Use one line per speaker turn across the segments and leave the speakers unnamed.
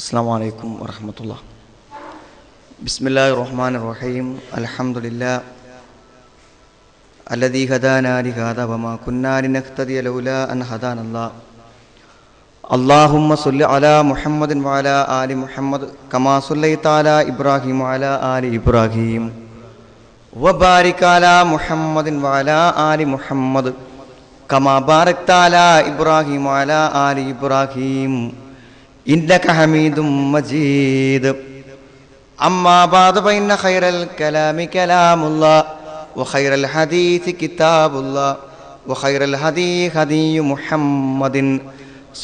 അസ്സലാമു അലൈക്കും വറഹ്മത്തുള്ളാഹി. ബിസ്മില്ലാഹിർ റഹ്മാനിർ റഹീം. അൽഹംദുലില്ലാഹ് അല്ലദീ ഹദാനാ ലിഹാദാ വമാ കുന്നാ ലിനഹ്തദിയ ലൗലാ അൻ ഹദാനല്ലാഹ്. അല്ലാഹുമ്മ സ്വല്ലി അലാ മുഹമ്മദിൻ വഅലാ ആലി മുഹമ്മദ് കമാ സ്വല്ലൈത അലാ ഇബ്രാഹീം വഅലാ ആലി ഇബ്രാഹീം വബാരിക് അലാ മുഹമ്മദിൻ വഅലാ ആലി മുഹമ്മദ് കമാ ബാരക്ത അലാ ഇബ്രാഹീം വഅലാ ആലി ഇബ്രാഹീം إنك حميد مجيد. أما بعد فإن خير الكلام كلام الله وخير الحديث كتاب الله وخير الهدي هدي محمد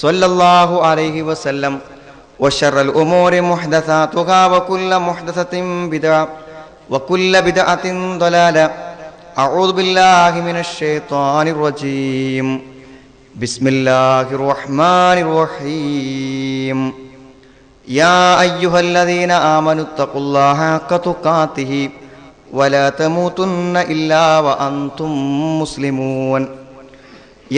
صلى الله عليه وسلم وشر الأمور محدثاتها وكل محدثة بدعة وكل بدعة ضلالة. أعوذ بالله من الشيطان الرجيم. بسم الله الرحمن الرحيم. يا أيها الذين آمنوا اتقوا الله حق تقاته ولا تموتن إلا وأنتم مسلمون.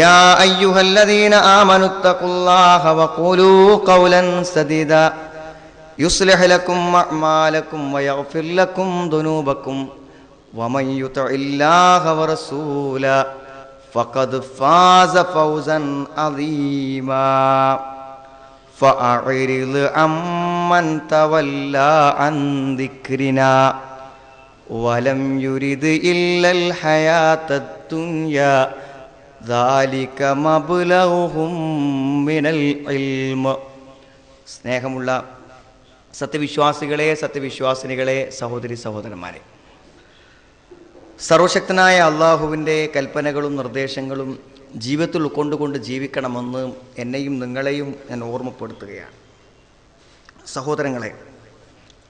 يا أيها الذين آمنوا اتقوا الله وقولوا قولا سديدا يصلح لكم أعمالكم ويغفر لكم ذنوبكم ومن يطع الله ورسوله فقد فاز فوزا عظيما. فأعرض عمن تولى عن ذكرنا ولم يرد إلا الحياة الدنيا ذلك مبلغهم من العلم. സ്നേഹമുള്ള സത്യവിശ്വാസികളെ, സത്യവിശ്വാസിനികളെ, സഹോദരി സഹോദരന്മാരെ, സർവശക്തനായ അള്ളാഹുവിൻ്റെ കൽപ്പനകളും നിർദ്ദേശങ്ങളും ജീവിതത്തിൽ ഉൾക്കൊണ്ടുകൊണ്ട് ജീവിക്കണമെന്ന് എന്നെയും നിങ്ങളെയും ഞാൻ ഓർമ്മപ്പെടുത്തുകയാണ്. സഹോദരങ്ങളെ,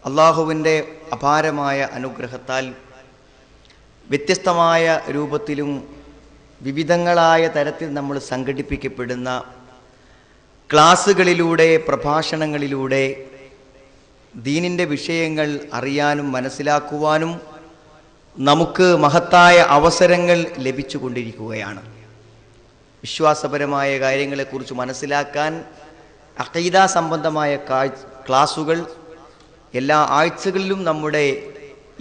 അള്ളാഹുവിൻ്റെ അപാരമായ അനുഗ്രഹത്താൽ വ്യത്യസ്തമായ രൂപത്തിലും വിവിധങ്ങളായ തരത്തിൽ നമ്മൾ സംഘടിപ്പിക്കപ്പെടുന്ന ക്ലാസ്സുകളിലൂടെ, പ്രഭാഷണങ്ങളിലൂടെ ദീനിൻ്റെ വിഷയങ്ങൾ അറിയാനും മനസ്സിലാക്കുവാനും നമുക്ക് മഹത്തായ അവസരങ്ങൾ ലഭിച്ചുകൊണ്ടിരിക്കുകയാണ്. വിശ്വാസപരമായ കാര്യങ്ങളെക്കുറിച്ച് മനസ്സിലാക്കാൻ അഖീദ സംബന്ധമായ ക്ലാസുകൾ എല്ലാ ആഴ്ചകളിലും നമ്മുടെ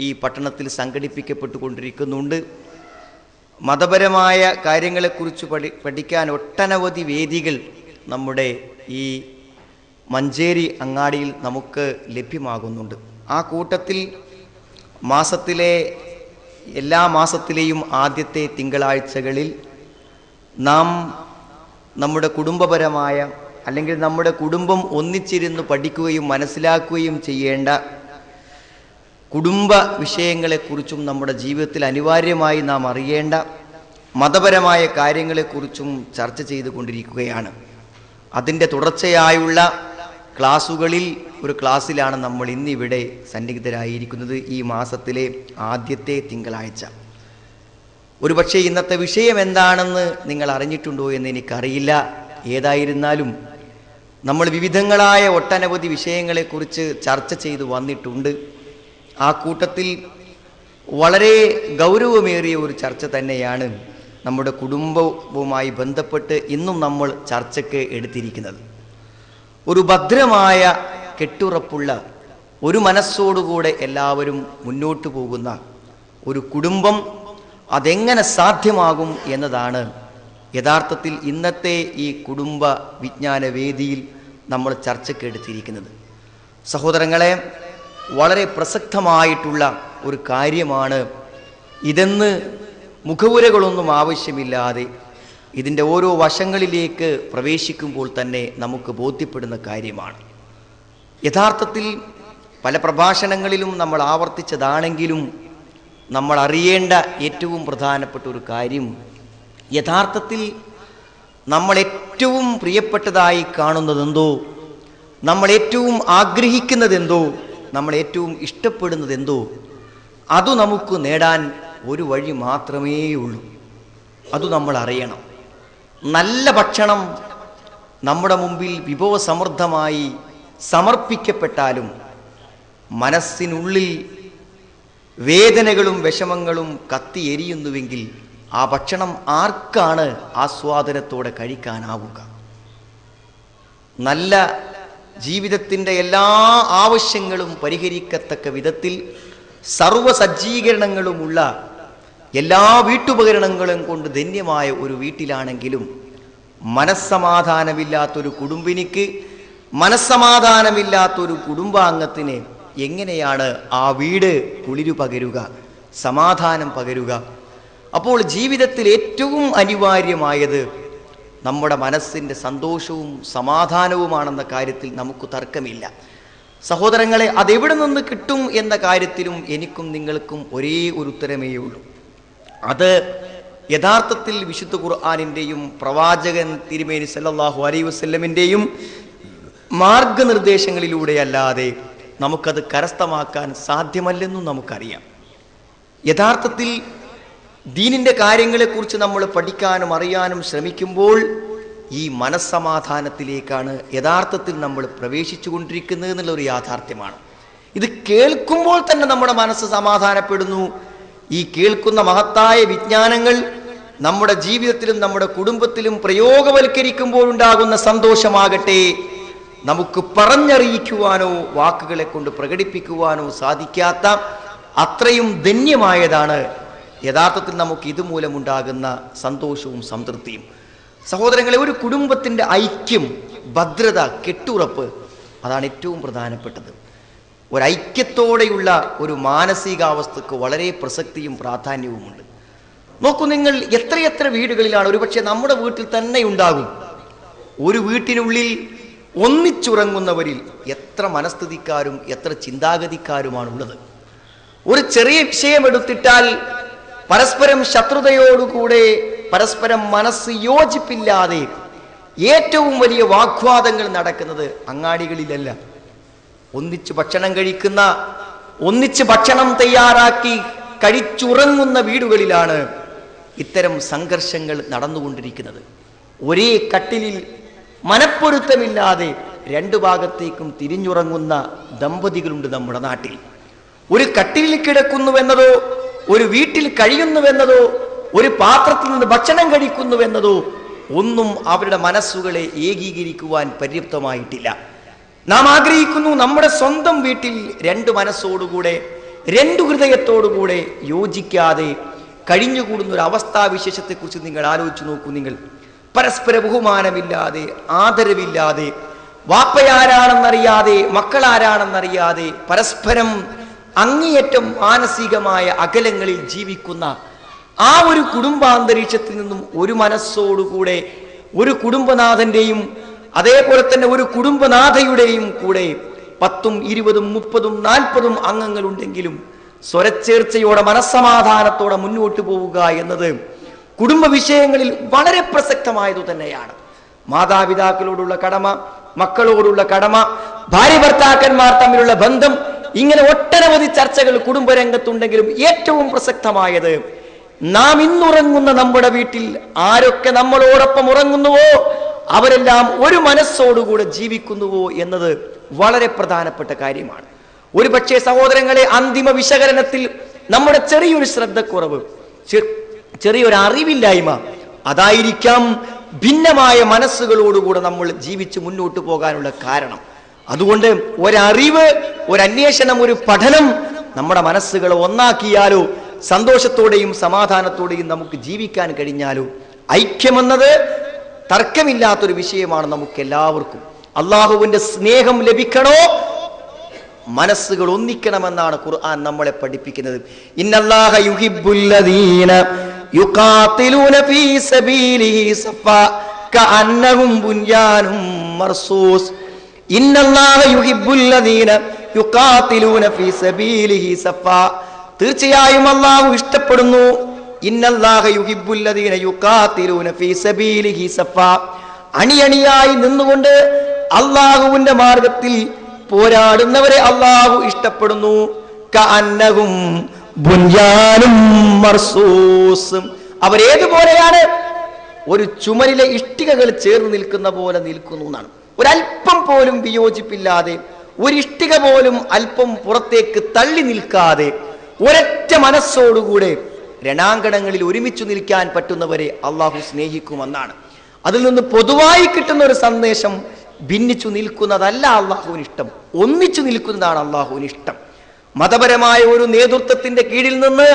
ഈ പട്ടണത്തിൽ സംഘടിപ്പിക്കപ്പെട്ടുകൊണ്ടിരിക്കുന്നുണ്ട്. മതപരമായ കാര്യങ്ങളെക്കുറിച്ച് പഠിക്കാൻ ഒട്ടനവധി വേദികൾ നമ്മുടെ ഈ മഞ്ചേരി അങ്ങാടിയിൽ നമുക്ക് ലഭ്യമാകുന്നുണ്ട്. ആ കൂട്ടത്തിൽ എല്ലാ മാസത്തിലെയും ആദ്യത്തെ തിങ്കളാഴ്ചകളിൽ നാം നമ്മുടെ കുടുംബപരമായ, അല്ലെങ്കിൽ നമ്മുടെ കുടുംബം ഒന്നിച്ചിരുന്ന് പഠിക്കുകയും മനസ്സിലാക്കുകയും ചെയ്യേണ്ട കുടുംബ വിഷയങ്ങളെക്കുറിച്ചും നമ്മുടെ ജീവിതത്തിൽ അനിവാര്യമായി നാം അറിയേണ്ട മതപരമായ കാര്യങ്ങളെക്കുറിച്ചും ചർച്ച ചെയ്തുകൊണ്ടിരിക്കുകയാണ്. അതിൻ്റെ തുടർച്ചയായുള്ള ക്ലാസുകളിൽ ഒരു ക്ലാസ്സിലാണ് നമ്മൾ ഇന്നിവിടെ സന്നിഹിതരായിരിക്കുന്നത്. ഈ മാസത്തിലെ ആദ്യത്തെ തിങ്കളാഴ്ച. ഒരുപക്ഷെ ഇന്നത്തെ വിഷയം എന്താണെന്ന് നിങ്ങൾ അറിഞ്ഞിട്ടുണ്ടോ എന്ന് എനിക്കറിയില്ല. ഏതായിരുന്നാലും നമ്മൾ വിവിധങ്ങളായ ഒട്ടനവധി വിഷയങ്ങളെക്കുറിച്ച് ചർച്ച ചെയ്തു വന്നിട്ടുണ്ട്. ആ കൂട്ടത്തിൽ വളരെ ഗൗരവമേറിയ ഒരു ചർച്ച തന്നെയാണ് നമ്മുടെ കുടുംബവുമായി ബന്ധപ്പെട്ട് ഇന്നും നമ്മൾ ചർച്ചയ്ക്ക് എടുത്തിരിക്കുന്നത്. ഒരു ഭദ്രമായ, കെട്ടുറപ്പുള്ള ഒരു മനസ്സോടുകൂടെ എല്ലാവരും മുന്നോട്ട് പോകുന്ന ഒരു കുടുംബം അതെങ്ങനെ സാധ്യമാകും എന്നതാണ് യഥാർത്ഥത്തിൽ ഇന്നത്തെ ഈ കുടുംബ വിജ്ഞാന വേദിയിൽ നമ്മൾ ചർച്ചയ്ക്ക് എടുത്തിരിക്കുന്നത്. സഹോദരങ്ങളെ, വളരെ പ്രസക്തമായിട്ടുള്ള ഒരു കാര്യമാണ് ഇതെന്ന് മുഖവുരകളൊന്നും ആവശ്യമില്ലാതെ ഇതിൻ്റെ ഓരോ വശങ്ങളിലേക്ക് പ്രവേശിക്കുമ്പോൾ തന്നെ നമുക്ക് ബോധ്യപ്പെടുന്ന കാര്യമാണ്. യഥാർത്ഥത്തിൽ പല പ്രഭാഷണങ്ങളിലും നമ്മൾ ആവർത്തിച്ചതാണെങ്കിലും നമ്മൾ അറിയേണ്ട ഏറ്റവും പ്രധാനപ്പെട്ട ഒരു കാര്യം, യഥാർത്ഥത്തിൽ നമ്മൾ ഏറ്റവും പ്രിയപ്പെട്ടതായി കാണുന്നതെന്തോ, നമ്മൾ ഏറ്റവും ആഗ്രഹിക്കുന്നതെന്തോ, നമ്മൾ ഏറ്റവും ഇഷ്ടപ്പെടുന്നതെന്തോ, അത് നമുക്ക് നേടാൻ ഒരു വഴി മാത്രമേ ഉള്ളൂ. അത് നമ്മൾ അറിയണം. നല്ല ഭക്ഷണം നമ്മുടെ മുമ്പിൽ വിഭവസമൃദ്ധമായി സമർപ്പിക്കപ്പെട്ടാലും മനസ്സിനുള്ളിൽ വേദനകളും വിഷമങ്ങളും കത്തിയെരിയുന്നുവെങ്കിൽ ആ ഭക്ഷണം ആർക്കാണ് ആസ്വാദനത്തോടെ കഴിക്കാനാവുക? നല്ല ജീവിതത്തിൻ്റെ എല്ലാ ആവശ്യങ്ങളും പരിഹരിക്കത്തക്ക വിധത്തിൽ സർവസജ്ജീകരണങ്ങളുമുള്ള എല്ലാ വീട്ടുപകരണങ്ങളും കൊണ്ട് ധന്യമായ ഒരു വീട്ടിലാണെങ്കിലും മനസ്സമാധാനമില്ലാത്തൊരു കുടുംബിനിക്ക്, മനസ്സമാധാനമില്ലാത്തൊരു കുടുംബാംഗത്തിന് എങ്ങനെയാണ് ആ വീട് കുളിരു പകരുക, സമാധാനം പകരുക? അപ്പോൾ ജീവിതത്തിൽ ഏറ്റവും അനിവാര്യമായത് നമ്മുടെ മനസ്സിൻ്റെ സന്തോഷവും സമാധാനവുമാണെന്ന കാര്യത്തിൽ നമുക്ക് തർക്കമില്ല. സഹോദരങ്ങളെ, അതെവിടെ നിന്ന് കിട്ടും എന്ന കാര്യത്തിലും എനിക്കും നിങ്ങൾക്കും ഒരേ ഒരു ഉത്തരമേ ഉള്ളൂ. അത് യഥാർത്ഥത്തിൽ വിശുദ്ധ ഖുർആനിൻ്റെയും പ്രവാചകൻ തിരുമേനി സല്ലല്ലാഹു അലൈഹി വസല്ലമിൻ്റെയും മാർഗനിർദ്ദേശങ്ങളിലൂടെയല്ലാതെ നമുക്കത് കരസ്ഥമാക്കാൻ സാധ്യമല്ലെന്നും നമുക്കറിയാം. യഥാർത്ഥത്തിൽ ദീനിൻ്റെ കാര്യങ്ങളെക്കുറിച്ച് നമ്മൾ പഠിക്കാനും അറിയാനും ശ്രമിക്കുമ്പോൾ ഈ മനസ്സമാധാനത്തിലേക്കാണ് യഥാർത്ഥത്തിൽ നമ്മൾ പ്രവേശിച്ചു കൊണ്ടിരിക്കുന്നത് എന്നുള്ളൊരു യാഥാർത്ഥ്യമാണ്. ഇത് കേൾക്കുമ്പോൾ തന്നെ നമ്മുടെ മനസ്സ് സമാധാനപ്പെടുന്നു. ഈ കേൾക്കുന്ന മഹത്തായ വിജ്ഞാനങ്ങൾ നമ്മുടെ ജീവിതത്തിലും നമ്മുടെ കുടുംബത്തിലും പ്രയോഗവൽക്കരിക്കുമ്പോഴുണ്ടാകുന്ന സന്തോഷമാകട്ടെ നമുക്ക് പറഞ്ഞറിയിക്കുവാനോ വാക്കുകളെ കൊണ്ട് പ്രകടിപ്പിക്കുവാനോ സാധിക്കാത്ത അത്രയും ധന്യമായതാണ് യഥാർത്ഥത്തിൽ നമുക്ക് ഇതുമൂലമുണ്ടാകുന്ന സന്തോഷവും സംതൃപ്തിയും. സഹോദരങ്ങളെ, ഒരു കുടുംബത്തിൻ്റെ ഐക്യം, ഭദ്രത, കെട്ടുറപ്പ്, അതാണ് ഏറ്റവും പ്രധാനപ്പെട്ടത്. ഒരൈക്യത്തോടെയുള്ള ഒരു മാനസികാവസ്ഥക്ക് വളരെ പ്രസക്തിയും പ്രാധാന്യവുമുണ്ട്. നോക്കൂ, നിങ്ങൾ എത്രയെത്ര വീടുകളിലാണ്, ഒരുപക്ഷെ നമ്മുടെ വീട്ടിൽ തന്നെ ഉണ്ടാകും, ഒരു വീട്ടിനുള്ളിൽ ഒന്നിച്ചുറങ്ങുന്നവരിൽ എത്ര മനസ്ഥിതിക്കാരും എത്ര ചിന്താഗതിക്കാരുമാണുള്ളത്. ഒരു ചെറിയ വിഷയം എടുത്തിട്ടാൽ പരസ്പരം ശത്രുതയോടുകൂടെ, പരസ്പരം മനസ്സ് യോജിപ്പില്ലാതെ ഏറ്റവും വലിയ വാഗ്വാദങ്ങൾ നടക്കുന്നത് അങ്ങാടികളിലല്ല, ഒന്നിച്ച് ഭക്ഷണം കഴിക്കുന്ന, ഒന്നിച്ച് ഭക്ഷണം തയ്യാറാക്കി കഴിച്ചുറങ്ങുന്ന വീടുകളിലാണ് ഇത്തരം സംഘർഷങ്ങൾ നടന്നുകൊണ്ടിരിക്കുന്നത്. ഒരേ കട്ടിലിൽ മനപ്പൊരുത്തമില്ലാതെ രണ്ടു ഭാഗത്തേക്കും തിരിഞ്ഞുറങ്ങുന്ന ദമ്പതികളുണ്ട് നമ്മുടെ നാട്ടിൽ. ഒരു കട്ടിലിൽ കിടക്കുന്നുവെന്നതോ, ഒരു വീട്ടിൽ കഴിയുന്നുവെന്നതോ, ഒരു പാത്രത്തിൽ നിന്ന് ഭക്ഷണം കഴിക്കുന്നുവെന്നതോ ഒന്നും അവരുടെ മനസ്സുകളെ ഏകീകരിക്കുവാൻ പര്യാപ്തമായിട്ടില്ല. നാം ആഗ്രഹിക്കുന്നു നമ്മുടെ സ്വന്തം വീട്ടിൽ രണ്ട് മനസ്സോടുകൂടെ, രണ്ടു ഹൃദയത്തോടുകൂടെ യോജിക്കാതെ കഴിഞ്ഞുകൂടുന്ന ഒരു അവസ്ഥാവിശേഷത്തെക്കുറിച്ച് നിങ്ങൾ ആലോചിച്ച് നോക്കൂ. നിങ്ങൾ പരസ്പര ബഹുമാനമില്ലാതെ, ആദരവില്ലാതെ, വാപ്പയാരാണെന്നറിയാതെ, മക്കളാരാണെന്നറിയാതെ, പരസ്പരം അങ്ങേയറ്റം മാനസികമായ അകലങ്ങളിൽ ജീവിക്കുന്ന ആ ഒരു കുടുംബാന്തരീക്ഷത്തിൽ നിന്നും ഒരു മനസ്സോടുകൂടെ ഒരു കുടുംബനാഥന്റെയും അതേപോലെ തന്നെ ഒരു കുടുംബനാഥയുടെയും കൂടെ 10, 20, 30, 40 അംഗങ്ങളുണ്ടെങ്കിലും സ്വരച്ചേർച്ചയോടെ മനസ്സമാധാനത്തോടെ മുന്നോട്ട് പോവുക എന്നത് കുടുംബ വിഷയങ്ങളിൽ വളരെ പ്രസക്തമായതു തന്നെയാണ്. മാതാപിതാക്കളോടുള്ള കടമ, മക്കളോടുള്ള കടമ, ഭാര്യ ഭർത്താക്കന്മാർ തമ്മിലുള്ള ബന്ധം, ഇങ്ങനെ ഒട്ടനവധി ചർച്ചകൾ കുടുംബരംഗത്തുണ്ടെങ്കിലും ഏറ്റവും പ്രസക്തമായത് നാം ഇന്നുറങ്ങുന്ന നമ്മുടെ വീട്ടിൽ ആരൊക്കെ നമ്മളോടൊപ്പം ഉറങ്ങുന്നുവോ അവരെല്ലാം ഒരു മനസ്സോടുകൂടെ ജീവിക്കുന്നുവോ എന്നത് വളരെ പ്രധാനപ്പെട്ട കാര്യമാണ്. ഒരു പക്ഷേ സഹോദരങ്ങളെ, അന്തിമ വിശകലനത്തിൽ നമ്മുടെ ചെറിയൊരു ശ്രദ്ധക്കുറവ്, ചെറിയൊരു അറിവില്ലായ്മ, അതായിരിക്കാം ഭിന്നമായ മനസ്സുകളോടുകൂടെ നമ്മൾ ജീവിച്ച് മുന്നോട്ട് പോകാനുള്ള കാരണം. അതുകൊണ്ട് ഒരറിവ്, ഒരന്വേഷണം, ഒരു പഠനം നമ്മുടെ മനസ്സുകളെ ഒന്നാക്കിയാലോ, സന്തോഷത്തോടെയും സമാധാനത്തോടെയും നമുക്ക് ജീവിക്കാൻ കഴിഞ്ഞാലോ, ഐക്യമെന്നത് തർക്കമില്ലാത്തൊരു വിഷയമാണ് നമുക്ക് എല്ലാവർക്കും. അള്ളാഹുവിന്റെ സ്നേഹം ലഭിക്കണോ, മനസ്സുകൾ ഒന്നിക്കണമെന്നാണ് ഖുർആൻ നമ്മളെ പഠിപ്പിക്കുന്നത്. ഇന്നല്ലാഹ യുഹിബ്ബുല്ലദീന യുഖാതിലൂന ഫീ സബീലിഹി സഫാ കഅന്നഹും ബുൻയാനും മർസൂസ്. ഇന്നല്ലാഹ യുഹിബ്ബുല്ലദീന യുഖാതിലൂന ഫീ സബീലിഹി സഫാ. തീർച്ചയായും അല്ലാഹു ഇഷ്ടപ്പെടുന്നു. ഇന്നല്ലാഹ യുഹിബ്ബുല്ലദീന യുഖാതിലൂന ഫീ സബീലിഹി സഫാ. അണിയണിയായി നിന്നുകൊണ്ട് അല്ലാഹുവിന്റെ മാർഗത്തിൽ പോരാടുന്നവരെ അല്ലാഹു ഇഷ്ടപ്പെടുന്നു. കഅന്നഹും ബുൻയാനും മർസൂസ്. അവരേതുപോലെയാണ്? ഒരു ചുമരിലെ ഇഷ്ടികകൾ ചേർന്ന് നിൽക്കുന്ന പോലെ നിൽക്കുന്നു എന്നാണ്. ഒരല്പം പോലും വിയോജിപ്പില്ലാതെ, ഒരിഷ്ടിക പോലും അല്പം പുറത്തേക്ക് തള്ളി നിൽക്കാതെ, ഒരൊറ്റ മനസ്സോടുകൂടെ രണാങ്കണങ്ങളിൽ ഒരുമിച്ച് നിൽക്കാൻ പറ്റുന്നവരെ അള്ളാഹു സ്നേഹിക്കുമെന്നാണ്. അതിൽ നിന്ന് പൊതുവായി കിട്ടുന്ന ഒരു സന്ദേശം, ഭിന്നിച്ചു നിൽക്കുന്നതല്ല അള്ളാഹുവിന് ഇഷ്ടം, ഒന്നിച്ചു നിൽക്കുന്നതാണ് അള്ളാഹുവിന് ഇഷ്ടം. മതപരമായ ഒരു നേതൃത്വത്തിന്റെ കീഴിൽ നിന്ന്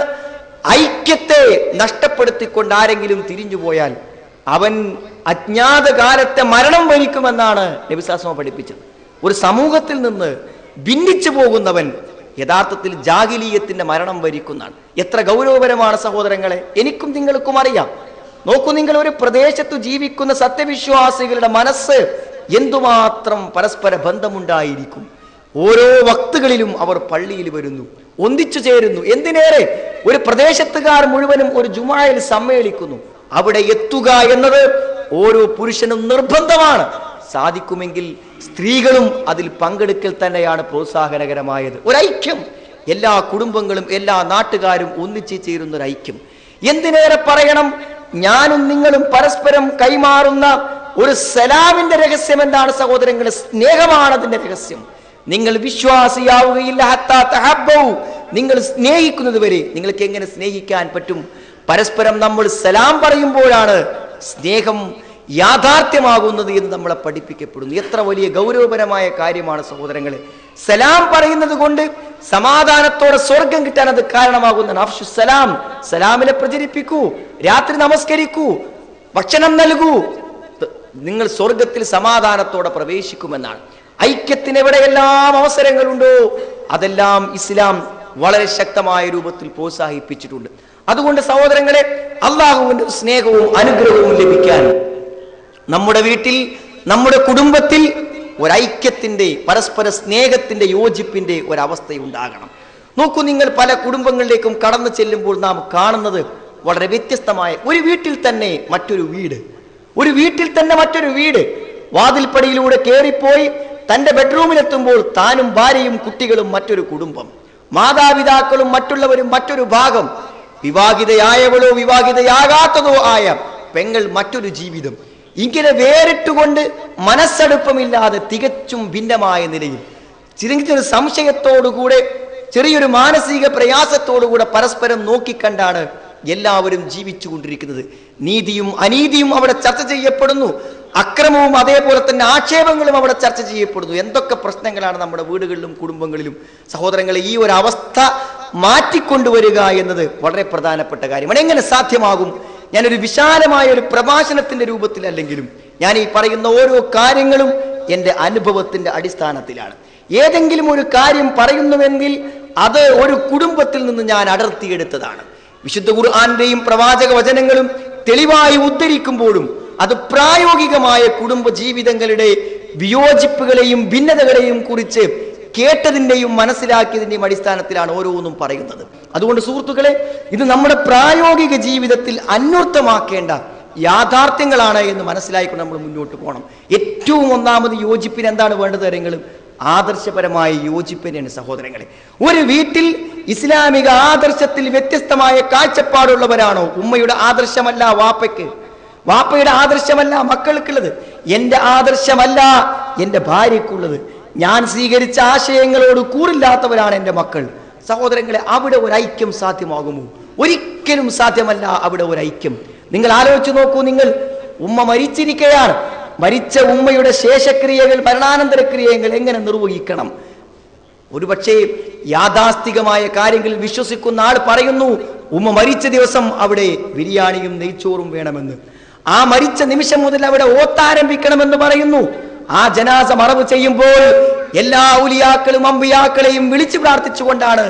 ഐക്യത്തെ നഷ്ടപ്പെടുത്തിക്കൊണ്ട് ആരെങ്കിലും തിരിഞ്ഞുപോയാൽ അവൻ അജ്ഞാത കാലത്തെ മരണം വരിക്കുമെന്നാണ് നബി സല്ലല്ലാഹു അലൈഹി വസല്ലം പഠിപ്പിച്ചത്. ഒരു സമൂഹത്തിൽ നിന്ന് ഭിന്നിച്ചു പോകുന്നവൻ യഥാർത്ഥത്തിൽ ജാഹിലിയത്തിന്റെ മരണം വരിക്കുന്നതാണ്. എത്ര ഗൗരവപരമാണ് സഹോദരങ്ങളെ, എനിക്കും നിങ്ങൾക്കും അറിയാം. നോക്കൂ, നിങ്ങൾ ഒരു പ്രദേശത്ത് ജീവിക്കുന്ന സത്യവിശ്വാസികളുടെ മനസ്സ് എന്തുമാത്രം പരസ്പര ബന്ധമുണ്ടായിരിക്കും. ഓരോ വക്തുകളിലും അവർ പള്ളിയിൽ വരുന്നു, ഒന്നിച്ചു ചേരുന്നു. എന്തിനേറെ, ഒരു പ്രദേശത്തുകാർ മുഴുവനും ഒരു ജുമായിൽ സമ്മേളിക്കുന്നു. അവിടെ എത്തുക എന്നത് ഓരോ പുരുഷനും നിർബന്ധമാണ്. സാധിക്കുമെങ്കിൽ സ്ത്രീകളും അതിൽ പങ്കെടുക്കൽ തന്നെയാണ് പ്രോത്സാഹനകരമായത്. ഒരൈക്യം, എല്ലാ കുടുംബങ്ങളും എല്ലാ നാട്ടുകാരും ഒന്നിച്ചു ചേരുന്ന ഒരു ഐക്യം. എന്തിനേറെ പറയണം, ഞാനും നിങ്ങളും പരസ്പരം കൈമാറുന്ന ഒരു സലാമിന്റെ രഹസ്യം എന്താണ് സഹോദരങ്ങളെ? സ്നേഹമാണ് അതിന്റെ രഹസ്യം. നിങ്ങൾ വിശ്വാസിയാവുകയില്ല ഹത്താ തഹബ്ബു, നിങ്ങൾ സ്നേഹിക്കുന്നത് വരെ. നിങ്ങൾക്ക് എങ്ങനെ സ്നേഹിക്കാൻ പറ്റും? പരസ്പരം നമ്മൾ സലാം പറയുമ്പോഴാണ് സ്നേഹം യാഥാർത്ഥ്യമാകുന്നത് എന്ന് നമ്മളെ പഠിപ്പിക്കപ്പെടുന്നു. എത്ര വലിയ ഗൗരവപരമായ കാര്യമാണ് സഹോദരങ്ങളെ. സലാം പറയുന്നത് കൊണ്ട് സമാധാനത്തോടെ സ്വർഗം കിട്ടാൻ അത് കാരണമാകുന്നതാണ്. അഫ്ശു സലാം, സലാമിനെ പ്രചരിപ്പിക്കൂ, രാത്രി നമസ്കരിക്കൂ, ഭക്ഷണം നൽകൂ, നിങ്ങൾ സ്വർഗത്തിൽ സമാധാനത്തോടെ പ്രവേശിക്കുമെന്നാണ്. ഐക്യത്തിന് എവിടെയെല്ലാം അവസരങ്ങളുണ്ടോ അതെല്ലാം ഇസ്ലാം വളരെ ശക്തമായ രൂപത്തിൽ പ്രോത്സാഹിപ്പിച്ചിട്ടുണ്ട്. അതുകൊണ്ട് സഹോദരങ്ങളെ, അള്ളാഹുവിന്റെ സ്നേഹവും അനുഗ്രഹവും ലഭിക്കാൻ നമ്മുടെ വീട്ടിൽ, നമ്മുടെ കുടുംബത്തിൽ ഒരൈക്യത്തിന്റെ, പരസ്പര സ്നേഹത്തിന്റെ, യോജിപ്പിന്റെ ഒരവസ്ഥയുണ്ടാകണം. നോക്കൂ, നിങ്ങൾ പല കുടുംബങ്ങളിലേക്കും കടന്നു ചെല്ലുമ്പോൾ നാം കാണുന്നത് വളരെ വ്യത്യസ്തമായ ഒരു വീട്ടിൽ തന്നെ മറ്റൊരു വീട്, ഒരു വീട്ടിൽ തന്നെ മറ്റൊരു വീട്. വാതിൽപ്പടിയിലൂടെ കയറിപ്പോയി തന്റെ ബെഡ്റൂമിലെത്തുമ്പോൾ താനും ഭാര്യയും കുട്ടികളും മറ്റൊരു കുടുംബം, മാതാപിതാക്കളും മറ്റുള്ളവരും മറ്റൊരു ഭാഗം, വിവാഹിതയായവളോ വിവാഹിതയാകാത്തതോ ആയ പെങ്ങൾ മറ്റൊരു ജീവിതം. ഇങ്ങനെ വേറിട്ടുകൊണ്ട് മനസ്സടുപ്പമില്ലാതെ തികച്ചും ഭിന്നമായ നിലയിൽ ചെറിയൊരു സംശയത്തോടുകൂടെ, ചെറിയൊരു മാനസിക പ്രയാസത്തോടുകൂടെ പരസ്പരം നോക്കിക്കണ്ടാണ് എല്ലാവരും ജീവിച്ചു കൊണ്ടിരിക്കുന്നത്. നീതിയും അനീതിയും അവിടെ ചർച്ച ചെയ്യപ്പെടുന്നു, അക്രമവും അതേപോലെ തന്നെ ആക്ഷേപങ്ങളും അവിടെ ചർച്ച ചെയ്യപ്പെടുന്നു. എന്തൊക്കെ പ്രശ്നങ്ങളാണ് നമ്മുടെ വീടുകളിലും കുടുംബങ്ങളിലും. സഹോദരങ്ങളെ, ഈ ഒരു അവസ്ഥ മാറ്റിക്കൊണ്ടുവരിക എന്നത് വളരെ പ്രധാനപ്പെട്ട കാര്യമാണ്. എങ്ങനെ സാധ്യമാകും? ഞാനൊരു വിശാലമായ ഒരു പ്രഭാഷണത്തിന്റെ രൂപത്തിലല്ലെങ്കിലും ഞാൻ ഈ പറയുന്ന ഓരോ കാര്യങ്ങളും എൻ്റെ അനുഭവത്തിന്റെ അടിസ്ഥാനത്തിലാണ്. ഏതെങ്കിലും ഒരു കാര്യം പറയുന്നുവെങ്കിൽ അത് ഒരു കുടുംബത്തിൽ നിന്ന് ഞാൻ അടർത്തിയെടുത്തതാണ്. വിശുദ്ധ ഖുർആന്റെയും പ്രവാചക വചനങ്ങളും തെളിവായി ഉദ്ധരിക്കുമ്പോഴും അത് പ്രായോഗികമായ കുടുംബ ജീവിതങ്ങളുടെ വിയോജിപ്പുകളെയും ഭിന്നതകളെയും കുറിച്ച് കേട്ടതിൻ്റെയും മനസ്സിലാക്കിയതിൻ്റെയും അടിസ്ഥാനത്തിലാണ് ഓരോന്നും പറയുന്നത്. അതുകൊണ്ട് സുഹൃത്തുക്കളെ, ഇത് നമ്മുടെ പ്രായോഗിക ജീവിതത്തിൽ അന്വർത്ഥമാക്കേണ്ട യാഥാർത്ഥ്യങ്ങളാണ് എന്ന് മനസ്സിലാക്കിക്കൊണ്ട് നമ്മൾ മുന്നോട്ട് പോകണം. ഏറ്റവും ഒന്നാമത് യോജിപ്പിന് എന്താണ് വേണ്ടത്? കാര്യങ്ങളും ആദർശപരമായ യോജിപ്പിനെയാണ് സഹോദരങ്ങളെ. ഒരു വീട്ടിൽ ഇസ്ലാമിക ആദർശത്തിൽ വ്യത്യസ്തമായ കാഴ്ചപ്പാടുള്ളവരാണോ? ഉമ്മയുടെ ആദർശമല്ല വാപ്പയ്ക്ക്, വാപ്പയുടെ ആദർശമല്ല മക്കൾക്കുള്ളത്, എൻ്റെ ആദർശമല്ല എൻ്റെ ഭാര്യയ്ക്കുള്ളത്, ഞാൻ സ്വീകരിച്ച ആശയങ്ങളോട് കൂറില്ലാത്തവരാണ് എൻ്റെ മക്കൾ. സഹോദരങ്ങളെ, അവിടെ ഒരു ഐക്യം സാധ്യമാകുമോ? ഒരിക്കലും സാധ്യമല്ല അവിടെ ഒരു ഐക്യം. നിങ്ങൾ ആലോചിച്ച് നോക്കൂ, നിങ്ങൾ ഉമ്മ മരിച്ചിരിക്കുകയാണ്, മരിച്ച ഉമ്മയുടെ ശേഷക്രിയകൾ, മരണാനന്തര ക്രിയകൾ എങ്ങനെ നിർവഹിക്കണം? ഒരുപക്ഷെ യാഥാസ്ഥികമായ കാര്യങ്ങളിൽ വിശ്വസിക്കുന്ന ആൾ പറയുന്നു, ഉമ്മ മരിച്ച ദിവസം അവിടെ ബിരിയാണിയും നെയ്ച്ചോറും വേണമെന്ന്. ആ മരിച്ച നിമിഷം മുതൽ അവിടെ ഓത്താരംഭിക്കണമെന്ന് പറയുന്നു. ആ ജനാസ മറവ് ചെയ്യുമ്പോൾ എല്ലാ ഔലിയാക്കളും അമ്പിയാക്കളെയും വിളിച്ചു പ്രാർത്ഥിച്ചുകൊണ്ടാണ്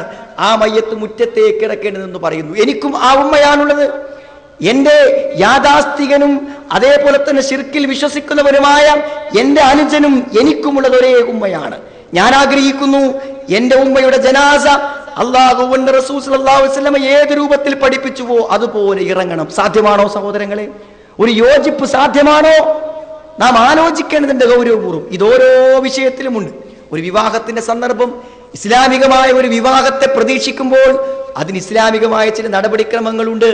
ആ മയ്യത്ത് മുറ്റത്തേക്ക് ഇറക്കേണ്ടതെന്ന് പറയുന്നു. എനിക്കും ആ ഉമ്മയാണുള്ളത്. എൻ്റെ യാഥാസ്ഥികനും അതേപോലെ തന്നെ ശിർക്കിൽ വിശ്വസിക്കുന്നവരുമായ എൻ്റെ അനുജനും എനിക്കുമുള്ളത് ഒരേ ഉമ്മയാണ്. ഞാൻ ആഗ്രഹിക്കുന്നു എൻ്റെ ഉമ്മയുടെ ജനാസ അല്ലാഹുവിന്റെ റസൂൽ സ്വല്ലല്ലാഹു അലൈഹി വസല്ലം ഏത് രൂപത്തിൽ പഠിപ്പിച്ചുവോ അതുപോലെ ഇറങ്ങണം. സാധ്യമാണോ സഹോദരങ്ങളെ? ഒരു യോജിപ്പ് സാധ്യമാണോ? നാം ആലോചിക്കേണ്ടതിന്റെ ഗൗരവപൂർവ്വം. ഇതോരോ വിഷയത്തിലുമുണ്ട്. ഒരു വിവാഹത്തിന്റെ സന്ദർഭം, ഇസ്ലാമികമായ ഒരു വിവാഹത്തെ പ്രതീക്ഷിക്കുമ്പോൾ അതിന് ഇസ്ലാമികമായ ചില നടപടിക്രമങ്ങളുണ്ട്.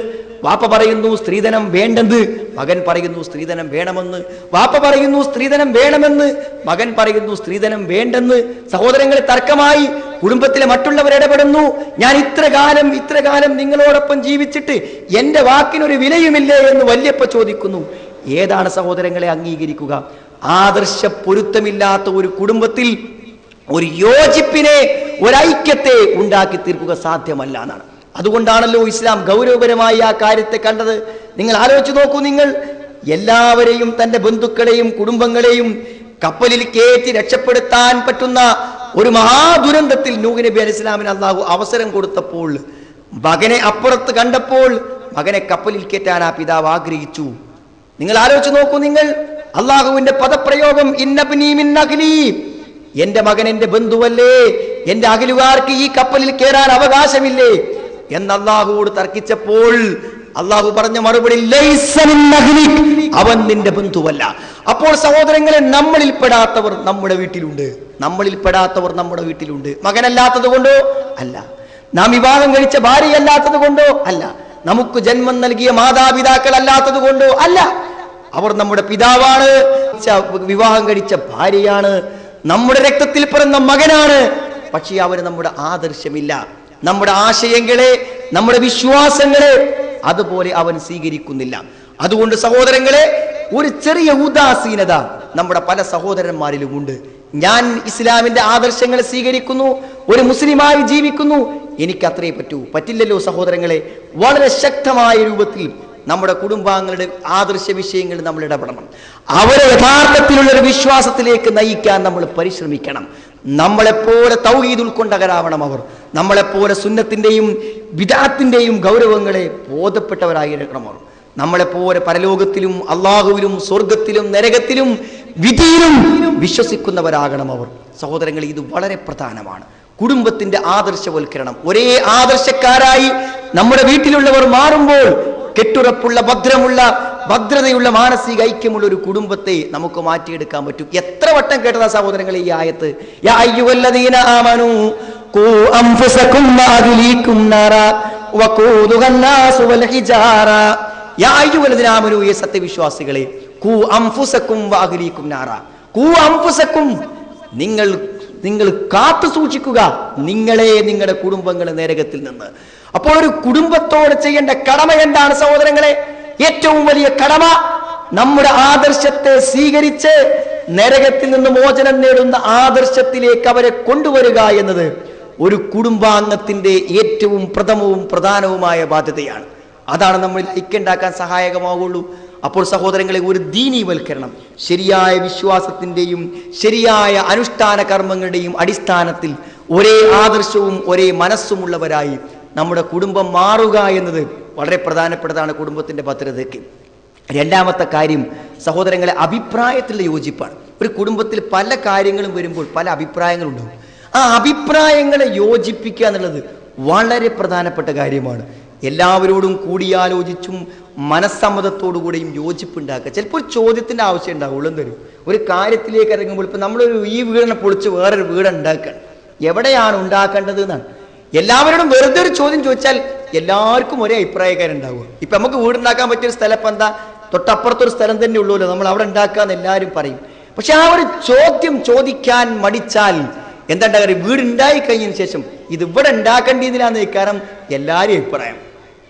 വാപ്പ പറയുന്നു സ്ത്രീധനം വേണ്ടെന്ന്, മകൻ പറയുന്നു സ്ത്രീധനം വേണമെന്ന്. വാപ്പ പറയുന്നു സ്ത്രീധനം വേണമെന്ന്, മകൻ പറയുന്നു സ്ത്രീധനം വേണ്ടെന്ന്. സഹോദരങ്ങളെ, തർക്കമായി കുടുംബത്തിലെ മറ്റുള്ളവർ ഇടപെടുന്നു. ഞാൻ ഇത്ര കാലം നിങ്ങളോടൊപ്പം ജീവിച്ചിട്ട് എൻ്റെ വാക്കിനൊരു വിലയുമില്ലേ എന്ന് വല്യപ്പ ചോദിക്കുന്നു. ഏതാണ് സഹോദരങ്ങളെ അംഗീകരിക്കുക? ആദർശ പൊരുത്തമില്ലാത്ത ഒരു കുടുംബത്തിൽ ഒരു യോജിപ്പിനെ, ഒരൈക്യത്തെ ഉണ്ടാക്കി തീർക്കുക സാധ്യമല്ല എന്നാണ്. അതുകൊണ്ടാണല്ലോ ഇസ്ലാം ഗൗരവപരമായി ആ കാര്യത്തെ കണ്ടത്. നിങ്ങൾ ആലോചിച്ച് നോക്കൂ, നിങ്ങൾ എല്ലാവരെയും, തന്റെ ബന്ധുക്കളെയും കുടുംബങ്ങളെയും കപ്പലിൽ കയറ്റി രക്ഷപ്പെടുത്താൻ പറ്റുന്ന ഒരു മഹാദുരന്തത്തിൽ നൂഹ് നബി അലൈഹി സ്വലാമിന് അള്ളാഹു അവസരം കൊടുത്തപ്പോൾ, മകനെ അപ്പുറത്ത് കണ്ടപ്പോൾ മകനെ കപ്പലിൽ കയറ്റാൻ ആ പിതാവ് ആഗ്രഹിച്ചു. നിങ്ങൾ ആലോചിച്ച് നോക്കൂ, നിങ്ങൾ അള്ളാഹുവിന്റെ പദപ്രയോഗം ഇന്നബ്നീ മിൻ അഹ്ലീ, എന്റെ മകൻ എന്റെ ബന്ധുവല്ലേ, എന്റെ അഖിലുകാർക്ക് ഈ കപ്പലിൽ കയറാൻ അവകാശമില്ലേ എന്ന് അള്ളാഹുവോട് തർക്കിച്ചപ്പോൾ അള്ളാഹു പറഞ്ഞ മറുപടി ലൈസ മിൻ അഹ്ലിക്, അവൻ നിന്റെ ബന്ധുവല്ല. അപ്പോൾ സഹോദരങ്ങളെ, നമ്മളിൽപ്പെടാത്തവർ നമ്മുടെ വീട്ടിലുണ്ട്, നമ്മളിൽപ്പെടാത്തവർ നമ്മുടെ വീട്ടിലുണ്ട്. മകനല്ലാത്തത് കൊണ്ടോ അല്ല, നാം വിവാഹം കഴിച്ച ഭാര്യയല്ലാത്തത് കൊണ്ടോ അല്ല, നമുക്ക് ജന്മം നൽകിയ മാതാപിതാക്കൾ അല്ലാത്തത് കൊണ്ടോ അല്ല, അവർ നമ്മുടെ പിതാവാണ്, വിവാഹം കഴിച്ച ഭാര്യയാണ്, നമ്മുടെ രക്തത്തിൽ പിറന്ന മകനാണ്. പക്ഷേ അവർ നമ്മുടെ ആദർശമില്ല, നമ്മുടെ ആശയങ്ങളെ, നമ്മുടെ വിശ്വാസങ്ങളെ അതുപോലെ അവൻ സ്വീകരിക്കുന്നില്ല. അതുകൊണ്ട് സഹോദരങ്ങളെ, ഒരു ചെറിയ ഉദാസീനത നമ്മുടെ പല സഹോദരന്മാരിലും ഉണ്ട്. ഞാൻ ഇസ്ലാമിന്റെ ആദർശങ്ങളെ സ്വീകരിക്കുന്നു, ഒരു മുസ്ലിമായി ജീവിക്കുന്നു, എനിക്ക് അത്രേ പറ്റൂ. പറ്റില്ലല്ലോ സഹോദരങ്ങളെ. വളരെ ശക്തമായ രൂപത്തിൽ നമ്മുടെ കുടുംബാംഗങ്ങളുടെ ആദർശ വിഷയങ്ങളിൽ നമ്മൾ ഇടപെടണം. അവരെ യഥാർത്ഥത്തിലുള്ള ഒരു വിശ്വാസത്തിലേക്ക് നയിക്കാൻ നമ്മൾ പരിശ്രമിക്കണം. നമ്മളെപ്പോലെ തൗഹീദ് ഉൾക്കൊണ്ടവരാവണം അവർ. നമ്മളെപ്പോലെ സുന്നത്തിന്റെയും ബിദഅത്തിന്റെയും ഗൗരവങ്ങളെ ബോധപ്പെട്ടവരായിരിക്കണം അവർ. നമ്മളെപ്പോലെ പരലോകത്തിലും അള്ളാഹുവിലും സ്വർഗത്തിലും നരകത്തിലും വിധിയിലും വിശ്വസിക്കുന്നവരാകണം അവർ. സഹോദരങ്ങൾ, ഇത് വളരെ പ്രധാനമാണ്. കുടുംബത്തിന്റെ ആദർശവൽക്കരണം. ഒരേ ആദർശക്കാരായി നമ്മുടെ വീട്ടിലുള്ളവർ മാറുമ്പോൾ കെട്ടുറപ്പുള്ള, ഭദ്രതയുള്ള, മാനസിക ഐക്യമുള്ള ഒരു കുടുംബത്തെ നമുക്ക് മാറ്റിയെടുക്കാൻ പറ്റും. എത്ര വട്ടം കേട്ടതാ സഹോദരങ്ങളെ ഈ ആയത്ത്? യാ അയ്യുഹല്ലദീന ആമനൂ ഖൂ അൻഫുസകും വഅഹ്ലീകും നാറാ വഖൂദുഹാ അന്നാസു വൽ ഹിജാറ. യാ അയ്യുഹല്ലദീന ആമനൂ, ഈ സത്യവിശ്വാസികളെ, ഖൂ അൻഫുസകും വഅഹ്ലീകും നാറാ. ഖൂ അൻഫുസകും, നിങ്ങൾ കാത്തു സൂക്ഷിക്കുക നിങ്ങളെ, നിങ്ങളുടെ കുടുംബങ്ങളെ നരകത്തിൽ നിന്ന്. അപ്പോൾ ഒരു കുടുംബത്തോട് ചെയ്യേണ്ട കടമ എന്താണ് സഹോദരങ്ങളെ? ഏറ്റവും വലിയ കടമ നമ്മുടെ ആദർശത്തെ സ്വീകരിച്ച് നരകത്തിൽ നിന്ന് മോചനം നേടുന്ന ആദർശത്തിലേക്ക് അവരെ കൊണ്ടുവരിക എന്നത് ഒരു കുടുംബാംഗത്തിന്റെ ഏറ്റവും പ്രഥമവും പ്രധാനവുമായ ബാധ്യതയാണ്. അതാണ് നമ്മൾ ഐക്യമുണ്ടാക്കാൻ സഹായകമാവുള്ളൂ. അപ്പോൾ സഹോദരങ്ങളെ, ഒരു ദീനീവൽക്കരണം, ശരിയായ വിശ്വാസത്തിന്റെയും ശരിയായ അനുഷ്ഠാന കർമ്മങ്ങളുടെയും അടിസ്ഥാനത്തിൽ ഒരേ ആദർശവും ഒരേ മനസ്സുമുള്ളവരായി നമ്മുടെ കുടുംബം മാറുക എന്നത് വളരെ പ്രധാനപ്പെട്ടതാണ് കുടുംബത്തിന്റെ ഭദ്രതയ്ക്ക്. രണ്ടാമത്തെ കാര്യം സഹോദരങ്ങളെ, അഭിപ്രായത്തിലുള്ള യോജിപ്പാണ്. ഒരു കുടുംബത്തിൽ പല കാര്യങ്ങളും വരുമ്പോൾ പല അഭിപ്രായങ്ങളുണ്ടാവും. ആ അഭിപ്രായങ്ങളെ യോജിപ്പിക്കുക എന്നുള്ളത് വളരെ പ്രധാനപ്പെട്ട കാര്യമാണ്. എല്ലാവരോടും കൂടിയാലോചിച്ചും മനസ്സമ്മതത്തോടുകൂടിയും യോജിപ്പുണ്ടാക്കുക. ചിലപ്പോൾ ചോദ്യത്തിന്റെ ആവശ്യം ഉണ്ടാവുള്ളൂ. തരും ഒരു കാര്യത്തിലേക്ക് ഇറങ്ങുമ്പോൾ, ഇപ്പൊ നമ്മളൊരു ഈ വീടിനെ പൊളിച്ച് വേറൊരു വീട് ഉണ്ടാക്കണം, എവിടെയാണ് ഉണ്ടാക്കേണ്ടത് എന്നാണ്. എല്ലാവരോടും വെറുതെ ഒരു ചോദ്യം ചോദിച്ചാൽ എല്ലാവർക്കും ഒരേ അഭിപ്രായക്കാരുണ്ടാവുക. ഇപ്പൊ നമുക്ക് വീടുണ്ടാക്കാൻ പറ്റിയൊരു സ്ഥലം ഇപ്പം എന്താ, തൊട്ടപ്പുറത്തൊരു സ്ഥലം തന്നെ ഉള്ളൂല്ലോ, നമ്മൾ അവിടെ ഉണ്ടാക്കാന്ന് എല്ലാവരും പറയും. പക്ഷെ ആ ഒരു ചോദ്യം ചോദിക്കാൻ മടിച്ചാൽ എന്താ ഉണ്ടാകാറ്? വീടുണ്ടായി കഴിഞ്ഞതിന് ശേഷം ഇത് ഇവിടെ ഉണ്ടാക്കേണ്ടതിനാന്ന് കാരണം എല്ലാവരും അഭിപ്രായം.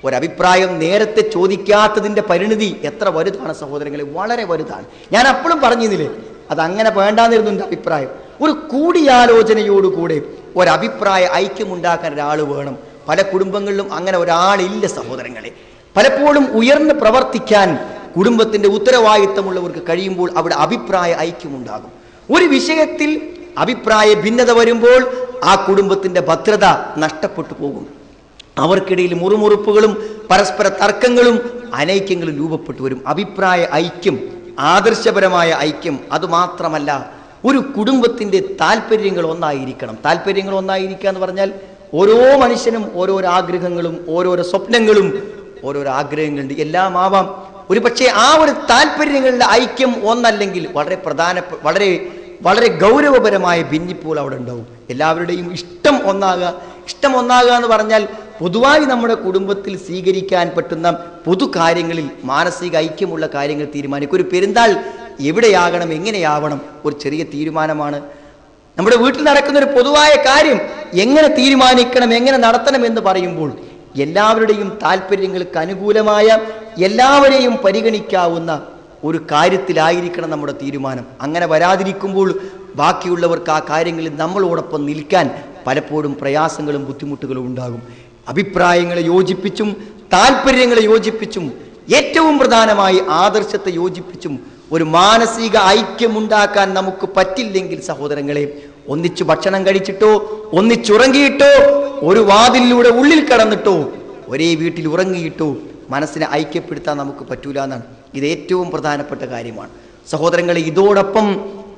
ഒരഭിപ്രായം നേരത്തെ ചോദിക്കാത്തതിന്റെ പരിണിതി എത്ര വലുതാണ് സഹോദരങ്ങളെ, വളരെ വലുതാണ്. ഞാൻ അപ്പോഴും പറഞ്ഞിരുന്നില്ലേ, അത് അങ്ങനെ വേണ്ടാന്നിരുന്നു എൻ്റെ അഭിപ്രായം. ഒരു കൂടിയാലോചനയോടുകൂടെ ഒരഭിപ്രായ ഐക്യമുണ്ടാക്കാൻ ഒരാൾ വേണം. പല കുടുംബങ്ങളിലും അങ്ങനെ ഒരാളില്ല സഹോദരങ്ങളെ. പലപ്പോഴും ഉയർന്ന് പ്രവർത്തിക്കാൻ കുടുംബത്തിന്റെ ഉത്തരവാദിത്തമുള്ളവർക്ക് കഴിയുമ്പോൾ അവിടെ അഭിപ്രായ ഐക്യമുണ്ടാകും. ഒരു വിഷയത്തിൽ അഭിപ്രായ ഭിന്നത വരുമ്പോൾ ആ കുടുംബത്തിന്റെ ഭദ്രത നഷ്ടപ്പെട്ടു പോകും. അവർക്കിടയിൽ മുറുമുറുപ്പുകളും പരസ്പര തർക്കങ്ങളും അനൈക്യങ്ങളും രൂപപ്പെട്ടു വരും. അഭിപ്രായ ഐക്യം, ആദർശപരമായ ഐക്യം, അതുമാത്രമല്ല ഒരു കുടുംബത്തിന്റെ താല്പര്യങ്ങൾ ഒന്നായിരിക്കണം. താല്പര്യങ്ങൾ ഒന്നായിരിക്കുക എന്ന് പറഞ്ഞാൽ ഓരോ മനുഷ്യനും ഓരോരോ ആഗ്രഹങ്ങളും ഓരോരോ സ്വപ്നങ്ങളും ഓരോരോ ആഗ്രഹങ്ങളുണ്ട്, എല്ലാം ആവാം. ഒരു പക്ഷേ ആ ഒരു താല്പര്യങ്ങളുടെ ഐക്യം ഒന്നല്ലെങ്കിൽ വളരെ ഗൗരവപരമായ ഭിന്നിപ്പുകൾ അവിടെ ഉണ്ടാവും. എല്ലാവരുടെയും ഇഷ്ടം ഒന്നാകുക എന്ന് പറഞ്ഞാൽ പൊതുവായി നമ്മുടെ കുടുംബത്തിൽ സ്വീകരിക്കാൻ പറ്റുന്ന പൊതു കാര്യങ്ങളിൽ മാനസിക ഐക്യമുള്ള കാര്യങ്ങൾ തീരുമാനിക്കും. ഒരു പെരുന്നാൾ എവിടെയാകണം, എങ്ങനെയാവണം, ഒരു ചെറിയ തീരുമാനമാണ്. നമ്മുടെ വീട്ടിൽ നടക്കുന്ന ഒരു പൊതുവായ കാര്യം എങ്ങനെ തീരുമാനിക്കണം, എങ്ങനെ നടത്തണം എന്ന് പറയുമ്പോൾ എല്ലാവരുടെയും താല്പര്യങ്ങൾക്ക് അനുകൂലമായ, എല്ലാവരെയും പരിഗണിക്കാവുന്ന ഒരു കാര്യത്തിലായിരിക്കണം നമ്മുടെ തീരുമാനം. അങ്ങനെ വരാതിരിക്കുമ്പോൾ ബാക്കിയുള്ളവർക്ക് ആ കാര്യങ്ങളിൽ നമ്മളോടൊപ്പം നിൽക്കാൻ പലപ്പോഴും പ്രയാസങ്ങളും ബുദ്ധിമുട്ടുകളും ഉണ്ടാകും. അഭിപ്രായങ്ങളെ യോജിപ്പിച്ചും താല്പര്യങ്ങളെ യോജിപ്പിച്ചും ഏറ്റവും പ്രധാനമായി ആദർശത്തെ യോജിപ്പിച്ചും ഒരു മാനസിക ഐക്യമുണ്ടാക്കാൻ നമുക്ക് പറ്റില്ലെങ്കിൽ സഹോദരങ്ങളെ, ഒന്നിച്ചു ഭക്ഷണം കഴിച്ചിട്ടോ ഒന്നിച്ചുറങ്ങിയിട്ടോ ഒരു വാതിലിലൂടെ ഉള്ളിൽ കടന്നിട്ടോ ഒരേ വീട്ടിൽ ഉറങ്ങിയിട്ടോ മനസ്സിനെ ഐക്യപ്പെടുത്താൻ നമുക്ക് പറ്റൂല എന്നാണ്. ഇത് ഏറ്റവും പ്രധാനപ്പെട്ട കാര്യമാണ് സഹോദരങ്ങളെ. ഇതോടൊപ്പം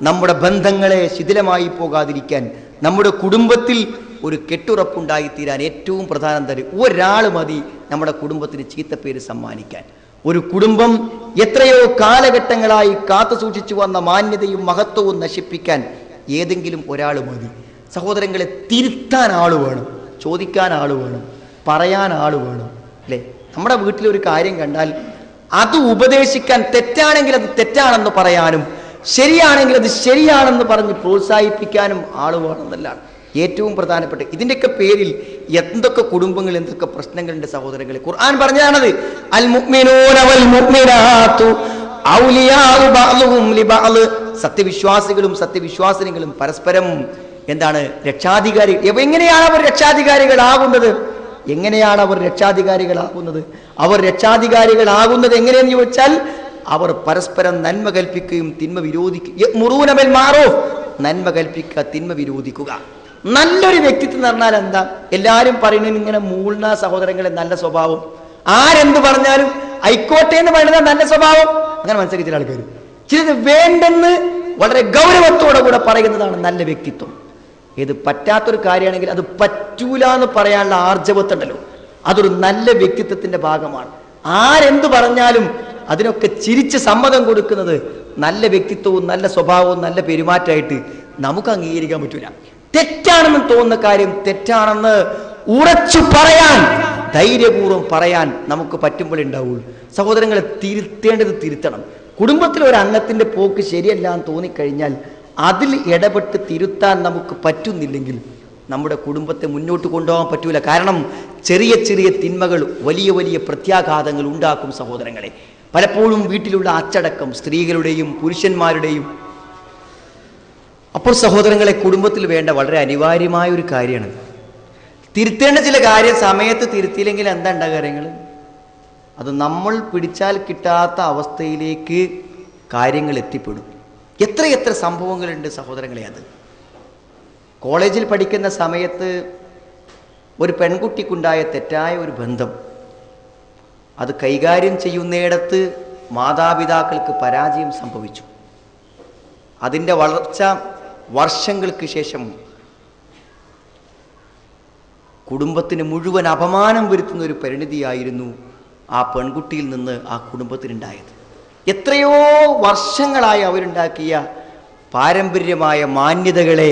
നമ്മുടെ ബന്ധങ്ങളെ ശിഥിലമായി പോകാതിരിക്കാൻ, നമ്മുടെ കുടുംബത്തിൽ ഒരു കെട്ടുറപ്പുണ്ടായിത്തീരാൻ ഏറ്റവും പ്രധാനം തരും ഒരാൾ മതി നമ്മുടെ കുടുംബത്തിന് ചീത്തപ്പേര് സമ്മാനിക്കാൻ. ഒരു കുടുംബം എത്രയോ കാലഘട്ടങ്ങളായി കാത്തു സൂക്ഷിച്ചു വന്ന മാന്യതയും മഹത്വവും നശിപ്പിക്കാൻ ഏതെങ്കിലും ഒരാൾ മതി. സഹോദരങ്ങളെ, തിരുത്താൻ ആൾ വേണം, ചോദിക്കാൻ ആൾ വേണം, പറയാൻ ആൾ വേണം, അല്ലേ? നമ്മുടെ വീട്ടിലൊരു കാര്യം കണ്ടാൽ അത് ഉപദേശിക്കാൻ, തെറ്റാണെങ്കിൽ അത് തെറ്റാണെന്ന് പറയാനും ശരിയാണെങ്കിൽ അത് ശരിയാണെന്ന് പറഞ്ഞ് പ്രോത്സാഹിപ്പിക്കാനും ആൾ വേണമെന്നല്ലാണ് ഏറ്റവും പ്രധാനപ്പെട്ട. ഇതിൻ്റെയൊക്കെ പേരിൽ എന്തൊക്കെ കുടുംബങ്ങൾ, എന്തൊക്കെ പ്രശ്നങ്ങളുണ്ട് സഹോദരങ്ങളെ. ഖുർആൻ പറഞ്ഞാണത്, അൽ മുഅ്മിനൂന വൽ മുഅ്മിനാത്തു ഔലിയാഉ ബഅ്ളുഹും ലിബഅ്ള്. സത്യവിശ്വാസികളും സത്യവിശ്വാസിനികളും പരസ്പരം എന്താണ് രക്ഷാധികാരി. എങ്ങനെയാണ് അവർ രക്ഷാധികാരികളാകുന്നത്? അവർ രക്ഷാധികാരികളാകുന്നത് എങ്ങനെയെന്ന് ചോദിച്ചാൽ, അവർ പരസ്പരം നന്മ കൽപ്പിക്കുകയും തിന്മ വിരോധിക്കുക. യഅ്മുറൂന ബിൽ മഅറൂഫ്, നന്മ കൽപ്പിക്കുക, തിന്മ വിരോധിക്കുക. നല്ലൊരു വ്യക്തിത്വം എന്ന് പറഞ്ഞാൽ എന്താ? എല്ലാവരും പറയുന്നതിന് ഇങ്ങനെ മൂളണ സഹോദരങ്ങളെ നല്ല സ്വഭാവം. ആരെന്ത് പറഞ്ഞാലും ആയിക്കോട്ടെ എന്ന് പറയുന്നത് നല്ല സ്വഭാവം. അങ്ങനെ മനസ്സിലാക്കി ചില ആൾക്കാർ. ചിലത് വേണ്ടെന്ന് വളരെ ഗൗരവത്തോടെ കൂടെ പറയുന്നതാണ് നല്ല വ്യക്തിത്വം. ഇത് പറ്റാത്തൊരു കാര്യമാണെങ്കിൽ അത് പറ്റൂല എന്ന് പറയാനുള്ള ആർജവത്തുണ്ടല്ലോ, അതൊരു നല്ല വ്യക്തിത്വത്തിന്റെ ഭാഗമാണ്. ആരെന്ത് പറഞ്ഞാലും അതിനൊക്കെ ചിരിച്ച് സമ്മതം കൊടുക്കുന്നത് നല്ല വ്യക്തിത്വവും നല്ല സ്വഭാവവും നല്ല പെരുമാറ്റമായിട്ട് നമുക്ക് അംഗീകരിക്കാൻ പറ്റൂല. തെറ്റാണെന്ന് തോന്നുന്ന കാര്യം തെറ്റാണെന്ന് ഉറച്ചു പറയാൻ, ധൈര്യപൂർവ്വം പറയാൻ നമുക്ക് പറ്റുമ്പോഴേ ഉണ്ടാവുള്ളൂ. സഹോദരങ്ങളെ, തിരുത്തേണ്ടത് തിരുത്തണം. കുടുംബത്തിലെ ഒരു അംഗത്തിന്റെ പോക്ക് ശരിയല്ല എന്ന് തോന്നിക്കഴിഞ്ഞാൽ അതിൽ ഇടപെട്ട് തിരുത്താൻ നമുക്ക് പറ്റുന്നില്ലെങ്കിൽ നമ്മുടെ കുടുംബത്തെ മുന്നോട്ട് കൊണ്ടുപോകാൻ പറ്റൂല. കാരണം ചെറിയ ചെറിയ തിന്മകൾ വലിയ വലിയ പ്രത്യാഘാതങ്ങൾ ഉണ്ടാക്കും സഹോദരങ്ങളെ. പലപ്പോഴും വീട്ടിലുള്ള അച്ചടക്കം സ്ത്രീകളുടെയും പുരുഷന്മാരുടെയും. അപ്പോൾ സഹോദരങ്ങളെ, കുടുംബത്തിൽ വേണ്ട വളരെ അനിവാര്യമായ ഒരു കാര്യമാണ് തിരുത്തേണ്ട ചില കാര്യം. സമയത്ത് തിരുത്തിയില്ലെങ്കിൽ എന്താ ഉണ്ടാകുക കാര്യങ്ങൾ? അത് നമ്മൾ പിടിച്ചാൽ കിട്ടാത്ത അവസ്ഥയിലേക്ക് കാര്യങ്ങൾ എത്തിപ്പെടും. എത്രയെത്ര സംഭവങ്ങളുണ്ട് സഹോദരങ്ങളെ. അത് കോളേജിൽ പഠിക്കുന്ന സമയത്ത് ഒരു പെൺകുട്ടിക്കുണ്ടായ തെറ്റായ ഒരു ബന്ധം, അത് കൈകാര്യം ചെയ്യുന്നിടത്ത് മാതാപിതാക്കൾക്ക് പരാജയം സംഭവിച്ചു. അതിൻ്റെ വളർച്ച വർഷങ്ങൾക്ക് ശേഷം കുടുംബത്തിന് മുഴുവൻ അപമാനം വരുത്തുന്ന ഒരു പരിണിതിയായിരുന്നു ആ പെൺകുട്ടിയിൽ നിന്ന് ആ കുടുംബത്തിനുണ്ടായത്. എത്രയോ വർഷങ്ങളായി അവരുണ്ടാക്കിയ പാരമ്പര്യമായ മാന്യതകളെ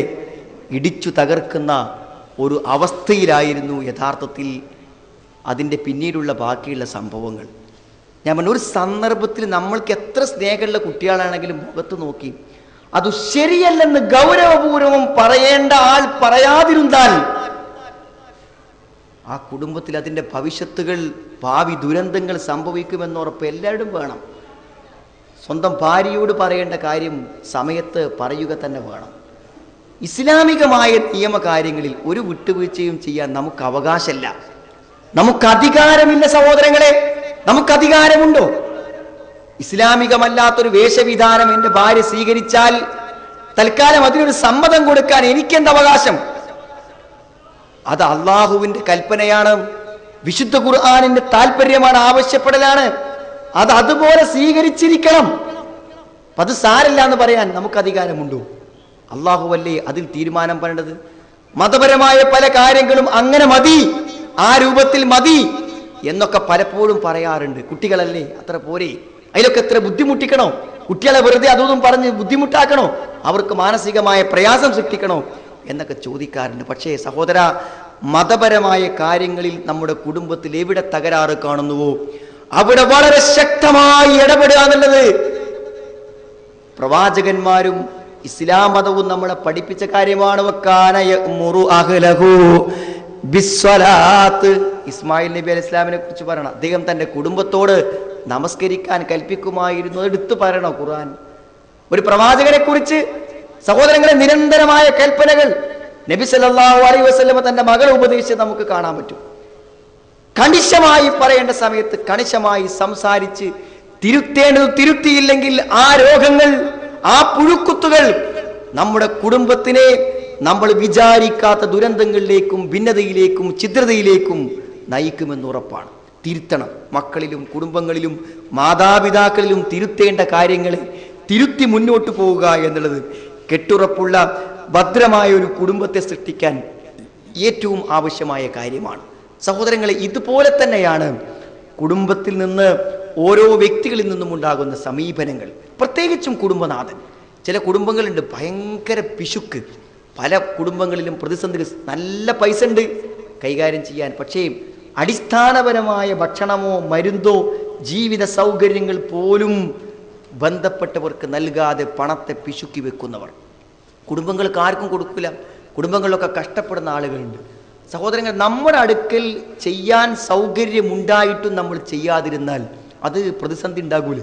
ഇടിച്ചു തകർക്കുന്ന ഒരു അവസ്ഥയിലായിരുന്നു യഥാർത്ഥത്തിൽ അതിൻ്റെ പിന്നീടുള്ള ബാക്കിയുള്ള സംഭവങ്ങൾ. ഞാൻ പറഞ്ഞു, ഒരു സന്ദർഭത്തിൽ നമ്മൾക്ക് എത്ര സ്നേഹമുള്ള കുട്ടികളാണെങ്കിലും മുഖത്ത് നോക്കി അത് ശരിയല്ലെന്ന് ഗൗരവപൂർവം പറയേണ്ട ആൾ പറയാതിരുന്നാൽ ആ കുടുംബത്തിൽ അതിൻ്റെ ഭവിഷ്യത്തുകൾ, ഭാവി ദുരന്തങ്ങൾ സംഭവിക്കുമെന്നുറപ്പ് എല്ലാവരും വേണം. സ്വന്തം ഭാര്യയോട് പറയേണ്ട കാര്യം സമയത്ത് പറയുക തന്നെ വേണം. ഇസ്ലാമികമായ നിയമകാര്യങ്ങളിൽ ഒരു വിട്ടുവീഴ്ചയും ചെയ്യാൻ നമുക്ക് അവകാശമില്ല, നമുക്ക് അധികാരമില്ല സഹോദരങ്ങളെ. നമുക്ക് അധികാരമുണ്ടോ? ഇസ്ലാമികമല്ലാത്തൊരു വേഷവിധാനം എൻ്റെ ഭാര്യ സ്വീകരിച്ചാൽ തൽക്കാലം അതിനൊരു സമ്മതം കൊടുക്കാൻ എനിക്കെന്ത് അവകാശം? അത് അള്ളാഹുവിന്റെ കൽപ്പനയാണ്, വിശുദ്ധ ഖുർആനിന്റെ താല്പര്യമാണ്, ആവശ്യപ്പെടലാണ്. അത് അതുപോലെ സ്വീകരിച്ചിരിക്കണം. അത് സാരല്ല എന്ന് പറയാൻ നമുക്ക് അധികാരമുണ്ടോ? അള്ളാഹുവല്ലേ അതിൽ തീരുമാനം പറയേണ്ടത്. മതപരമായ പല കാര്യങ്ങളും അങ്ങനെ മതി, ആ രൂപത്തിൽ മതി എന്നൊക്കെ പലപ്പോഴും പറയാറുണ്ട്. കുട്ടികളല്ലേ, അത്ര പോരെ? അതിലൊക്കെ എത്ര ബുദ്ധിമുട്ടിക്കണോ? കുട്ടികളെ വെറുതെ അതൊന്നും പറഞ്ഞ് ബുദ്ധിമുട്ടാക്കണോ? അവർക്ക് മാനസികമായ പ്രയാസം സൃഷ്ടിക്കണോ എന്നൊക്കെ ചോദിക്കാറുണ്ട്. പക്ഷേ സഹോദര, മതപരമായ കാര്യങ്ങളിൽ നമ്മുടെ കുടുംബത്തിൽ എവിടെ തകരാറ് കാണുന്നുവോ അവിടെ വളരെ ശക്തമായി ഇടപെടുക എന്നുള്ളത് പ്രവാചകന്മാരും ഇസ്ലാം മതവും നമ്മളെ പഠിപ്പിച്ച കാര്യമാണ്. ഇസ്മായിൽ നബി അലൈഹി ഇസ്ലാമിനെ കുറിച്ച് പറയണം, അദ്ദേഹം തൻ്റെ കുടുംബത്തോട് നമസ്കരിക്കാൻ കൽപ്പിക്കുമായിരുന്നു. എടുത്തു പറയണോ ഖുർആൻ? ഒരു പ്രവാചകനെ കുറിച്ച് സഹോദരങ്ങളെ നിരന്തരമായ കൽപ്പനകൾ നബി സല്ലല്ലാഹു അലൈഹി വസല്ലം തന്റെ മകളെ ഉപദേശിച്ച് നമുക്ക് കാണാൻ പറ്റും. കണിശമായി പറയേണ്ട സമയത്ത് കണിശമായി സംസാരിച്ച് തിരുത്തേണ്ടത് തിരുത്തിയില്ലെങ്കിൽ ആ രോഗങ്ങൾ, ആ പുഴുക്കുത്തുകൾ നമ്മുടെ കുടുംബത്തിനെ നമ്മൾ വിചാരിക്കാത്ത ദുരന്തങ്ങളിലേക്കും ഭിന്നതയിലേക്കും ഛിദ്രതയിലേക്കും നയിക്കുമെന്ന് ഉറപ്പാണ്. തിരുത്തണം. മക്കളിലും കുടുംബങ്ങളിലും മാതാപിതാക്കളിലും തിരുത്തേണ്ട കാര്യങ്ങളെ തിരുത്തി മുന്നോട്ട് പോവുക എന്നുള്ളത് കെട്ടുറപ്പുള്ള ഭദ്രമായ ഒരു കുടുംബത്തെ സൃഷ്ടിക്കാൻ ഏറ്റവും ആവശ്യമായ കാര്യമാണ്. സഹോദരങ്ങളെ, ഇതുപോലെ തന്നെയാണ് കുടുംബത്തിൽ നിന്ന് ഓരോ വ്യക്തികളിൽ നിന്നും ഉണ്ടാകുന്ന സമീപനങ്ങൾ. പ്രത്യേകിച്ചും കുടുംബനാഥൻ. ചില കുടുംബങ്ങളുണ്ട് ഭയങ്കര പിശുക്ക്. പല കുടുംബങ്ങളിലും പ്രതിസന്ധികൾ. നല്ല പൈസ ഉണ്ട് കൈകാര്യം ചെയ്യാൻ, പക്ഷേ അടിസ്ഥാനപരമായ ഭക്ഷണമോ മരുന്നോ ജീവിത സൗകര്യങ്ങൾ പോലും ബന്ധപ്പെട്ടവർക്ക് നൽകാതെ പണത്തെ പിശുക്കി വെക്കുന്നവർ. കുടുംബങ്ങൾക്ക് ആർക്കും കൊടുക്കില്ല. കുടുംബങ്ങളിലൊക്കെ കഷ്ടപ്പെടുന്ന ആളുകളുണ്ട്. സഹോദരങ്ങൾ, നമ്മുടെ അടുക്കൽ ചെയ്യാൻ സൗകര്യമുണ്ടായിട്ടും നമ്മൾ ചെയ്യാതിരുന്നാൽ അത് പ്രതിസന്ധി ഉണ്ടാകൂല.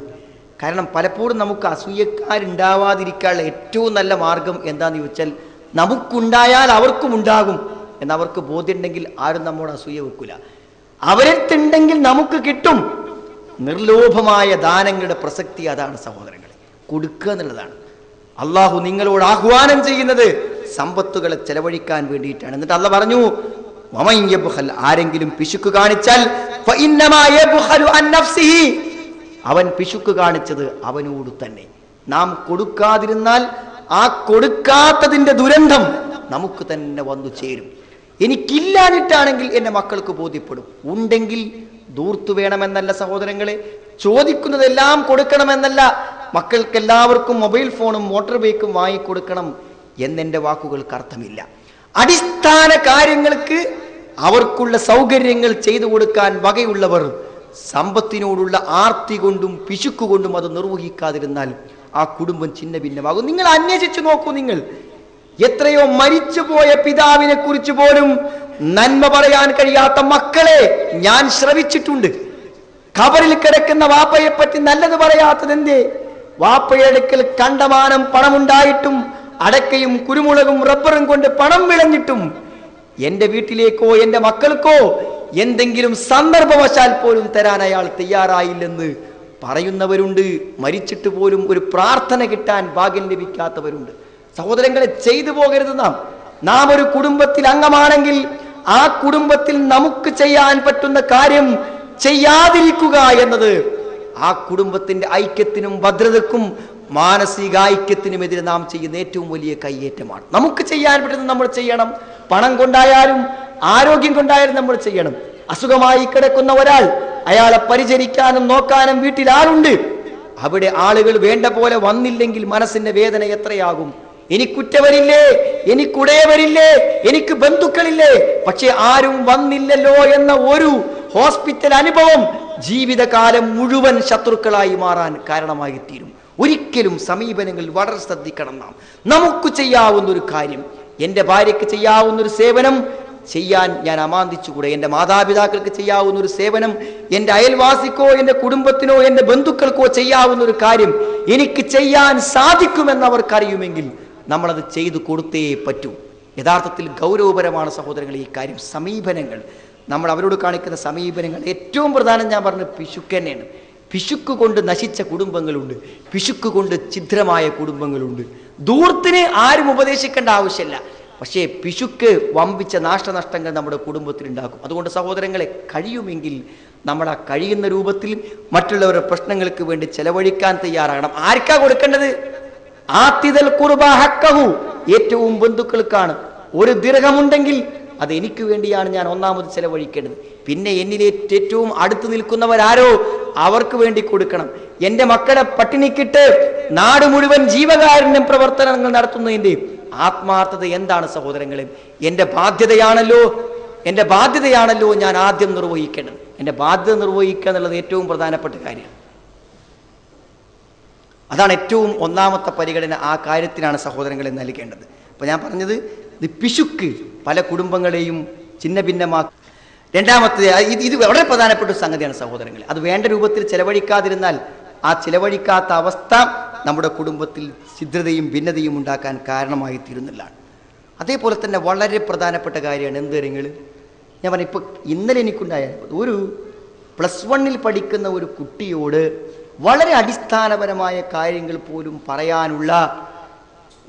കാരണം പലപ്പോഴും നമുക്ക് അസൂയക്കാരുണ്ടാവാതിരിക്കാനുള്ള ഏറ്റവും നല്ല മാർഗം എന്താണെന്ന് ചോദിച്ചാൽ, നമുക്കുണ്ടായാൽ അവർക്കും ഉണ്ടാകും എന്നവർക്ക് ബോധ്യമുണ്ടെങ്കിൽ ആരും നമ്മോട് അസൂയ വെക്കില്ല. അവരെത്തുണ്ടെങ്കിൽ നമുക്ക് കിട്ടും. നിർലോഭമായ ദാനങ്ങളുടെ പ്രസക്തി അതാണ് സഹോദരങ്ങളെ, കൊടുക്കുക എന്നുള്ളതാണ്. അള്ളാഹു നിങ്ങളോട് ആഹ്വാനം ചെയ്യുന്നത് സമ്പത്തുകളെ ചെലവഴിക്കാൻ വേണ്ടിയിട്ടാണ്. എന്നിട്ട് അള്ളാഹ് പറഞ്ഞു, ആരെങ്കിലും പിശുക്ക് കാണിച്ചാൽ അവൻ പിശുക്ക് കാണിച്ചത് അവനോട് തന്നെ. നാം കൊടുക്കാതിരുന്നാൽ ആ കൊടുക്കാത്തതിന്റെ ദുരന്തം നമുക്ക് തന്നെ വന്നു ചേരും. എനിക്കില്ലാഞ്ഞിട്ടാണെങ്കിൽ എൻ്റെ മക്കൾക്ക് ബോധ്യപ്പെടും. ഉണ്ടെങ്കിൽ ദൂർത്തു വേണമെന്നല്ല സഹോദരങ്ങളെ, ചോദിക്കുന്നതെല്ലാം കൊടുക്കണമെന്നല്ല. മക്കൾക്ക് എല്ലാവർക്കും മൊബൈൽ ഫോണും മോട്ടോർ ബൈക്കും വാങ്ങിക്കൊടുക്കണം എന്നെൻ്റെ വാക്കുകൾക്ക് അർത്ഥമില്ല. അടിസ്ഥാന കാര്യങ്ങൾക്ക് അവർക്കുള്ള സൗകര്യങ്ങൾ ചെയ്തു കൊടുക്കാൻ വകയുള്ളവർ സമ്പത്തിനോടുള്ള ആർത്തി കൊണ്ടും പിശുക്കുകൊണ്ടും അത് നിർവഹിക്കാതിരുന്നാൽ ആ കുടുംബം ചിന്ന ഭിന്നമാകും. നിങ്ങൾ അന്വേഷിച്ചു നോക്കൂ. നിങ്ങൾ എത്രയോ മരിച്ചുപോയ പിതാവിനെ കുറിച്ച് പോലും നന്മ പറയാൻ കഴിയാത്ത മക്കളെ ഞാൻ ശ്രവിച്ചിട്ടുണ്ട്. ഖബറിൽ കിടക്കുന്ന വാപ്പയെ പറ്റി നല്ലത് പറയാത്തത് എന്തേ? വാപ്പയുടെ അടുക്കൽ കണ്ടമാനം പണമുണ്ടായിട്ടും അടക്കയും കുരുമുളകും റബ്ബറും കൊണ്ട് പണം വിളഞ്ഞിട്ടും എന്റെ വീട്ടിലേക്കോ എന്റെ മക്കൾക്കോ എന്തെങ്കിലും സന്ദർഭവശാൽ പോലും തരാൻ അയാൾ തയ്യാറായില്ലെന്ന് പറയുന്നവരുണ്ട്. മരിച്ചിട്ട് പോലും ഒരു പ്രാർത്ഥന കിട്ടാൻ ഭാഗ്യം ലഭിക്കാത്തവരുണ്ട്. സഹോദരങ്ങളെ, ചെയ്തു പോകരുത്. നാം ഒരു കുടുംബത്തിൽ അംഗമാണെങ്കിൽ ആ കുടുംബത്തിൽ നമുക്ക് ചെയ്യാൻ പറ്റുന്ന കാര്യം ചെയ്യാതിരിക്കുക എന്നത് ആ കുടുംബത്തിന്റെ ഐക്യത്തിനും ഭദ്രതക്കും മാനസിക ഐക്യത്തിനുമെതിരെ നാം ചെയ്യുന്ന ഏറ്റവും വലിയ കയ്യേറ്റമാണ്. നമുക്ക് ചെയ്യാൻ പറ്റുന്നത് നമ്മൾ ചെയ്യണം. പണം കൊണ്ടായാലും ആരോഗ്യം കൊണ്ടായാലും നമ്മൾ ചെയ്യണം. അസുഖമായി കിടക്കുന്ന ഒരാൾ, അയാളെ പരിചരിക്കാനും നോക്കാനും വീട്ടിൽ ആളുണ്ട്. അവിടെ ആളുകൾ വേണ്ട പോലെ വന്നില്ലെങ്കിൽ മനസ്സിന്റെ വേദന എത്രയാകും? എനിക്കുറ്റവരില്ലേ, എനിക്കുടയവരില്ലേ, എനിക്ക് ബന്ധുക്കളില്ലേ, പക്ഷെ ആരും വന്നില്ലല്ലോ എന്ന ഒരു ഹോസ്പിറ്റൽ അനുഭവം ജീവിതകാലം മുഴുവൻ ശത്രുക്കളായി മാറാൻ കാരണമായി തീരും. ഒരിക്കലും സമീപനങ്ങൾ വളരെ ശ്രദ്ധിക്കണം. നമുക്ക് ചെയ്യാവുന്ന ഒരു കാര്യം, എൻ്റെ ഭാര്യയ്ക്ക് ചെയ്യാവുന്ന ഒരു സേവനം ചെയ്യാൻ ഞാൻ അമാന്തിച്ചുകൂടെ? എൻ്റെ മാതാപിതാക്കൾക്ക് ചെയ്യാവുന്ന ഒരു സേവനം, എൻ്റെ അയൽവാസിക്കോ എൻ്റെ കുടുംബത്തിനോ എൻ്റെ ബന്ധുക്കൾക്കോ ചെയ്യാവുന്ന ഒരു കാര്യം എനിക്ക് ചെയ്യാൻ സാധിക്കുമെന്ന് അവർക്കറിയുമെങ്കിൽ നമ്മളത് ചെയ്തു കൊടുത്തേ പറ്റൂ. യഥാർത്ഥത്തിൽ ഗൗരവപരമാണ് സഹോദരങ്ങൾ ഈ കാര്യം. സമീപനങ്ങൾ, നമ്മൾ അവരോട് കാണിക്കുന്ന സമീപനങ്ങൾ ഏറ്റവും പ്രധാനം ഞാൻ പറഞ്ഞ പിശുക്ക് തന്നെയാണ്. പിശുക്ക് കൊണ്ട് നശിച്ച കുടുംബങ്ങളുണ്ട്, പിശുക്ക് കൊണ്ട് ഛിദ്രമായ കുടുംബങ്ങളുണ്ട്. ദൂർത്തിന് ആരും ഉപദേശിക്കേണ്ട ആവശ്യമില്ല, പക്ഷേ പിശുക്ക് വമ്പിച്ച നാശനഷ്ടങ്ങൾ നമ്മുടെ കുടുംബത്തിൽ ഉണ്ടാക്കും. അതുകൊണ്ട് സഹോദരങ്ങളെ, കഴിയുമെങ്കിൽ നമ്മൾ ആ കഴിയുന്ന രൂപത്തിൽ മറ്റുള്ളവരുടെ പ്രശ്നങ്ങൾക്ക് വേണ്ടി ചെലവഴിക്കാൻ തയ്യാറാകണം. ആർക്കാ കൊടുക്കേണ്ടത്? ആത്തിദൽ ഖുർബ ഹഖഹു, ഏറ്റവും ബന്ധുക്കൾക്കാണ്. ഒരു ദിർഹമുണ്ടെങ്കിൽ അത് എനിക്ക് വേണ്ടിയാണ് ഞാൻ ഒന്നാമത് ചെലവഴിക്കേണ്ടത്. പിന്നെ എന്നിലെ ഏറ്റവും അടുത്ത് നിൽക്കുന്നവരാരോ അവർക്ക് വേണ്ടി കൊടുക്കണം. എൻ്റെ മക്കളെ പട്ടിണിക്കിട്ട് നാട് മുഴുവൻ ജീവകാരുണ്യ പ്രവർത്തനങ്ങൾ നടത്തുന്നതിൻ്റെ ആത്മാർത്ഥത എന്താണ് സഹോദരങ്ങളെ? എൻ്റെ ബാധ്യതയാണല്ലോ ഞാൻ ആദ്യം നിർവഹിക്കേണ്ടത്. എൻ്റെ ബാധ്യത നിർവഹിക്കുക എന്നുള്ളത് ഏറ്റവും പ്രധാനപ്പെട്ട കാര്യമാണ്. അതാണ് ഏറ്റവും ഒന്നാമത്തെ പരിഗണന. ആ കാര്യത്തിനാണ് സഹോദരങ്ങളെ നൽകേണ്ടത്. അപ്പോൾ ഞാൻ പറഞ്ഞത്, ഇത് പിശുക്ക് പല കുടുംബങ്ങളെയും ഛിന്ന ഭിന്നമാക്കി. രണ്ടാമത്തെ ഇത് വളരെ പ്രധാനപ്പെട്ട ഒരു സംഗതിയാണ് സഹോദരങ്ങളെ. അത് വേണ്ട രൂപത്തിൽ ചെലവഴിക്കാതിരുന്നാൽ ആ ചിലവഴിക്കാത്ത അവസ്ഥ നമ്മുടെ കുടുംബത്തിൽ ഛിദ്രതയും ഭിന്നതയും ഉണ്ടാക്കാൻ കാരണമായി തീരുന്നില്ലാണ്. അതേപോലെ തന്നെ വളരെ പ്രധാനപ്പെട്ട കാര്യമാണ് എന്ത് കാര്യങ്ങൾ ഞാൻ പറഞ്ഞു. ഇപ്പോൾ ഇന്നലെ എനിക്കുണ്ടായ ഒരു +1 പഠിക്കുന്ന ഒരു കുട്ടിയോട് വളരെ അടിസ്ഥാനപരമായ കാര്യങ്ങൾ പോലും പറയാനുള്ള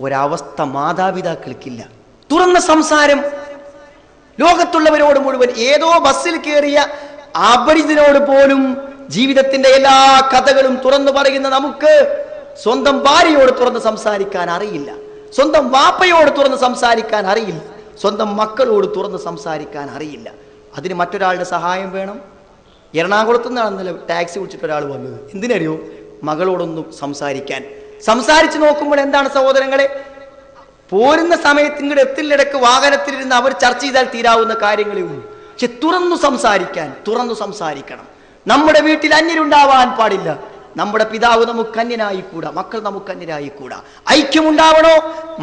ഒരവസ്ഥ മാതാപിതാക്കൾക്കില്ല. തുറന്ന സംസാരം ലോകത്തുള്ളവരോട് മുഴുവൻ. ഏതോ ബസ്സിൽ കയറിയ അപരിചിതനോട് പോലും ജീവിതത്തിന്റെ എല്ലാ കഥകളും തുറന്നു പറയുന്ന നമുക്ക് സ്വന്തം ഭാര്യയോട് തുറന്ന് സംസാരിക്കാൻ അറിയില്ല, സ്വന്തം വാപ്പയോട് തുറന്ന് സംസാരിക്കാൻ അറിയില്ല, സ്വന്തം മക്കളോട് തുറന്ന് സംസാരിക്കാൻ അറിയില്ല. അതിന് മറ്റൊരാളുടെ സഹായം വേണം. എറണാകുളത്ത് നിന്നാണ് ടാക്സി വിളിച്ചിട്ട് ഒരാൾ വന്നത്. എന്തിനറിയോ? മകളോടൊന്നും സംസാരിച്ചു നോക്കുമ്പോൾ എന്താണ് സഹോദരങ്ങളെ, പോരുന്ന സമയത്ത് ഇങ്ങോട്ട് എത്തിലിടക്ക് വാഹനത്തിലിരുന്ന് അവർ ചർച്ച ചെയ്താൽ തീരാവുന്ന കാര്യങ്ങളേ ഉള്ളൂ. പക്ഷെ തുറന്നു സംസാരിക്കണം. നമ്മുടെ വീട്ടിൽ അന്യരുണ്ടാവാൻ പാടില്ല. നമ്മുടെ പിതാവ് നമുക്ക് അന്യനായിക്കൂടാ, മക്കൾ നമുക്ക് അന്യരായിക്കൂടാ. ഐക്യമുണ്ടാവണോ?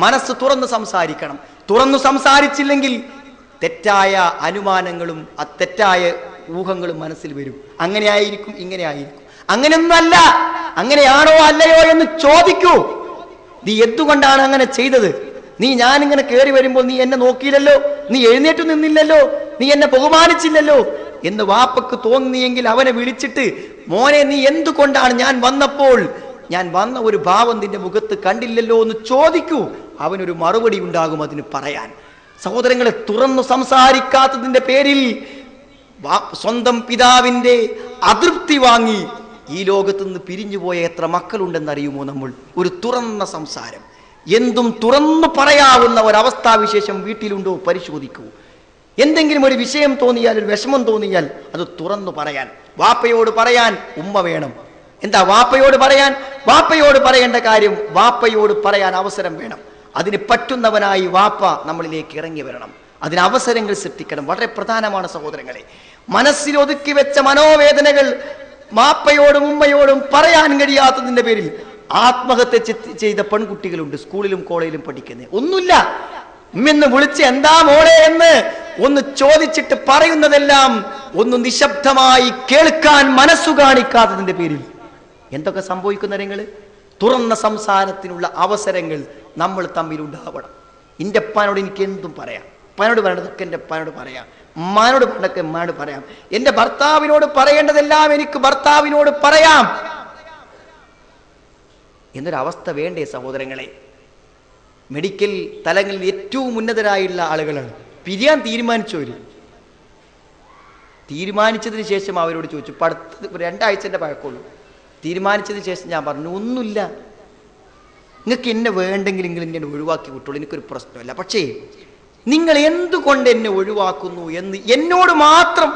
മനസ്സ് തുറന്ന് സംസാരിക്കണം. തുറന്നു സംസാരിച്ചില്ലെങ്കിൽ തെറ്റായ അനുമാനങ്ങളും തെറ്റായ ഊഹങ്ങളും മനസ്സിൽ വരും. അങ്ങനെ ആയിരിക്കും, ഇങ്ങനെ ആയിരിക്കും. അങ്ങനെയൊന്നല്ല. അങ്ങനെയാണോ അല്ലയോ എന്ന് ചോദിക്കൂ. നീ എന്തുകൊണ്ടാണ് അങ്ങനെ ചെയ്തത്? ഞാനിങ്ങനെ കയറി വരുമ്പോൾ നീ എന്നെ നോക്കിയില്ലല്ലോ, നീ എഴുന്നേറ്റ് നിന്നില്ലല്ലോ, നീ എന്നെ ബഹുമാനിച്ചില്ലല്ലോ എന്ന് വാപ്പക്ക് തോന്നിയെങ്കിൽ അവനെ വിളിച്ചിട്ട്, മോനെ നീ എന്തുകൊണ്ടാണ് ഞാൻ വന്ന ഒരു ഭാവം നിന്റെ മുഖത്ത് കണ്ടില്ലല്ലോ എന്ന് ചോദിക്കൂ. അവനൊരു മറുപടി ഉണ്ടാകും അതിന് പറയാൻ. സഹോദരങ്ങളെ, തുറന്നു സംസാരിക്കാത്തതിന്റെ പേരിൽ സ്വന്തം പിതാവിന്റെ അതൃപ്തി വാങ്ങി ഈ ലോകത്ത് നിന്ന് പിരിഞ്ഞുപോയ എത്ര മക്കളുണ്ടെന്നറിയുമോ നമ്മൾ? ഒരു തുറന്ന സംസാരം, എന്തും തുറന്നു പറയാവുന്ന ഒരവസ്ഥാവിശേഷം വീട്ടിലുണ്ടോ പരിശോധിക്കൂ. എന്തെങ്കിലും ഒരു വിഷയം തോന്നിയാൽ, ഒരു വിഷമം തോന്നിയാൽ അത് തുറന്നു പറയാൻ. വാപ്പയോട് പറയാൻ ഉമ്മ വേണം. എന്താ വാപ്പയോട് പറയേണ്ട കാര്യം? വാപ്പയോട് പറയാൻ അവസരം വേണം. അതിന് പറ്റുന്നവനായി വാപ്പ നമ്മളിലേക്ക് ഇറങ്ങി വരണം. അതിന് അവസരങ്ങൾ സൃഷ്ടിക്കണം. വളരെ പ്രധാനമാണ് സഹോദരങ്ങളെ. മനസ്സിൽ ഒതുക്കി വെച്ച മനോവേദനകൾ വാപ്പയോടും ഉമ്മയോടും പറയാൻ കഴിയാത്തതിന്റെ പേരിൽ ആത്മഹത്യ ചെയ്ത പെൺകുട്ടികളുണ്ട്. സ്കൂളിലും കോളേജിലും പഠിക്കുന്നത്. ഒന്നുമില്ല, ഉമ്മെന്ന് വിളിച്ച് എന്താ മോളെ എന്ന് ഒന്ന് ചോദിച്ചിട്ട് പറയുന്നതെല്ലാം ഒന്ന് നിശബ്ദമായി കേൾക്കാൻ മനസ്സു കാണിക്കാത്തതിന്റെ പേരിൽ എന്തൊക്കെ സംഭവിക്കുന്ന കാര്യങ്ങള്. തുറന്ന സംസാരത്തിനുള്ള അവസരങ്ങൾ നമ്മൾ തമ്മിൽ ഉണ്ടാവണം. എൻ്റെ അപ്പാനോട് എനിക്ക് എന്തും പറയാം, അപ്പാനോട് പറയേണ്ടതൊക്കെ എൻ്റെ അപ്പാനോട് പറയാം, ഉമ്മാനോട് പറയേണ്ടതൊക്കെ ഉമ്മാനോട് പറയാം, എൻ്റെ ഭർത്താവിനോട് പറയേണ്ടതെല്ലാം എനിക്ക് ഭർത്താവിനോട് പറയാം എന്നൊരവസ്ഥ വേണ്ടേ സഹോദരങ്ങളെ? മെഡിക്കൽ തലങ്ങളിൽ ഏറ്റവും ഉന്നതരായുള്ള ആളുകളാണ്. പിരിയാൻ തീരുമാനിച്ചതിന് ശേഷം അവരോട് ചോദിച്ചു. ഇപ്പം അടുത്ത് 2 ആഴ്ചൻ്റെ പഴക്കമുള്ളൂ. തീരുമാനിച്ചതിന് ശേഷം ഞാൻ പറഞ്ഞു, ഒന്നുമില്ല, നിങ്ങൾക്ക് എന്നെ വേണ്ടെങ്കിൽ നിങ്ങൾ എന്നെ ഒഴിവാക്കി വിട്ടോളൂ, എനിക്കൊരു പ്രശ്നമില്ല. പക്ഷേ നിങ്ങൾ എന്തുകൊണ്ട് എന്നെ ഒഴിവാക്കുന്നു എന്ന് എന്നോട് മാത്രം,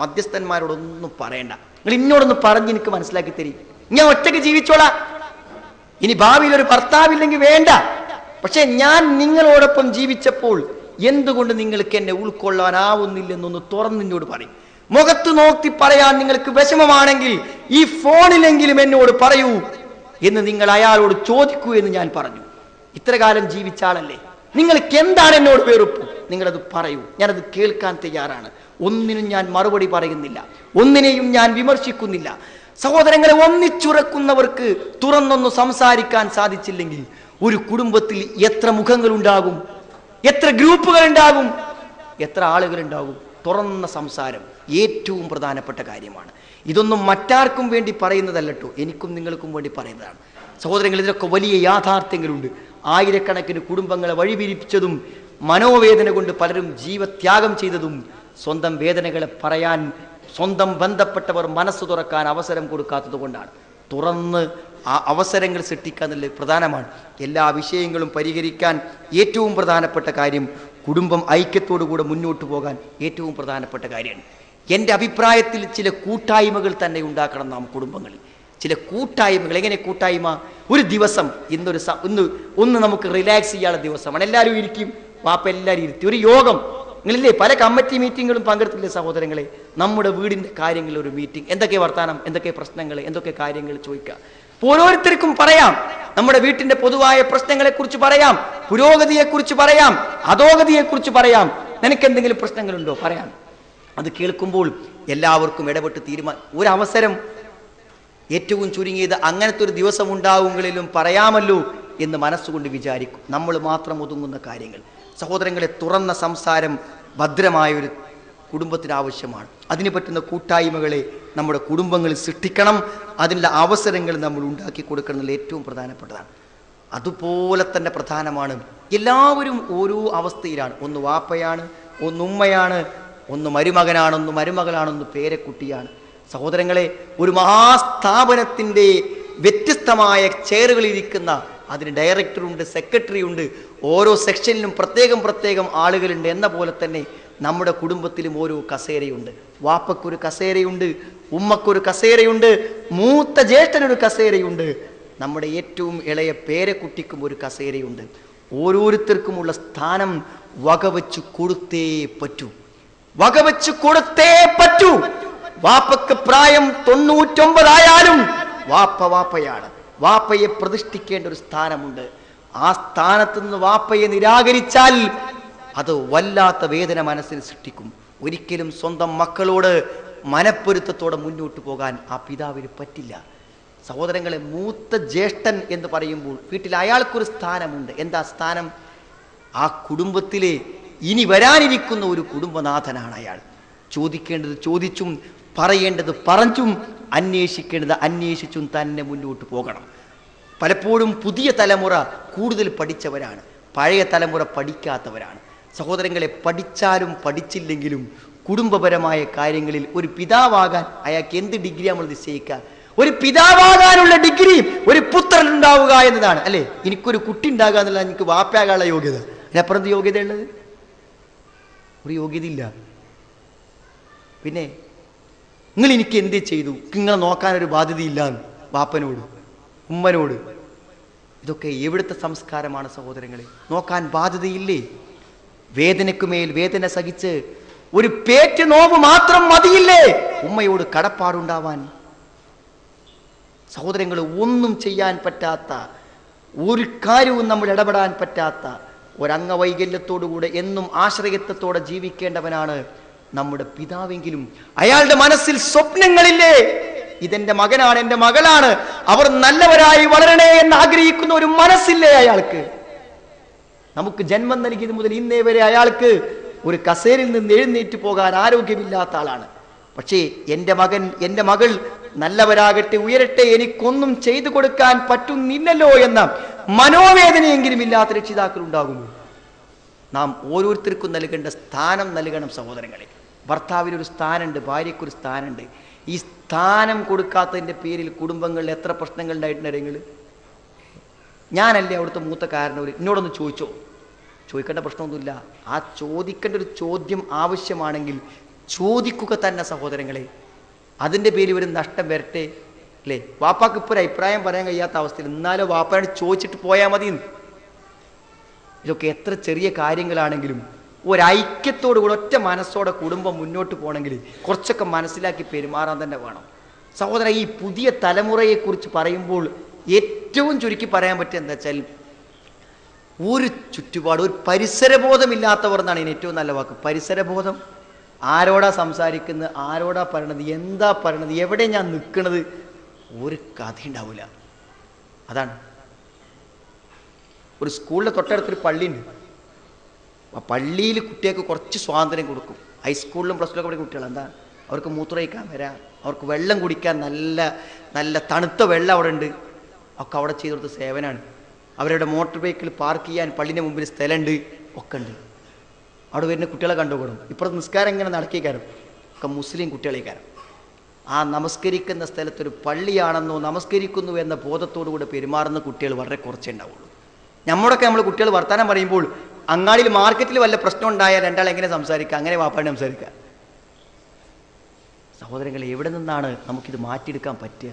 മധ്യസ്ഥന്മാരോടൊന്നും പറയണ്ട. നിങ്ങൾ എന്നോടൊന്ന് പറഞ്ഞ് എനിക്ക് മനസ്സിലാക്കി തരും. ഞാൻ ഒറ്റയ്ക്ക് ജീവിച്ചോളാം. ഇനി ഭാവിയിൽ ഒരു ഭർത്താവില്ലെങ്കിൽ വേണ്ട. പക്ഷെ ഞാൻ നിങ്ങളോടൊപ്പം ജീവിച്ചപ്പോൾ എന്തുകൊണ്ട് നിങ്ങൾക്ക് എന്നെ ഉൾക്കൊള്ളാനാവുന്നില്ലെന്നൊന്ന് തുറന്നിന്നോട് പറയും. മുഖത്ത് നോക്കി പറയാൻ നിങ്ങൾക്ക് വിഷമമാണെങ്കിൽ ഈ ഫോണിലെങ്കിലും എന്നോട് പറയൂ എന്ന് നിങ്ങൾ അയാളോട് ചോദിക്കൂ എന്ന് ഞാൻ പറഞ്ഞു. ഇത്ര കാലം ജീവിച്ച ആളല്ലേ, നിങ്ങൾക്ക് എന്താണ് എന്നോട് വെറുപ്പ്? നിങ്ങളത് പറയൂ, ഞാനത് കേൾക്കാൻ തയ്യാറാണ്. ഒന്നിനും ഞാൻ മറുപടി പറയുന്നില്ല, ഒന്നിനെയും ഞാൻ വിമർശിക്കുന്നില്ല. സഹോദരങ്ങളെ, ഒന്നിച്ചുറക്കുന്നവർക്ക് തുറന്നൊന്ന് സംസാരിക്കാൻ സാധിച്ചില്ലെങ്കിൽ ഒരു കുടുംബത്തിൽ എത്ര മുഖങ്ങൾ ഉണ്ടാകും, എത്ര ഗ്രൂപ്പുകൾ ഉണ്ടാകും, എത്ര ആളുകൾ ഉണ്ടാകും? തുറന്ന സംസാരം ഏറ്റവും പ്രധാനപ്പെട്ട കാര്യമാണ്. ഇതൊന്നും മറ്റാർക്കും വേണ്ടി പറയുന്നതല്ലോ, എനിക്കും നിങ്ങൾക്കും വേണ്ടി പറയുന്നതാണ്. സഹോദരങ്ങൾ, ഇതിലൊക്കെ വലിയ യാഥാർത്ഥ്യങ്ങളുണ്ട്. ആയിരക്കണക്കിന് കുടുംബങ്ങളെ വഴിപിരിപ്പിച്ചതും മനോവേദന കൊണ്ട് പലരും ജീവത്യാഗം ചെയ്തതും സ്വന്തം വേദനകളെ പറയാൻ സ്വന്തം ബന്ധപ്പെട്ടവർ മനസ്സ് തുറക്കാൻ അവസരം കൊടുക്കാത്തത് കൊണ്ടാണ്. തുറന്ന് ആ അവസരങ്ങൾ സൃഷ്ടിക്കുക എന്നുള്ളത് പ്രധാനമാണ്. എല്ലാ വിഷയങ്ങളും പരിഹരിക്കാൻ ഏറ്റവും പ്രധാനപ്പെട്ട കാര്യം കുടുംബം ഐക്യത്തോടുകൂടെ മുന്നോട്ട് പോകാൻ ഏറ്റവും പ്രധാനപ്പെട്ട കാര്യമാണ്. എൻ്റെ അഭിപ്രായത്തിൽ ചില കൂട്ടായ്മകൾ തന്നെ ഉണ്ടാക്കണം നാം കുടുംബങ്ങളിൽ. ചില കൂട്ടായ്മകൾ. എങ്ങനെ കൂട്ടായ്മ? ഒരു ദിവസം ഒന്ന് നമുക്ക് റിലാക്സ് ചെയ്യാനുള്ള ദിവസമാണ്. എല്ലാവരും ഇരിക്കും, വാപ്പ എല്ലാവരും ഇരുത്തി ഒരു യോഗം. നിങ്ങളില്ലേ പല കമ്മിറ്റി മീറ്റിങ്ങുകളും പങ്കെടുത്തില്ലേ സഹോദരങ്ങളെ? നമ്മുടെ വീടിൻ്റെ കാര്യങ്ങളിൽ ഒരു മീറ്റിംഗ്. എന്തൊക്കെ വർത്താനം, എന്തൊക്കെ പ്രശ്നങ്ങൾ, എന്തൊക്കെ കാര്യങ്ങൾ ചോദിക്കുക. ഓരോരുത്തർക്കും പറയാം, നമ്മുടെ വീട്ടിന്റെ പൊതുവായ പ്രശ്നങ്ങളെക്കുറിച്ച് പറയാം, പുരോഗതിയെക്കുറിച്ച് പറയാം, അധോഗതിയെക്കുറിച്ച് പറയാം. നിനക്ക് എന്തെങ്കിലും പ്രശ്നങ്ങളുണ്ടോ പറയാം. അത് കേൾക്കുമ്പോൾ എല്ലാവർക്കും ഇടപെട്ട് ഒരവസരം ഏറ്റവും ചുരുങ്ങിയത് അങ്ങനത്തെ ഒരു ദിവസം ഉണ്ടാവുമെങ്കിലും പറയാമല്ലോ എന്ന് മനസ്സുകൊണ്ട് വിചാരിക്കും. നമ്മൾ മാത്രം ഒതുങ്ങുന്ന കാര്യങ്ങൾ. സഹോദരങ്ങളെ, തുറന്ന സംസാരം ഭദ്രമായൊരു കുടുംബത്തിന് ആവശ്യമാണ്. അതിന് പറ്റുന്ന കൂട്ടായ്മകളെ നമ്മുടെ കുടുംബങ്ങളിൽ സൃഷ്ടിക്കണം. അതിനുള്ള അവസരങ്ങൾ നമ്മൾ ഉണ്ടാക്കി കൊടുക്കണം എന്നുള്ള ഏറ്റവും പ്രധാനപ്പെട്ടതാണ്. അതുപോലെ തന്നെ പ്രധാനമാണ്, എല്ലാവരും ഓരോ അവസ്ഥയിലാണ്. ഒന്ന് വാപ്പയാണ്, ഒന്ന് ഉമ്മയാണ്, ഒന്ന് മരുമകനാണ്, ഒന്ന് മരുമകളാണ്, ഒന്ന് പേരക്കുട്ടിയാണ്. സഹോദരങ്ങളെ, ഒരു മഹാസ്ഥാപനത്തിൻ്റെ വ്യത്യസ്തമായ ചെയറുകളിരിക്കുന്ന, അതിന് ഡയറക്ടറുണ്ട്, സെക്രട്ടറി ഉണ്ട്, ഓരോ സെക്ഷനിലും പ്രത്യേകം ആളുകളുണ്ട്. എന്ന പോലെ തന്നെ നമ്മുടെ കുടുംബത്തിലും ഓരോ കസേരയുണ്ട്. വാപ്പക്കൊരു കസേരയുണ്ട്, ഉമ്മക്കൊരു കസേരയുണ്ട്, മൂത്ത ജ്യേഷ്ഠനൊരു കസേരയുണ്ട്, നമ്മുടെ ഏറ്റവും ഇളയ പേരക്കുട്ടിക്കും ഒരു കസേരയുണ്ട്. ഓരോരുത്തർക്കുമുള്ള സ്ഥാനം വകവെച്ച് കൊടുത്തേ പറ്റൂ. വാപ്പക്ക് പ്രായം 99 ആയാലും വാപ്പയാണ്. വാപ്പയെ പ്രതിഷ്ഠിക്കേണ്ട ഒരു സ്ഥാനമുണ്ട്. ആ സ്ഥാനത്ത് നിന്ന് വാപ്പയെ നിരാകരിച്ചാൽ അത് വല്ലാത്ത വേദന മനസ്സിൽ സൃഷ്ടിക്കും. ഒരിക്കലും സ്വന്തം മക്കളോട് മനപ്പൊരുത്തത്തോടെ മുന്നോട്ട് പോകാൻ ആ പിതാവിന് പറ്റില്ല. സഹോദരങ്ങളെ, മൂത്ത ജ്യേഷ്ഠൻ എന്ന് പറയുമ്പോൾ വീട്ടിൽ അയാൾക്കൊരു സ്ഥാനമുണ്ട്. എന്താ സ്ഥാനം? ആ കുടുംബത്തിലെ ഇനി വരാനിരിക്കുന്ന ഒരു കുടുംബനാഥനാണ് അയാൾ. ചോദിക്കേണ്ടത് ചോദിച്ചും പറയേണ്ടത് പറഞ്ഞും അന്വേഷിക്കേണ്ടത് അന്വേഷിച്ചും തന്നെ മുന്നോട്ട് പോകണം. പലപ്പോഴും പുതിയ തലമുറ കൂടുതൽ പഠിച്ചവരാണ്, പഴയ തലമുറ പഠിക്കാത്തവരാണ്. സഹോദരങ്ങളെ, പഠിച്ചാലും പഠിച്ചില്ലെങ്കിലും കുടുംബപരമായ കാര്യങ്ങളിൽ ഒരു പിതാവാകാൻ അയാൾക്ക് എന്ത് ഡിഗ്രി നമ്മൾ നിശ്ചയിക്കുക? ഒരു പിതാവാകാനുള്ള ഡിഗ്രി ഒരു പുത്രൻ ഉണ്ടാവുക എന്നതാണ്, അല്ലേ? എനിക്കൊരു കുട്ടി ഉണ്ടാകുക എന്നുള്ള എനിക്ക് വാപ്പയാകാനുള്ള യോഗ്യത. അതിനപ്പുറത്ത് യോഗ്യത ഉള്ളത് ഒരു യോഗ്യതയില്ല. പിന്നെ നിങ്ങൾ എനിക്ക് എന്ത് ചെയ്തു, നിങ്ങളെ നോക്കാനൊരു ബാധ്യതയില്ല വാപ്പനോട്, ഉമ്മനോട്. ഇതൊക്കെ എവിടുത്തെ സംസ്കാരമാണ് സഹോദരങ്ങളെ? നോക്കാൻ ബാധ്യതയില്ലേ? വേദനയ്ക്കുമേൽ വേദന സഹിച്ച് ഒരു പേറ്റ് നോവ് മാത്രം മതിയില്ലേ ഉമ്മയോട് കടപ്പാടുണ്ടാവാൻ? സഹോദരങ്ങൾ, ഒന്നും ചെയ്യാൻ പറ്റാത്ത, ഒരു കാര്യവും നമ്മൾ ഇടപെടാൻ പറ്റാത്ത ഒരംഗവൈകല്യത്തോടുകൂടെ എന്നും ആശ്രയത്വത്തോടെ ജീവിക്കേണ്ടവനാണ് നമ്മുടെ പിതാവെങ്കിലും അയാളുടെ മനസ്സിൽ സ്വപ്നങ്ങളില്ലേ? ഇതെന്റെ മകനാണ്, എൻ്റെ മകളാണ്, അവർ നല്ലവരായി വളരണേ എന്ന് ആഗ്രഹിക്കുന്ന ഒരു മനസ്സില്ലേ അയാൾക്ക്? നമുക്ക് ജന്മം നൽകിയത് മുതൽ ഇന്നേ വരെ അയാൾക്ക് ഒരു കസേരയിൽ നിന്ന് എഴുന്നേറ്റ് പോകാൻ ആരോഗ്യമില്ലാത്ത ആളാണ്. പക്ഷേ എൻ്റെ മകൻ, എൻ്റെ മകൾ നല്ലവരാകട്ടെ, ഉയരട്ടെ, എനിക്കൊന്നും ചെയ്തു കൊടുക്കാൻ പറ്റുന്നില്ലല്ലോ എന്ന മനോവേദനയെങ്കിലും ഇല്ലാത്ത രക്ഷിതാക്കൾ ഉണ്ടാകുമോ? നാം ഓരോരുത്തർക്കും നൽകേണ്ട സ്ഥാനം നൽകണം സഹോദരങ്ങളെ. ഭർത്താവിനൊരു സ്ഥാനമുണ്ട്, ഭാര്യയ്ക്കൊരു സ്ഥാനമുണ്ട്. ഈ സ്ഥാനം കൊടുക്കാത്തതിൻ്റെ പേരിൽ കുടുംബങ്ങളിൽ എത്ര പ്രശ്നങ്ങൾ ഉണ്ടായിട്ടുണ്ടെങ്കിൽ, ഞാനല്ലേ അവിടുത്തെ മൂത്ത കാരണവർ, എന്നോടൊന്ന് ചോദിച്ചോ? ചോദിക്കേണ്ട പ്രശ്നമൊന്നുമില്ല. ആ ചോദിക്കേണ്ട ഒരു ചോദ്യം ആവശ്യമാണെങ്കിൽ ചോദിക്കുക തന്നെ സഹോദരങ്ങളെ. അതിൻ്റെ പേരിൽ ഒരു നഷ്ടം വരട്ടെ, അല്ലേ? വാപ്പാക്ക് ഇപ്പോൾ ഒരു അഭിപ്രായം പറയാൻ കഴിയാത്ത അവസ്ഥയിൽ എന്നാലും വാപ്പായോട് ചോദിച്ചിട്ട് പോയാൽ മതി. ഇതൊക്കെ എത്ര ചെറിയ കാര്യങ്ങളാണെങ്കിലും ഒരൈക്യത്തോടുകൂടി ഒറ്റ മനസ്സോടെ കുടുംബം മുന്നോട്ട് പോകണമെങ്കിൽ കുറച്ചൊക്കെ മനസ്സിലാക്കി പെരുമാറാൻ തന്നെ വേണം സഹോദര. ഈ പുതിയ തലമുറയെക്കുറിച്ച് പറയുമ്പോൾ ഏറ്റവും ചുരുക്കി പറയാൻ പറ്റുക എന്താ വെച്ചാൽ, ഒരു ചുറ്റുപാട്, ഒരു പരിസരബോധമില്ലാത്തവർ എന്നാണ് ഇതിന് ഏറ്റവും നല്ല വാക്ക്. പരിസരബോധം. ആരോടാ സംസാരിക്കുന്നത്, ആരോടാ പറയണത്, എന്താ പറയണത്, എവിടെ ഞാൻ നിൽക്കുന്നത്, ഒരു കഥ ഉണ്ടാവില്ല. അതാണ്. ഒരു സ്കൂളിൻ്റെ തൊട്ടടുത്തൊരു പള്ളിയുണ്ട്. ആ പള്ളിയിൽ കുട്ടികൾക്ക് കുറച്ച് സ്വാതന്ത്ര്യം കൊടുക്കും. ഹൈസ്കൂളിലും പ്ലസ് ടു ഒക്കെ പഠിക്കുന്ന കുട്ടികൾ എന്താ, അവർക്ക് മൂത്രമൊഴിക്കാൻ വരാം, അവർക്ക് വെള്ളം കുടിക്കാൻ നല്ല നല്ല തണുത്ത വെള്ളം അവിടെ ഉണ്ട്, ഒക്കെ അവിടെ ചെയ്ത് കൊടുത്ത സേവനമാണ്. അവരുടെ മോട്ടോർ വെഹിക്കിൾ പാർക്ക് ചെയ്യാൻ പള്ളിൻ്റെ മുമ്പിൽ സ്ഥലമുണ്ട്, ഒക്കെ ഉണ്ട്. അവിടെ വരുന്ന കുട്ടികളെ കണ്ടുപോകണം. ഇപ്പുറത്ത് നിസ്കാരം ഇങ്ങനെ നടക്കിക്കാരം, ഒക്കെ മുസ്ലിം കുട്ടികളേക്കാരം. ആ നമസ്കരിക്കുന്ന സ്ഥലത്തൊരു പള്ളിയാണെന്നോ നമസ്കരിക്കുന്നു എന്ന ബോധത്തോടുകൂടെ പെരുമാറുന്ന കുട്ടികൾ വളരെ കുറച്ചേ ഉണ്ടാവുള്ളൂ. നമ്മളൊക്കെ നമ്മൾ കുട്ടികൾ വർത്തമാനം പറയുമ്പോൾ അങ്ങാടിയിൽ മാർക്കറ്റിൽ വല്ല പ്രശ്നം ഉണ്ടായാൽ രണ്ടാൾ എങ്ങനെ സംസാരിക്കുക, അങ്ങനെ വാപ്പാടി സംസാരിക്കുക. സഹോദരങ്ങളെ, എവിടെ നിന്നാണ് നമുക്കിത് മാറ്റിയെടുക്കാൻ പറ്റുക?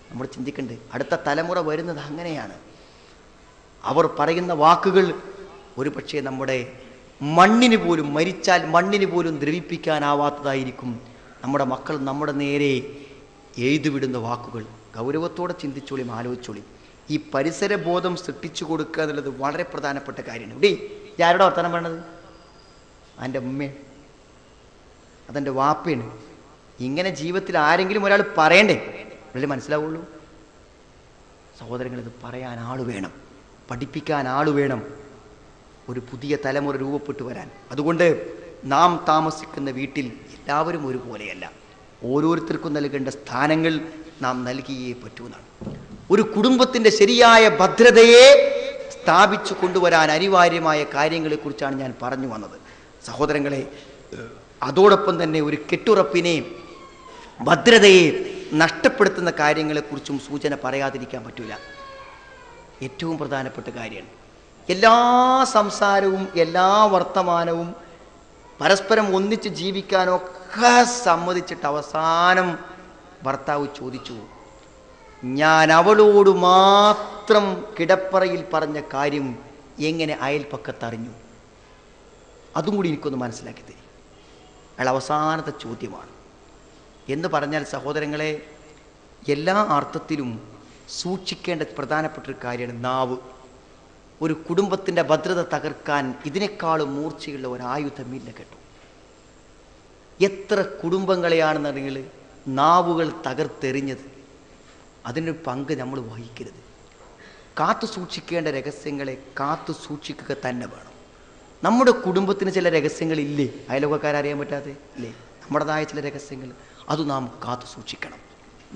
നമ്മൾ ചിന്തിക്കണ്ടേ. അടുത്ത തലമുറ വരുന്നത് അങ്ങനെയാണ്. അവർ പറയുന്ന വാക്കുകൾ ഒരു പക്ഷേ നമ്മുടെ മണ്ണിന് പോലും, മരിച്ചാൽ മണ്ണിന് പോലും ദ്രവിപ്പിക്കാനാവാത്തതായിരിക്കും. നമ്മുടെ മക്കൾ നമ്മുടെ നേരെ എഴുതുവിടുന്ന വാക്കുകൾ. ഗൗരവത്തോടെ ചിന്തിച്ചോളിയും ആലോചിച്ചോളിയും. ഈ പരിസരബോധം സൃഷ്ടിച്ചു കൊടുക്കുക എന്നുള്ളത് വളരെ പ്രധാനപ്പെട്ട കാര്യമാണ്. ഇവിടെ ആരോടെ വർത്തമാനം പറയണത്? എൻ്റെ ഉമ്മ. അതെൻ്റെ വാപ്പയാണ്. ഇങ്ങനെ ജീവിതത്തിൽ ആരെങ്കിലും ഒരാൾ പറയണ്ടേ, അല്ലേ മനസ്സിലാവുള്ളൂ. സഹോദരങ്ങൾ, ഇത് പറയാൻ ആൾ വേണം, പഠിപ്പിക്കാൻ ആൾ വേണം, ഒരു പുതിയ തലമുറ രൂപപ്പെട്ടു വരാൻ. അതുകൊണ്ട് നാം താമസിക്കുന്ന വീട്ടിൽ എല്ലാവരും ഒരുപോലെയല്ല. ഓരോരുത്തർക്കും നൽകേണ്ട സ്ഥാനങ്ങൾ നാം നൽകിയേ പറ്റൂന്നാണ്. ഒരു കുടുംബത്തിൻ്റെ ശരിയായ ഭദ്രതയെ സ്ഥാപിച്ചു കൊണ്ടുവരാൻ അനിവാര്യമായ കാര്യങ്ങളെക്കുറിച്ചാണ് ഞാൻ പറഞ്ഞു വന്നത്. സഹോദരങ്ങളെ, അതോടൊപ്പം തന്നെ ഒരു കെട്ടുറപ്പിനെ, ഭദ്രതയെ നഷ്ടപ്പെടുത്തുന്ന കാര്യങ്ങളെക്കുറിച്ചും സൂചന പറയാതിരിക്കാൻ പറ്റില്ല. ഏറ്റവും പ്രധാനപ്പെട്ട കാര്യമാണ് എല്ലാ സംസാരവും എല്ലാ വർത്തമാനവും പരസ്പരം ഒന്നിച്ച് ജീവിക്കാനൊക്കെ സമ്മതിച്ചിട്ട് അവസാനം ഭർത്താവ് ചോദിച്ചു, ഞാൻ അവളോട് മാത്രം കിടപ്പറയിൽ പറഞ്ഞ കാര്യം എങ്ങനെ അയൽപ്പക്കത്തറിഞ്ഞു? അതും കൂടി എനിക്കൊന്ന് മനസ്സിലാക്കി തരും. അയാൾ അവസാനത്തെ ചോദ്യമാണ്. എന്ന് പറഞ്ഞാൽ സഹോദരങ്ങളെ, എല്ലാ അർത്ഥത്തിലും സൂക്ഷിക്കേണ്ട പ്രധാനപ്പെട്ട ഒരു കാര്യമാണ് നാവ്. ഒരു കുടുംബത്തിൻ്റെ ഭദ്രത തകർക്കാൻ ഇതിനേക്കാളും മൂർച്ചയുള്ള ഒരു ആയുധമില്ല കേട്ടോ. എത്ര കുടുംബങ്ങളെയാണെന്നുണ്ടെങ്കിൽ നാവുകൾ തകർത്തെറിഞ്ഞത്. അതിനൊരു പങ്ക് നമ്മൾ വഹിക്കരുത്. കാത്തു സൂക്ഷിക്കേണ്ട രഹസ്യങ്ങളെ കാത്തു സൂക്ഷിക്കുക തന്നെ വേണം. നമ്മുടെ കുടുംബത്തിന് ചില രഹസ്യങ്ങളില്ലേ, അയൽവക്കക്കാരറിയാൻ പറ്റാതെ ഇല്ലേ, നമ്മുടേതായ ചില രഹസ്യങ്ങൾ, അത് നാം കാത്തു സൂക്ഷിക്കണം.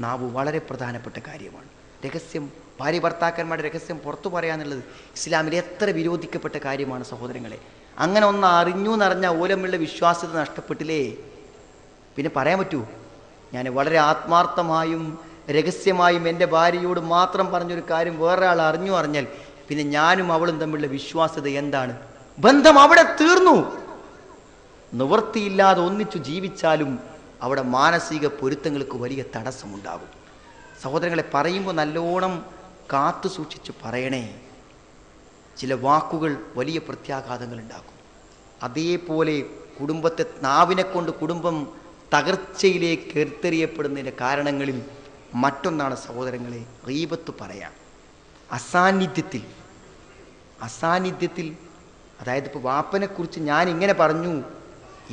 നാവ് വളരെ പ്രധാനപ്പെട്ട കാര്യമാണ്. രഹസ്യം, ഭാര്യ ഭർത്താക്കന്മാരുടെ രഹസ്യം പുറത്തു പറയാന്നുള്ളത് ഇസ്ലാമിൽ എത്ര വിരോധിക്കപ്പെട്ട കാര്യമാണ് സഹോദരങ്ങളെ. അങ്ങനെ ഒന്ന് അറിഞ്ഞു എന്നറിഞ്ഞാൽ ഓലമുള്ള വിശ്വാസ്യത നഷ്ടപ്പെട്ടില്ലേ, പിന്നെ പറയാൻ പറ്റൂ? ഞാൻ വളരെ ആത്മാർത്ഥമായും രഹസ്യമായും എൻ്റെ ഭാര്യയോട് മാത്രം പറഞ്ഞൊരു കാര്യം വേറൊരാൾ അറിഞ്ഞാൽ പിന്നെ ഞാനും അവളും തമ്മിലുള്ള വിശ്വാസ്യത എന്താണ്? ബന്ധം അവിടെ തീർന്നു. നിവൃത്തിയില്ലാതെ ഒന്നിച്ചു ജീവിച്ചാലും അവിടെ മാനസിക പൊരുത്തങ്ങൾക്ക് വലിയ തടസ്സമുണ്ടാകും. സഹോദരങ്ങളെ, പറയുമ്പോൾ നല്ലോണം കാത്തു സൂക്ഷിച്ച് പറയണേ. ചില വാക്കുകൾ വലിയ പ്രത്യാഘാതങ്ങൾ ഉണ്ടാക്കും. അതേപോലെ കുടുംബത്തെ, നാവിനെ കൊണ്ട് കുടുംബം തകർച്ചയിലേക്ക് എർത്തെറിയപ്പെടുന്നതിൻ്റെ കാരണങ്ങളിൽ മറ്റൊന്നാണ് സഹോദരങ്ങളെ ഗീബത്ത് പറയാം. അസാന്നിധ്യത്തിൽ അതായത് ഇപ്പോൾ വാപ്പനെക്കുറിച്ച് ഞാൻ ഇങ്ങനെ പറഞ്ഞു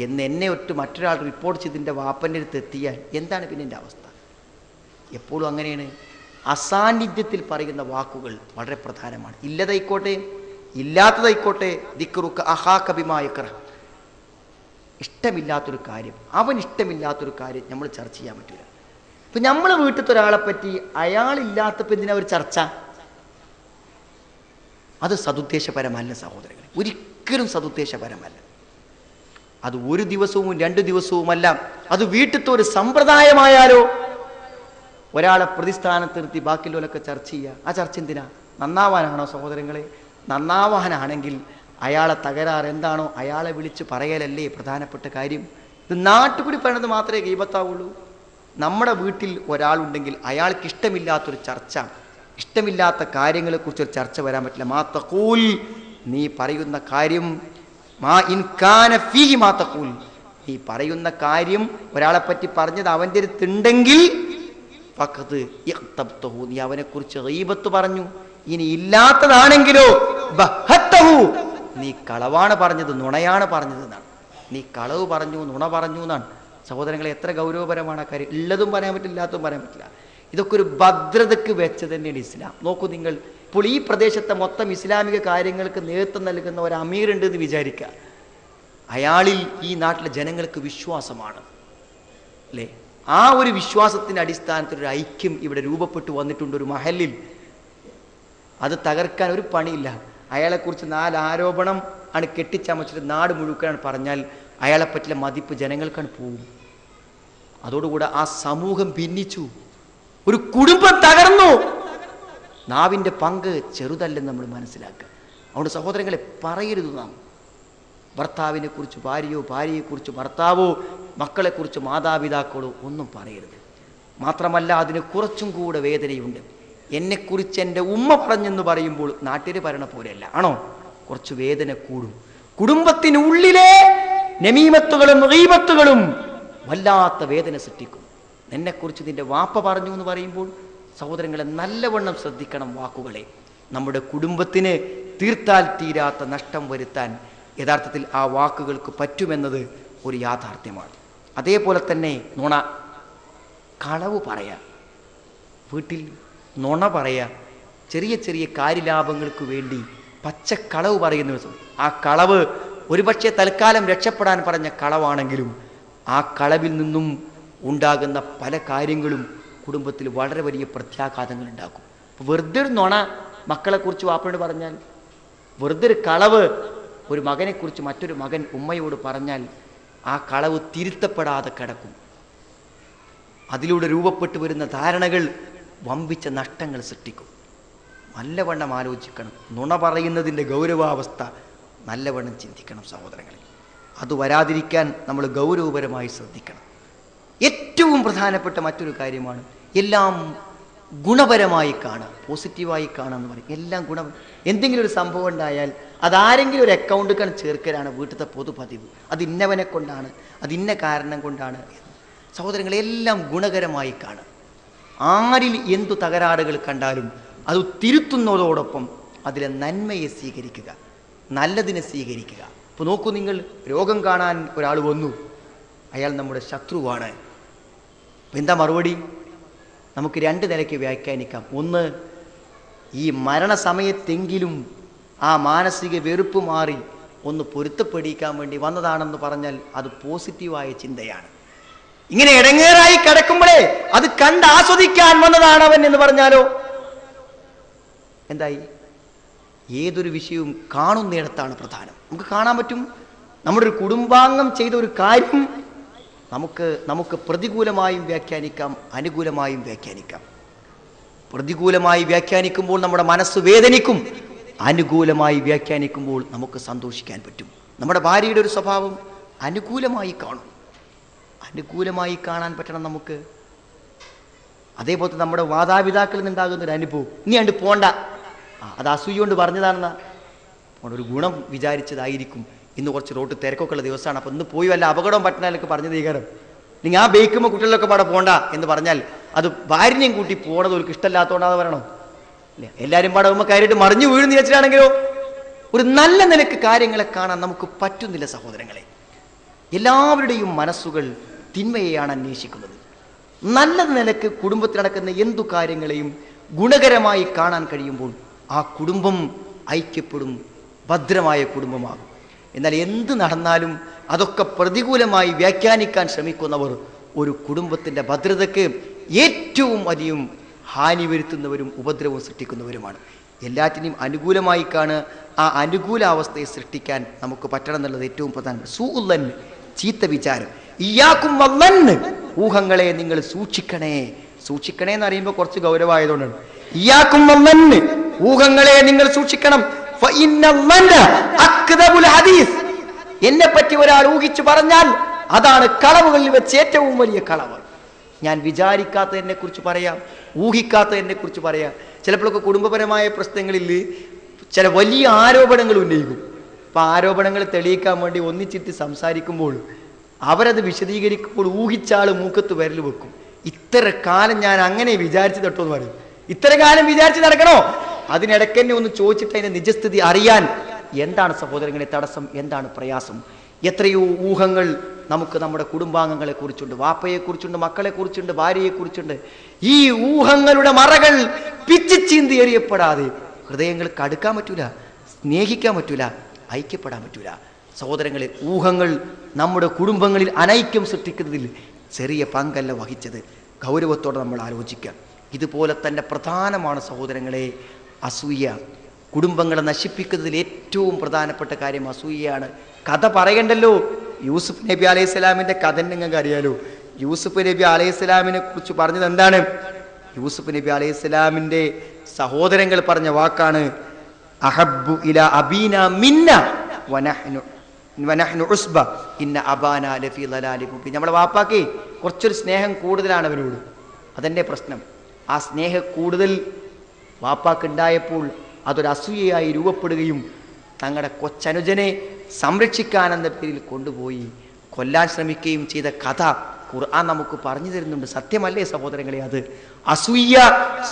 എന്ന് എന്നെ മറ്റൊരാൾ റിപ്പോർട്ട് ചെയ്തിൻ്റെ വാപ്പൻ്റെ അടുത്ത് എത്തിയാൽ എന്താണ് പിന്നെ എൻ്റെ അവസ്ഥ? എപ്പോഴും അങ്ങനെയാണ്. അസാന്നിധ്യത്തിൽ പറയുന്ന വാക്കുകൾ വളരെ പ്രധാനമാണ്. ഇല്ലതായിക്കോട്ടെ ഇല്ലാത്തതായിക്കോട്ടെ. ദിക്റുക അഹാക ബിമാ യക്റഹ്. ഇഷ്ടമില്ലാത്തൊരു കാര്യം, അവൻ ഇഷ്ടമില്ലാത്തൊരു കാര്യം നമ്മൾ ചർച്ച ചെയ്യാൻ പറ്റില്ല. ഇപ്പം നമ്മൾ വീട്ടിലത്തെ ഒരാളെ പറ്റി അയാളില്ലാത്തപ്പോൾ എന്തിനാ ഒരു ചർച്ച? അത് സതുദ്ദേശപരമല്ല സഹോദരങ്ങളെ, ഒരിക്കലും സതുദ്ദേശപരമല്ല. അത് ഒരു ദിവസവും 2 ദിവസവുമല്ല. അത് വീട്ടിലത്തെ ഒരു സമ്പ്രദായമായാലോ, ഒരാളെ പ്രതിസ്ഥാനത്ത് നിർത്തി ബാക്കിയുള്ളവരൊക്കെ ചർച്ച ചെയ്യുക. ആ ചർച്ച എന്തിനാ? നന്നാവാനാണോ സഹോദരങ്ങളെ? നന്നാവാനാണെങ്കിൽ അയാളെ തകരാറ് എന്താണോ അയാളെ വിളിച്ച് പറയലല്ലേ പ്രധാനപ്പെട്ട കാര്യം. ഇത് നാട്ടുകൂടി പറയണത് മാത്രമേ ഗീബത്താവുള്ളൂ. നമ്മുടെ വീട്ടിൽ ഒരാളുണ്ടെങ്കിൽ അയാൾക്ക് ഇഷ്ടമില്ലാത്തൊരു ചർച്ച, ഇഷ്ടമില്ലാത്ത കാര്യങ്ങളെക്കുറിച്ചൊരു ചർച്ച വരാൻ പറ്റില്ല. മാ തഖൂൽ, നീ പറയുന്ന കാര്യം, മാ ഇൻ കാന ഫീഹി മാ തഖൂൽ, നീ പറയുന്ന കാര്യം ഒരാളെപ്പറ്റി പറഞ്ഞത് അവൻ്റെ അടുത്തുണ്ടെങ്കിൽ ഫഖദ് ഇഖ്തബ്തഹു, നീ അവനെക്കുറിച്ച് ഗീബത്ത് പറഞ്ഞു. ഇനി ഇല്ലാത്തതാണെങ്കിലോ ബഹത്തഹു, നീ കളവാണ് പറഞ്ഞത്, നുണയാണ് പറഞ്ഞത് എന്നാണ്. നീ കളവ് പറഞ്ഞു, നുണ പറഞ്ഞു എന്നാണ്. സഹോദരങ്ങളെ, എത്ര ഗൗരവപരമാണ് ആ കാര്യം. ഉള്ളതും പറയാൻ പറ്റില്ല, ഇല്ലാത്തതും പറയാൻ പറ്റില്ല. ഇതൊക്കെ ഒരു ഭദ്രതയ്ക്ക് വെച്ച് തന്നെയാണ് ഇസ്ലാം. നോക്കൂ നിങ്ങൾ, ഇപ്പോൾ ഈ പ്രദേശത്തെ മൊത്തം ഇസ്ലാമിക കാര്യങ്ങൾക്ക് നേതൃത്വം നൽകുന്ന ഒരു അമീർ ഉണ്ട് എന്ന് വിചാരിക്കുക. അയാളിൽ ഈ നാട്ടിലെ ജനങ്ങൾക്ക് വിശ്വാസമാണ് അല്ലേ? ആ ഒരു വിശ്വാസത്തിൻ്റെ അടിസ്ഥാനത്തിൽ ഒരു ഐക്യം ഇവിടെ രൂപപ്പെട്ടു വന്നിട്ടുണ്ട് ഒരു മഹലിൽ. അത് തകർക്കാൻ ഒരു പണിയില്ല. അയാളെക്കുറിച്ച് 4 ആരോപണം ആണ് കെട്ടിച്ചമച്ചിട്ട് നാട് മുഴുവനാണ് പറഞ്ഞാൽ അയാളെപ്പറ്റിയുള്ള മതിപ്പ് ജനങ്ങൾക്കാണ് പോവും. അതോടുകൂടെ ആ സമൂഹം ഭിന്നിച്ചു, ഒരു കുടുംബം തകർന്നു. നാവിൻ്റെ പങ്ക് ചെറുതല്ലെന്ന് നമ്മൾ മനസ്സിലാക്കുക. അതുകൊണ്ട് സഹോദരങ്ങളെ, പറയരുത് നാം ഭർത്താവിനെ കുറിച്ച് ഭാര്യയോ, ഭാര്യയെക്കുറിച്ച് ഭർത്താവോ, മക്കളെക്കുറിച്ച് മാതാപിതാക്കളോ ഒന്നും പറയരുത്. മാത്രമല്ല അതിന് കുറച്ചും കൂടെ വേദനയുണ്ട്. എന്നെക്കുറിച്ച് എൻ്റെ ഉമ്മ പറഞ്ഞെന്ന് പറയുമ്പോൾ നാട്ടിൽ പറയണ പോലെയല്ല, ആണോ? കുറച്ച് വേദന കൂടും. കുടുംബത്തിനുള്ളിലെ നമീമത്തുകളും ഗീബത്തുകളും വല്ലാത്ത വേദന സൃഷ്ടിക്കും. എന്നെക്കുറിച്ച് നിന്റെ വാപ്പ പറഞ്ഞു എന്ന് പറയുമ്പോൾ സഹോദരങ്ങളെ നല്ലവണ്ണം ശ്രദ്ധിക്കണം വാക്കുകളെ. നമ്മുടെ കുടുംബത്തിന് തീർത്താൽ തീരാത്ത നഷ്ടം വരുത്താൻ യഥാർത്ഥത്തിൽ ആ വാക്കുകൾക്ക് പറ്റുമെന്നത് ഒരു യാഥാർത്ഥ്യമാണ്. അതേപോലെ തന്നെ നുണ, കളവ് പറയാ, വീട്ടിൽ നുണ പറയാ, ചെറിയ ചെറിയ കാര്യലാഭങ്ങൾക്ക് വേണ്ടി പച്ചക്കളവ് പറയുന്ന ദിവസം ആ കളവ് ഒരുപക്ഷെ തൽക്കാലം രക്ഷപ്പെടാൻ പറഞ്ഞ കളവാണെങ്കിലും ആ കളവിൽ നിന്നും ഉണ്ടാകുന്ന പല കാര്യങ്ങളും കുടുംബത്തിൽ വളരെ വലിയ പ്രത്യാഘാതങ്ങൾ ഉണ്ടാക്കും. വെറുതെ ഒരു നുണ മക്കളെക്കുറിച്ച് വാപ്പയോട് പറഞ്ഞാൽ, വെറുതെ ഒരു കളവ് ഒരു മകനെക്കുറിച്ച് മറ്റൊരു മകൻ ഉമ്മയോട് പറഞ്ഞാൽ ആ കളവ് തിരുത്തപ്പെടാതെ കിടക്കും. അതിലൂടെ രൂപപ്പെട്ടു വരുന്ന ധാരണകൾ വമ്പിച്ച നഷ്ടങ്ങൾ സൃഷ്ടിക്കും. നല്ലവണ്ണം ആലോചിക്കണം. നുണ പറയുന്നതിൻ്റെ ഗൗരവാവസ്ഥ നല്ലവണ്ണം ചിന്തിക്കണം സഹോദരങ്ങളെ. അത് വരാതിരിക്കാൻ നമ്മൾ ഗൗരവപരമായി ശ്രദ്ധിക്കണം. ഏറ്റവും പ്രധാനപ്പെട്ട മറ്റൊരു കാര്യമാണ് എല്ലാം ഗുണപരമായി കാണുക, പോസിറ്റീവായി കാണുക എന്ന് പറയും. എല്ലാം എന്തെങ്കിലും ഒരു സംഭവം ഉണ്ടായാൽ അതാരെങ്കിലും ഒരു അക്കൗണ്ടിൽ ചേർക്കലാണ് വീട്ടിലത്തെ പൊതുപതിവ്. അത് ഇന്നവനെ കൊണ്ടാണ്, അത് ഇന്ന കാരണം കൊണ്ടാണ്. സഹോദരങ്ങളെല്ലാം ഗുണകരമായി കാണുക. ആരിൽ എന്തു തകരാറുകൾ കണ്ടാലും അത് തിരുത്തുന്നതോടൊപ്പം അതിലെ നന്മയെ സ്വീകരിക്കുക, നല്ലതിനെ സ്വീകരിക്കുക. ഇപ്പോൾ നോക്കൂ, നിങ്ങൾ രോഗം കാണാൻ ഒരാൾ വന്നു, അയാൾ നമ്മുടെ ശത്രുവാണ്. അപ്പം എന്താ മറുപടി? നമുക്ക് രണ്ട് നിലയ്ക്ക് വ്യാഖ്യാനിക്കാം. ഒന്ന്, ഈ മരണസമയത്തെങ്കിലും ആ മാനസിക വെറുപ്പ് മാറി ഒന്ന് പൊരുത്തപ്പെടിക്കാൻ വേണ്ടി വന്നതാണെന്ന് പറഞ്ഞാൽ അത് പോസിറ്റീവായ ചിന്തയാണ്. ഇങ്ങനെ ഇടങ്ങേറായി കിടക്കുമ്പോഴേ അത് കണ്ട് ആസ്വദിക്കാൻ വന്നതാണ് അവൻ എന്ന് പറഞ്ഞാലോ എന്തായി? ഏതൊരു വിഷയവും കാണുന്നിടത്താണ് പ്രധാനം. നമുക്ക് കാണാൻ പറ്റും. നമ്മുടെ ഒരു കുടുംബാംഗം ചെയ്ത ഒരു കാര്യം നമുക്ക് പ്രതികൂലമായും വ്യാഖ്യാനിക്കാം, അനുകൂലമായും വ്യാഖ്യാനിക്കാം. പ്രതികൂലമായി വ്യാഖ്യാനിക്കുമ്പോൾ നമ്മുടെ മനസ്സ് വേദനിക്കും, അനുകൂലമായി വ്യാഖ്യാനിക്കുമ്പോൾ നമുക്ക് സന്തോഷിക്കാൻ പറ്റും. നമ്മുടെ ഭാര്യയുടെ ഒരു സ്വഭാവം അനുകൂലമായി കാണും, അനുകൂലമായി കാണാൻ പറ്റണം നമുക്ക്. അതേപോലെ നമ്മുടെ മാതാപിതാക്കളിൽ നിന്നുണ്ടാകുന്നൊരു അനുഭവം, നീ കണ്ട് പോണ്ട, അത് അസൂയ കൊണ്ട് പറഞ്ഞതാണെന്നാ, ഒരു ഗുണം വിചാരിച്ചതായിരിക്കും. ഇന്ന് കുറച്ച് റോഡ് തിരക്കൊക്കെ ഉള്ള ദിവസമാണ്, അപ്പോൾ ഇന്ന് പോയി വല്ല അപകടം പറ്റുന്നതിലൊക്കെ പറഞ്ഞത് ഈ കാരം, നിങ്ങൾ ആ ബേക്കുമ്പോൾ കുട്ടികളൊക്കെ പാടെ പോണ്ട എന്ന് പറഞ്ഞാൽ അത് ഭാര്യനെയും കൂട്ടി പോണത് അവർക്ക് ഇഷ്ടമില്ലാത്തതുകൊണ്ടാണ് പറയണോ? അല്ലേ? എല്ലാവരും പാടെ ഉമ്മ കയറിയിട്ട് മറിഞ്ഞു വീഴുന്ന വെച്ചിട്ടാണെങ്കിലോ ഒരു നല്ല നിലക്ക് കാര്യങ്ങളെ കാണാൻ നമുക്ക് പറ്റുന്നില്ല സഹോദരങ്ങളെ. എല്ലാവരുടെയും മനസ്സുകൾ തിന്മയെയാണ് അന്വേഷിക്കുന്നത്. നല്ല നിലക്ക് കുടുംബത്തിൽ നടക്കുന്ന എന്തു കാര്യങ്ങളെയും ഗുണകരമായി കാണാൻ കഴിയുമ്പോൾ ആ കുടുംബം ഐക്യപ്പെടും, ഭദ്രമായ കുടുംബമാകും. എന്നാൽ എന്ത് നടന്നാലും അതൊക്കെ പ്രതികൂലമായി വ്യാഖ്യാനിക്കാൻ ശ്രമിക്കുന്നവർ ഒരു കുടുംബത്തിൻ്റെ ഭദ്രതയ്ക്ക് ഏറ്റവും അധികം ഹാനി വരുത്തുന്നവരും ഉപദ്രവം സൃഷ്ടിക്കുന്നവരുമാണ്. എല്ലാറ്റിനെയും അനുകൂലമായി കാണുക, ആ അനുകൂലാവസ്ഥയെ സൃഷ്ടിക്കാൻ നമുക്ക് പറ്റണം എന്നുള്ളത് ഏറ്റവും പ്രധാനപ്പെട്ട. സൂഉല്ലൻ, ചീത്ത വിചാരം. ഇയ്യാക്കും വല്ലന്ന്, ഊഹങ്ങളെ നിങ്ങൾ സൂക്ഷിക്കണേ. സൂക്ഷിക്കണേ എന്ന് പറയുമ്പോൾ കുറച്ച് ഗൗരവമായതുകൊണ്ടാണ്. ഇയ്യാക്കും വല്ലന്ന്, ഊഹങ്ങളെ നിങ്ങൾ സൂക്ഷിക്കണം. എന്നെ പറ്റി ഒരാൾ ഊഹിച്ചു പറഞ്ഞാൽ അതാണ് കളവുകളിൽ വെച്ച് ഏറ്റവും വലിയ കളവ്. ഞാൻ വിചാരിക്കാത്തതിനെ കുറിച്ച് പറയാം, ഊഹിക്കാത്തതിനെ കുറിച്ച് പറയാം. ചിലപ്പോഴൊക്കെ കുടുംബപരമായ പ്രശ്നങ്ങളിൽ ചില വലിയ ആരോപണങ്ങൾ ഉന്നയിക്കും. അപ്പം ആരോപണങ്ങൾ തെളിയിക്കാൻ വേണ്ടി ഒന്നിച്ചിട്ട് സംസാരിക്കുമ്പോൾ അവരത് വിശദീകരിക്കുമ്പോൾ ഊഹിച്ച ആൾ മൂക്കത്ത് വിരൽ വെക്കും. ഇത്ര കാലം ഞാൻ അങ്ങനെ വിചാരിച്ചു തട്ടോ എന്ന് പറയും. ഇത്ര കാലം വിചാരിച്ച് നടക്കണോ? അതിനിടയ്ക്ക് തന്നെ ഒന്ന് ചോദിച്ചിട്ട് അതിൻ്റെ നിജസ്ഥിതി അറിയാൻ എന്താണ് സഹോദരങ്ങളെ തടസ്സം, എന്താണ് പ്രയാസം? എത്രയോ ഊഹങ്ങൾ നമുക്ക് നമ്മുടെ കുടുംബാംഗങ്ങളെ കുറിച്ചുണ്ട്, വാപ്പയെക്കുറിച്ചുണ്ട്, മക്കളെക്കുറിച്ചുണ്ട്, ഭാര്യയെക്കുറിച്ചുണ്ട്. ഈ ഊഹങ്ങളുടെ മറകൾ പിച്ചിച്ചീന്തി എറിയപ്പെടാതെ ഹൃദയങ്ങൾക്ക് അടുക്കാൻ പറ്റൂല, സ്നേഹിക്കാൻ പറ്റൂല, ഐക്യപ്പെടാൻ പറ്റൂല. സഹോദരങ്ങളെ, ഊഹങ്ങൾ നമ്മുടെ കുടുംബങ്ങളിൽ അനൈക്യം സൃഷ്ടിക്കുന്നതിൽ ചെറിയ പങ്കല്ല വഹിച്ചത്. ഗൗരവത്തോടെ നമ്മൾ ആലോചിക്കാം. ഇതുപോലെ തന്നെ പ്രധാനമാണ് സഹോദരങ്ങളെ അസൂയ. കുടുംബങ്ങളെ നശിപ്പിക്കുന്നതിൽ ഏറ്റവും പ്രധാനപ്പെട്ട കാര്യം അസൂയയാണ്. കഥ പറയണ്ടല്ലോ, യൂസുഫ് നബി അലൈഹി സ്വലാമിൻ്റെ കഥ നിങ്ങൾക്ക് അറിയാലോ. യൂസുഫ് നബി അലൈഹി സ്വലാമിനെ കുറിച്ച് പറഞ്ഞത് എന്താണ്? യൂസുഫ് നബി അലൈഹി സ്വലാമിൻ്റെ സഹോദരങ്ങൾ പറഞ്ഞ വാക്കാണ് അഹബ്ബു ഇലാ അബീന മിന്ന വനഹ്നു ഉസ്ബ ഇന്ന അബാന ലഫീ ളലാലിൻ മുബീൻ. നമ്മുടെ വാപ്പാക്ക് കുറച്ചൊരു സ്നേഹം കൂടുതലാണ് അവരോട്. അതെന്നെ പ്രശ്നം. ആ സ്നേഹ കൂടുതൽ വാപ്പാക്ക് ഉണ്ടായപ്പോൾ അതൊരു അസൂയയായി രൂപപ്പെടുകയും തങ്ങളുടെ കൊച്ചനുജനെ സംരക്ഷിക്കാനെന്ന പേരിൽ കൊണ്ടുപോയി കൊല്ലാൻ ശ്രമിക്കുകയും ചെയ്ത കഥ ഖുർആൻ നമുക്ക് പറഞ്ഞു തരുന്നുണ്ട്. സത്യമല്ലേ സഹോദരങ്ങളെ? അത് അസൂയ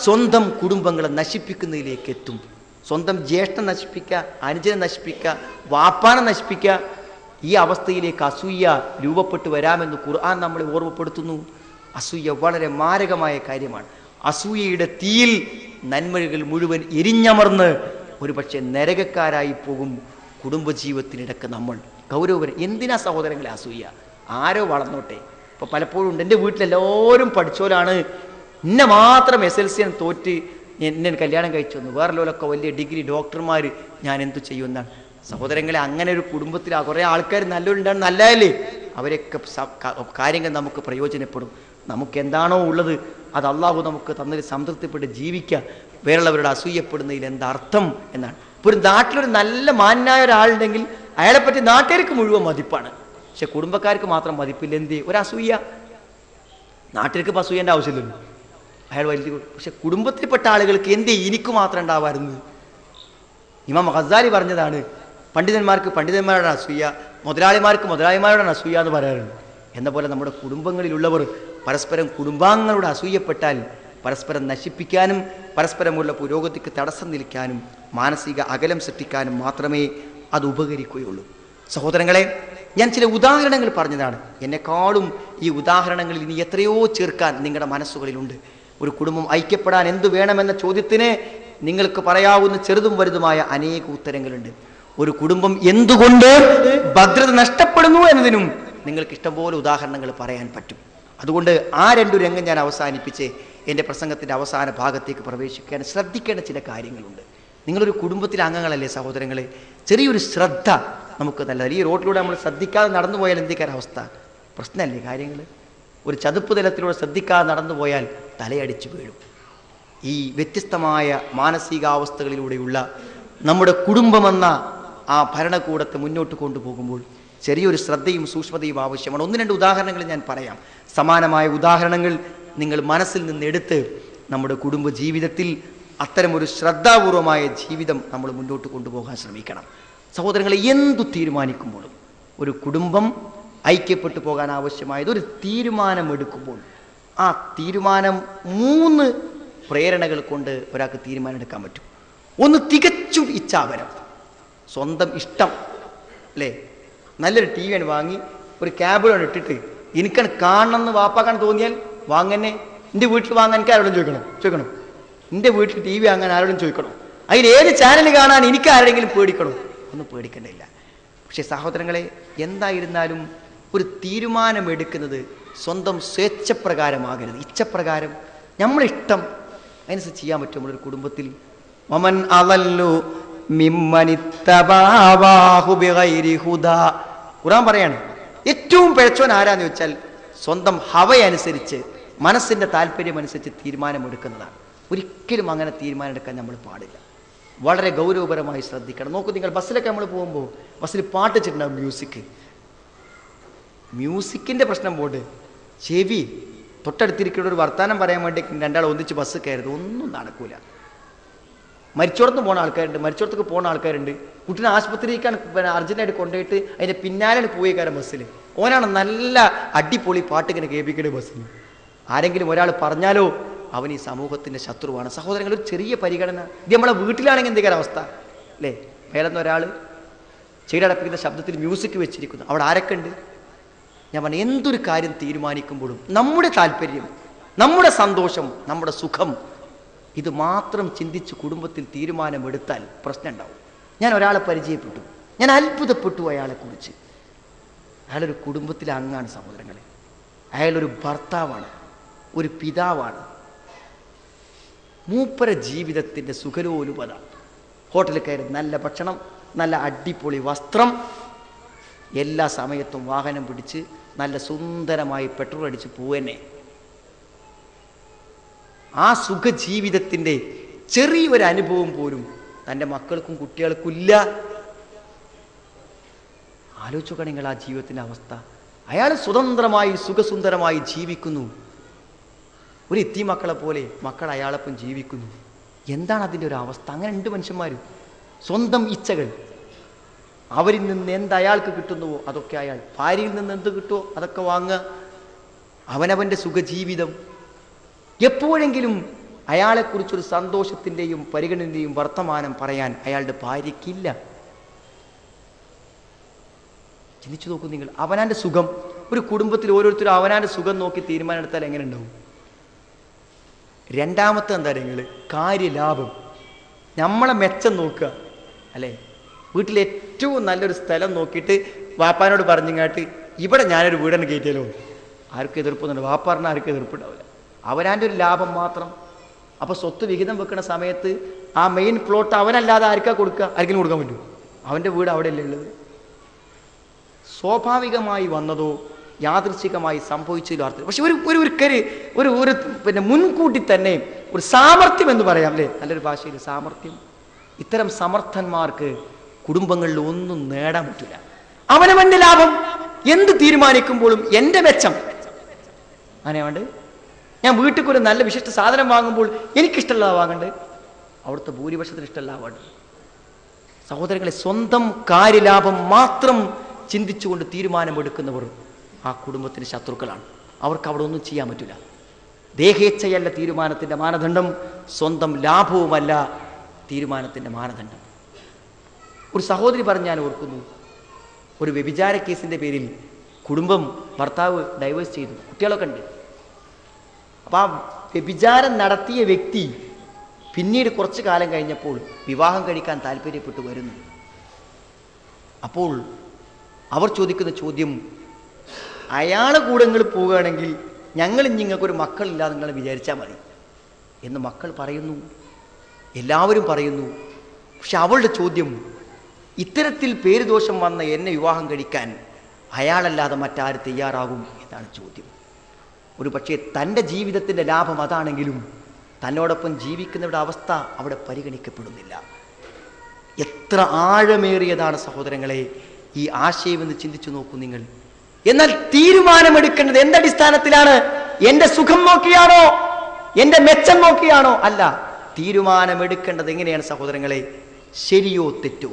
സ്വന്തം കുടുംബങ്ങളെ നശിപ്പിക്കുന്നതിലേക്ക് എത്തും. സ്വന്തം ജ്യേഷ്ഠൻ നശിപ്പിക്കുക, അനുജനെ നശിപ്പിക്കുക, വാപ്പാനെ നശിപ്പിക്കുക. ഈ അവസ്ഥയിലേക്ക് അസൂയ രൂപപ്പെട്ടു വരാമെന്ന് ഖുർആൻ നമ്മളെ ഓർമ്മപ്പെടുത്തുന്നു. അസൂയ വളരെ മാരകമായ കാര്യമാണ്. അസൂയയുടെ തീയിൽ നന്മകൾ മുഴുവൻ എരിഞ്ഞമർന്ന് ഒരുപക്ഷെ നരകക്കാരായി പോകും കുടുംബജീവിതത്തിനിടക്ക് നമ്മൾ. ഗൗരവം എന്തിനാ സഹോദരങ്ങളെ അസൂയ? ആരോ വളർന്നോട്ടെ. ഇപ്പോൾ പലപ്പോഴും ഉണ്ട്, എൻ്റെ വീട്ടിലെല്ലാവരും പഠിച്ചോലാണ്, എന്നെ മാത്രം SLC തോറ്റ് എന്നെ കല്യാണം കഴിച്ചു വന്നു, വേറെല്ലോലൊക്കെ വലിയ ഡിഗ്രി ഡോക്ടർമാർ, ഞാൻ എന്തു ചെയ്യുമെന്നാണ്. സഹോദരങ്ങളെ, അങ്ങനെ ഒരു കുടുംബത്തിൽ കുറേ ആൾക്കാർ നല്ലവരുണ്ടാണ്, നല്ലതല്ലേ? അവരൊക്കെ കാര്യങ്ങൾ നമുക്ക് പ്രയോജനപ്പെടും. നമുക്ക് എന്താണോ ഉള്ളത് അത് അള്ളാഹു നമുക്ക് തന്നൊരു സംതൃപ്തിപ്പെട്ട് ജീവിക്കുക. വേറുള്ളവരുടെ അസൂയപ്പെടുന്നതിൽ എന്താ അർത്ഥം എന്നാണ്. ഇപ്പോൾ ഒരു നാട്ടിലൊരു നല്ല മാന്യനായ ഒരാളുണ്ടെങ്കിൽ അയാളെപ്പറ്റി നാട്ടുകാർക്ക് മുഴുവൻ മതിപ്പാണ്, പക്ഷെ കുടുംബക്കാർക്ക് മാത്രം മതിപ്പില്ല. എന്ത് ഒരു അസൂയ? നാട്ടുകാർക്ക് ഇപ്പോൾ അസൂയേണ്ട ആവശ്യമില്ലല്ലോ, അയാൾ വലിയ. പക്ഷെ കുടുംബത്തിൽപ്പെട്ട ആളുകൾക്ക് എന്തേ എനിക്ക് മാത്രം ഉണ്ടാവാറുണ്ട്? ഇമാം ഗസാലി പറഞ്ഞതാണ്, പണ്ഡിതന്മാർക്ക് പണ്ഡിതന്മാരുടെ അസൂയ, മുതലാളിമാർക്ക് മുതലാളിമാരുടെ അസൂയ എന്ന് പറയാറുണ്ട്. എന്ന പോലെ നമ്മുടെ കുടുംബങ്ങളിലുള്ളവർ പരസ്പരം കുടുംബാംഗങ്ങളുടെ അസൂയപ്പെട്ടാൽ പരസ്പരം നശിപ്പിക്കാനും പരസ്പരമുള്ള പുരോഗതിക്ക് തടസ്സം നിൽക്കാനും മാനസിക അകലം സൃഷ്ടിക്കാനും മാത്രമേ അത് ഉപകരിക്കുകയുള്ളൂ. സഹോദരങ്ങളെ, ഞാൻ ചില ഉദാഹരണങ്ങൾ പറഞ്ഞതാണ്. എന്നെക്കാളും ഈ ഉദാഹരണങ്ങളിൽ ഇനി എത്രയോ ചേർക്കാൻ നിങ്ങളുടെ മനസ്സുകളിലുണ്ട്. ഒരു കുടുംബം ഐക്യപ്പെടാൻ എന്തു വേണമെന്ന ചോദ്യത്തിന് നിങ്ങൾക്ക് പറയാവുന്ന ചെറുതും വലുതുമായ അനേക ഉത്തരങ്ങളുണ്ട്. ഒരു കുടുംബം എന്തുകൊണ്ട് ഭദ്രത നഷ്ടപ്പെടുന്നു എന്നതിനും നിങ്ങൾക്ക് ഇഷ്ടംപോലെ ഉദാഹരണങ്ങൾ പറയാൻ പറ്റും. അതുകൊണ്ട് ആ രണ്ടു രംഗം ഞാൻ അവസാനിപ്പിച്ച് എൻ്റെ പ്രസംഗത്തിൻ്റെ അവസാന ഭാഗത്തേക്ക് പ്രവേശിക്കാൻ ശ്രദ്ധിക്കേണ്ട ചില കാര്യങ്ങളുണ്ട്. നിങ്ങളൊരു കുടുംബത്തിലെ അംഗങ്ങളല്ലേ സഹോദരങ്ങളെ? ചെറിയൊരു ശ്രദ്ധ നമുക്ക് നല്ലത്. ഈ റോഡിലൂടെ നമ്മൾ ശ്രദ്ധിക്കാതെ നടന്നു പോയാൽ എന്തൊക്കെയാണ് അവസ്ഥ? പ്രശ്നമല്ലേ കാര്യങ്ങൾ? ഒരു ചതുപ്പ് തലത്തിലൂടെ ശ്രദ്ധിക്കാതെ നടന്നു പോയാൽ തലയടിച്ചു വീഴും. ഈ വ്യത്യസ്തമായ മാനസികാവസ്ഥകളിലൂടെയുള്ള നമ്മുടെ കുടുംബമെന്ന ആ ഭരണകൂടത്തെ മുന്നോട്ട് കൊണ്ടുപോകുമ്പോൾ ചെറിയൊരു ശ്രദ്ധയും സൂക്ഷ്മതയും ആവശ്യമാണ്. ഒന്ന് രണ്ട് ഉദാഹരണങ്ങൾ ഞാൻ പറയാം. സമാനമായ ഉദാഹരണങ്ങൾ നിങ്ങൾ മനസ്സിൽ നിന്ന് എടുത്ത് നമ്മുടെ കുടുംബ ജീവിതത്തിൽ അത്തരമൊരു ശ്രദ്ധാപൂർവമായ ജീവിതം നമ്മൾ മുന്നോട്ട് കൊണ്ടുപോകാൻ ശ്രമിക്കണം. സഹോദരങ്ങളെ, എന്തു തീരുമാനിക്കുമ്പോഴും ഒരു കുടുംബം ഐക്യപ്പെട്ടു പോകാൻ ആവശ്യമായത് ഒരു തീരുമാനമെടുക്കുമ്പോൾ ആ തീരുമാനം 3 പ്രേരണകൾ കൊണ്ട് ഒരാൾക്ക് തീരുമാനം എടുക്കാൻ പറ്റും. ഒന്ന്, തികച്ചും ഇച്ഛാപരം, സ്വന്തം ഇഷ്ടം അല്ലേ? നല്ലൊരു TV ആണ് വാങ്ങി ഒരു ക്യാബിളാണ് ഇട്ടിട്ട് എനിക്കാണ് കാണണമെന്ന് വാപ്പാക്കാൻ തോന്നിയാൽ വാങ്ങനെ. എൻ്റെ വീട്ടിൽ വാങ്ങാൻ എനിക്ക് ആരോടും ചോദിക്കണം. എൻ്റെ വീട്ടിൽ TV വാങ്ങാൻ ആരോടും ചോദിക്കണം. അതിൽ ഏത് ചാനൽ കാണാൻ എനിക്ക് ആരുടെങ്കിലും പേടിക്കണം? ഒന്നും പേടിക്കേണ്ടതില്ല. പക്ഷേ സഹോദരങ്ങളെ, എന്തായിരുന്നാലും ഒരു തീരുമാനമെടുക്കുന്നത് സ്വന്തം സ്വേച്ഛപ്രകാരമാകരുത്. ഇച്ഛപ്രകാരം നമ്മളിഷ്ടം അതിനനുസരിച്ച് ചെയ്യാൻ പറ്റും. നമ്മളൊരു കുടുംബത്തിൽ വമൻ അളല്ലു ഖുർആൻ പറയാണ്, ഏറ്റവും പിഴച്ചവൻ ആരാന്ന് ചോദിച്ചാൽ സ്വന്തം ഹവയനുസരിച്ച് മനസ്സിൻ്റെ താല്പര്യം അനുസരിച്ച് തീരുമാനമെടുക്കുന്നതാണ്. ഒരിക്കലും അങ്ങനെ തീരുമാനം എടുക്കാൻ നമ്മൾ പാടില്ല. വളരെ ഗൗരവപരമായി ശ്രദ്ധിക്കണം. നോക്കൂ, നിങ്ങൾ ബസ്സിലൊക്കെ നമ്മൾ പോകുമ്പോൾ ബസ്സിൽ പാട്ട് വെച്ചിട്ടുണ്ടാവും, മ്യൂസിക്കിൻ്റെ പ്രശ്നം പോട്ട് ചെവി തൊട്ടടുത്തിരിക്കുന്ന ഒരു വർത്തമാനം പറയാൻ വേണ്ടി രണ്ടാൾ ഒന്നിച്ച് ബസ് കയറുന്നത് ഒന്നും നടക്കൂല. മരിച്ചോടത്ത് പോകുന്ന ആൾക്കാരുണ്ട്, മരിച്ചോടത്തേക്ക് പോകുന്ന ആൾക്കാരുണ്ട്. കുട്ടീനെ ആശുപത്രിക്കാണ് അർജൻറ്റായിട്ട് കൊണ്ടുപോയിട്ട് അതിൻ്റെ പിന്നാലെയാണ് പോയേക്കാരൻ ബസ്സിൽ. ഓനാണ് നല്ല അടിപൊളി പാട്ട് ഇങ്ങനെ കേൾപ്പിക്കുന്നത് ബസ്സിൽ. ആരെങ്കിലും ഒരാൾ പറഞ്ഞാലോ അവൻ ഈ സമൂഹത്തിൻ്റെ ശത്രുവാണ്. സഹോദരങ്ങൾ, ഒരു ചെറിയ പരിഗണന. ഇത് നമ്മളെ വീട്ടിലാണെങ്കിൽ എന്തൊക്കെയാണ് അവസ്ഥ അല്ലേ? മേലെന്ന് ഒരാൾ ചെടിയടപ്പിക്കുന്ന ശബ്ദത്തിൽ മ്യൂസിക് വെച്ചിരിക്കുന്നു. അവിടെ ആരൊക്കെ ഉണ്ട്? ഞാൻ പറഞ്ഞു, എന്തൊരു കാര്യം തീരുമാനിക്കുമ്പോഴും നമ്മുടെ താല്പര്യം, നമ്മുടെ സന്തോഷം, നമ്മുടെ സുഖം, ഇത് മാത്രം ചിന്തിച്ച് കുടുംബത്തിൽ തീരുമാനമെടുത്താൽ പ്രശ്നം ഉണ്ടാവും. ഞാൻ ഒരാളെ പരിചയപ്പെട്ടു, ഞാൻ അത്ഭുതപ്പെട്ടു അയാളെക്കുറിച്ച്. അയാളൊരു കുടുംബത്തിലെ അംഗമാണ് സഹോദരങ്ങളെ. അയാളൊരു ഭർത്താവാണ്, ഒരു പിതാവാണ്. മൂപ്പര ജീവിതത്തിൻ്റെ സുഖലോലുപത, ഹോട്ടലിൽ കയറി നല്ല ഭക്ഷണം, നല്ല അടിപൊളി വസ്ത്രം, എല്ലാ സമയത്തും വാഹനം പിടിച്ച് നല്ല സുന്ദരമായി പെട്രോൾ അടിച്ച് പോവന്നെ. ആ സുഖജീവിതത്തിൻ്റെ ചെറിയൊരു അനുഭവം പോലും തൻ്റെ മക്കൾക്കും കുട്ടികൾക്കും ഇല്ല. ആലോചിക്കുക നിങ്ങൾ ആ ജീവിതത്തിൻ്റെ അവസ്ഥ. അയാൾ സ്വതന്ത്രമായി സുഖസുന്ദരമായി ജീവിക്കുന്നു. ഒരു എത്തി മക്കളെ പോലെ മക്കൾ അയാളൊപ്പം ജീവിക്കുന്നു. എന്താണ് അതിൻ്റെ ഒരു അവസ്ഥ? അങ്ങനെ 2 മനുഷ്യന്മാർ, സ്വന്തം ഇച്ഛകൾ, അവരിൽ നിന്ന് എന്ത് അയാൾക്ക് കിട്ടുന്നുവോ അതൊക്കെ അയാൾ, ഭാര്യയിൽ നിന്ന് എന്ത് കിട്ടുമോ അതൊക്കെ വാങ്ങുക, അവനവൻ്റെ സുഖജീവിതം. എപ്പോഴെങ്കിലും അയാളെക്കുറിച്ചൊരു സന്തോഷത്തിൻ്റെയും പരിഗണനയുടെയും വർത്തമാനം പറയാൻ അയാളുടെ ഭാര്യയ്ക്കില്ല. ചിന്തിച്ചു നോക്കൂ നിങ്ങൾ. അവനാൻ്റെ സുഖം, ഒരു കുടുംബത്തിൽ ഓരോരുത്തരും അവനാൻ്റെ സുഖം നോക്കി തീരുമാനം എടുത്താൽ എങ്ങനെ ഉണ്ടാവും? രണ്ടാമത്തെ എന്താ നിങ്ങൾ, കാര്യലാഭം. നമ്മളെ മെച്ചം നോക്കുക അല്ലേ? വീട്ടിൽ ഏറ്റവും നല്ലൊരു സ്ഥലം നോക്കിയിട്ട് വാപ്പാനോട് പറഞ്ഞിങ്ങാട്ട് ഇവിടെ ഞാനൊരു വീടನ್ನು കയറ്റിയാലോ, ആർക്കും എതിർപ്പൊന്നുണ്ട്. വാപ്പ പറഞ്ഞാൽ ആർക്കും എതിർപ്പുണ്ടാവില്ല. അവനാൻ്റെ ഒരു ലാഭം മാത്രം. അപ്പോൾ സ്വത്ത് വിഹിതം വെക്കുന്ന സമയത്ത് ആ മെയിൻ പ്ലോട്ട് അവനല്ലാതെ ആർക്കാ കൊടുക്കുക? ആർക്കും കൊടുക്കാൻ പറ്റും? അവൻ്റെ വീട് അവിടെ അല്ലേ ഉള്ളത്? സ്വാഭാവികമായി വന്നതോ യാദൃച്ഛികമായി സംഭവിച്ചതിലോ അർത്ഥം. പക്ഷെ ഒരു പിന്നെ മുൻകൂട്ടി തന്നെ ഒരു സാമർഥ്യം എന്ന് പറയാം അല്ലേ, നല്ലൊരു ഭാഷയിൽ സാമർഥ്യം. ഇത്തരം സമർത്ഥന്മാർക്ക് കുടുംബങ്ങളിൽ ഒന്നും നേടാൻ പറ്റില്ല. അവനവൻ്റെ ലാഭം എന്ത് തീരുമാനിക്കുമ്പോഴും എൻ്റെ മെച്ചം അങ്ങനെ വേണ്ട. ഞാൻ വീട്ടിൽ ഒരു നല്ല വിശിഷ്ട സാധനം വാങ്ങുമ്പോൾ എനിക്കിഷ്ടമുള്ള വാങ്ങണ്ട്, അവിടുത്തെ ഭൂരിപക്ഷത്തിന് ഇഷ്ടമല്ല വേണ്ടത്. സഹോദരങ്ങളെ, സ്വന്തം കാര്യലാഭം മാത്രം ചിന്തിച്ചുകൊണ്ട് തീരുമാനമെടുക്കുന്നവർ ആ കുടുംബത്തിന് ശത്രുക്കളാണ്. അവർക്ക് അവിടെ ഒന്നും ചെയ്യാൻ പറ്റില്ല. ദേഹേച്ഛയല്ല തീരുമാനത്തിൻ്റെ മാനദണ്ഡം, സ്വന്തം ലാഭവുമല്ല തീരുമാനത്തിൻ്റെ മാനദണ്ഡം. ഒരു സഹോദരി പറഞ്ഞ് ഞാൻ ഓർക്കുന്നു, ഒരു വ്യഭിചാര കേസിൻ്റെ പേരിൽ കുടുംബം, ഭർത്താവ് ഡൈവേഴ്സ് ചെയ്തു, കുട്ടികളൊക്കെ ഉണ്ട്. അപ്പം ആ വ്യഭിചാരം നടത്തിയ വ്യക്തി പിന്നീട് കുറച്ചു കാലം കഴിഞ്ഞപ്പോൾ വിവാഹം കഴിക്കാൻ താല്പര്യപ്പെട്ടു വരുന്നു. അപ്പോൾ അവർ ചോദിക്കുന്ന ചോദ്യം, അയാളെ കൂടെ നിങ്ങൾ പോവുകയാണെങ്കിൽ ഞങ്ങൾ നിങ്ങൾക്കൊരു മക്കളില്ല നിങ്ങൾ വിചാരിച്ചാൽ മതി എന്ന് മക്കൾ പറയുന്നു, എല്ലാവരും പറയുന്നു. പക്ഷെ അവളുടെ ചോദ്യം, ഇത്തരത്തിൽ പേരുദോഷം വന്ന എന്നെ വിവാഹം കഴിക്കാൻ അയാളല്ലാതെ മറ്റാര് തയ്യാറാകും എന്നാണ് ചോദ്യം. ഒരു പക്ഷേ തൻ്റെ ജീവിതത്തിൻ്റെ ലാഭം അതാണെങ്കിലും തന്നോടൊപ്പം ജീവിക്കുന്നവരുടെ അവസ്ഥ അവിടെ പരിഗണിക്കപ്പെടുന്നില്ല. എത്ര ആഴമേറിയതാണ് സഹോദരങ്ങളെ ഈ ആശയമെന്ന് ചിന്തിച്ചു നോക്കൂ നിങ്ങൾ. എന്നാൽ തീരുമാനമെടുക്കേണ്ടത് എന്തടിസ്ഥാനത്തിലാണ്? എൻ്റെ സുഖം നോക്കിയാണോ? എൻ്റെ മെച്ചം നോക്കിയാണോ? അല്ല. തീരുമാനമെടുക്കേണ്ടത് എങ്ങനെയാണ് സഹോദരങ്ങളെ? ശരിയോ തെറ്റോ?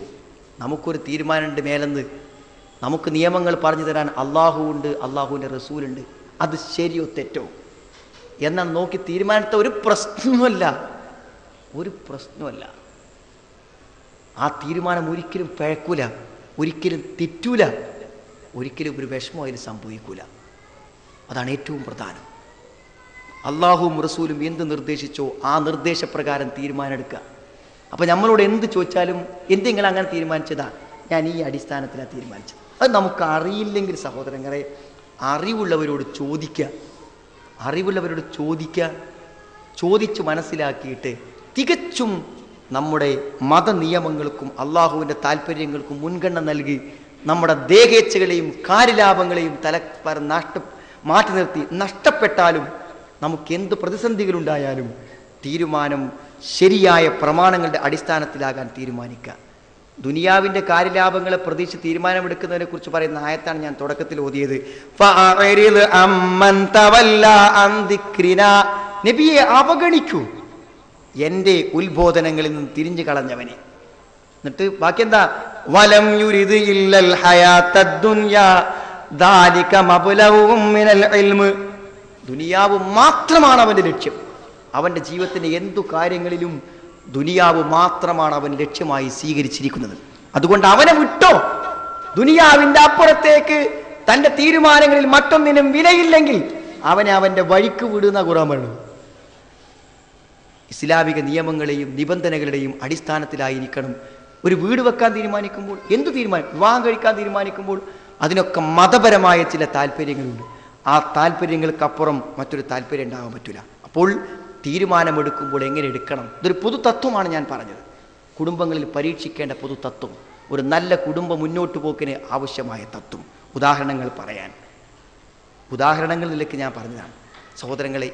നമുക്കൊരു തീരുമാനമുണ്ട് മേലെന്ന്, നമുക്ക് നിയമങ്ങൾ പറഞ്ഞു തരാൻ അള്ളാഹു ഉണ്ട്, അള്ളാഹുവിൻ്റെ റസൂലുണ്ട്. അത് ശരിയോ തെറ്റോ എന്നാൽ നോക്കി തീരുമാനത്തെ ഒരു പ്രശ്നമല്ല, ഒരു പ്രശ്നമല്ല. ആ തീരുമാനം ഒരിക്കലും പിഴക്കൂല, ഒരിക്കലും തെറ്റൂല, ഒരിക്കലും ഒരു വിഷമം അതിൽ സംഭവിക്കൂല. അതാണ് ഏറ്റവും പ്രധാനം. അള്ളാഹുവും റസൂലും എന്ത് നിർദ്ദേശിച്ചോ ആ നിർദ്ദേശപ്രകാരം തീരുമാനമെടുക്കുക. അപ്പം നമ്മളോട് എന്ത് ചോദിച്ചാലും എന്തെങ്കിലും അങ്ങനെ തീരുമാനിച്ചതാ, ഞാൻ ഈ അടിസ്ഥാനത്തിലാണ് തീരുമാനിച്ചത്. അത് നമുക്ക് അറിയില്ലെങ്കിൽ സഹോദരങ്ങളെ, അറിവുള്ളവരോട് ചോദിക്കുക, അറിവുള്ളവരോട് ചോദിക്കുക. ചോദിച്ച് മനസ്സിലാക്കിയിട്ട് തികച്ചും നമ്മുടെ മതനിയമങ്ങൾക്കും അള്ളാഹുവിൻ്റെ താല്പര്യങ്ങൾക്കും മുൻഗണന നൽകി നമ്മുടെ ദേഹേച്ഛകളെയും കാര്യലാഭങ്ങളെയും മാറ്റി നിർത്തി നഷ്ടപ്പെട്ടാലും നമുക്ക് എന്ത് പ്രതിസന്ധികളുണ്ടായാലും തീരുമാനം ശരിയായ പ്രമാണങ്ങളുടെ അടിസ്ഥാനത്തിലാകാൻ തീരുമാനിക്കുക. ദുനിയാവിൻ്റെ കാര്യലാഭങ്ങളെ പ്രതീക്ഷിച്ച് തീരുമാനമെടുക്കുന്നതിനെ കുറിച്ച് പറയുന്ന ആയത്താണ് ഞാൻ തുടക്കത്തിൽ ഓതിയത്. നബിയെ അവഗണിക്കൂ എൻ്റെ ഉത്ബോധനങ്ങളിൽ നിന്ന് തിരിഞ്ഞു കളഞ്ഞവനെ. എന്നിട്ട് ബാക്കി എന്താ? വലം യുരിദ് ഇല്ലൽ ഹയാത്തദ് ദുനിയാ ദാലിക മബ്ലഗും മിനൽ ഇൽമ്. ദുനിയാവ് മാത്രമാണ് അവൻ്റെ ലക്ഷ്യം. അവൻ്റെ ജീവിതത്തിൻ്റെ എന്തു കാര്യങ്ങളിലും ദുനിയാവ് മാത്രമാണ് അവൻ ലക്ഷ്യമായി സ്വീകരിച്ചിരിക്കുന്നത്. അതുകൊണ്ട് അവനെ വിട്ടോ. ദുനിയാവിൻ്റെ അപ്പുറത്തേക്ക് തൻ്റെ തീരുമാനങ്ങളിൽ മറ്റൊന്നിനും വിലയില്ലെങ്കിൽ അവനെ അവൻ്റെ വഴിക്ക് വിടുന്ന ഖുർആൻ പറയുന്നു. ഇസ്ലാമിക നിയമങ്ങളെയും നിബന്ധനകളുടെയും അടിസ്ഥാനത്തിലായിരിക്കണം ഒരു വീട് വെക്കാൻ തീരുമാനിക്കുമ്പോൾ, എന്തു വിവാഹം കഴിക്കാൻ തീരുമാനിക്കുമ്പോൾ അതിനൊക്കെ മതപരമായ ചില താല്പര്യങ്ങളുണ്ട്. ആ താല്പര്യങ്ങൾക്കപ്പുറം മറ്റൊരു താല്പര്യം ഉണ്ടാകാൻ പറ്റില്ല. അപ്പോൾ തീരുമാനമെടുക്കുമ്പോൾ എങ്ങനെ എടുക്കണം? ഇതൊരു പൊതു തത്വമാണ് ഞാൻ പറഞ്ഞത്, കുടുംബങ്ങളിൽ പരീക്ഷിക്കേണ്ട പൊതു തത്വം, ഒരു നല്ല കുടുംബ മുന്നോട്ട് പോക്കിന് ആവശ്യമായ തത്വം. ഉദാഹരണങ്ങളിലേക്ക് ഞാൻ പറഞ്ഞതാണ് സഹോദരങ്ങളെ.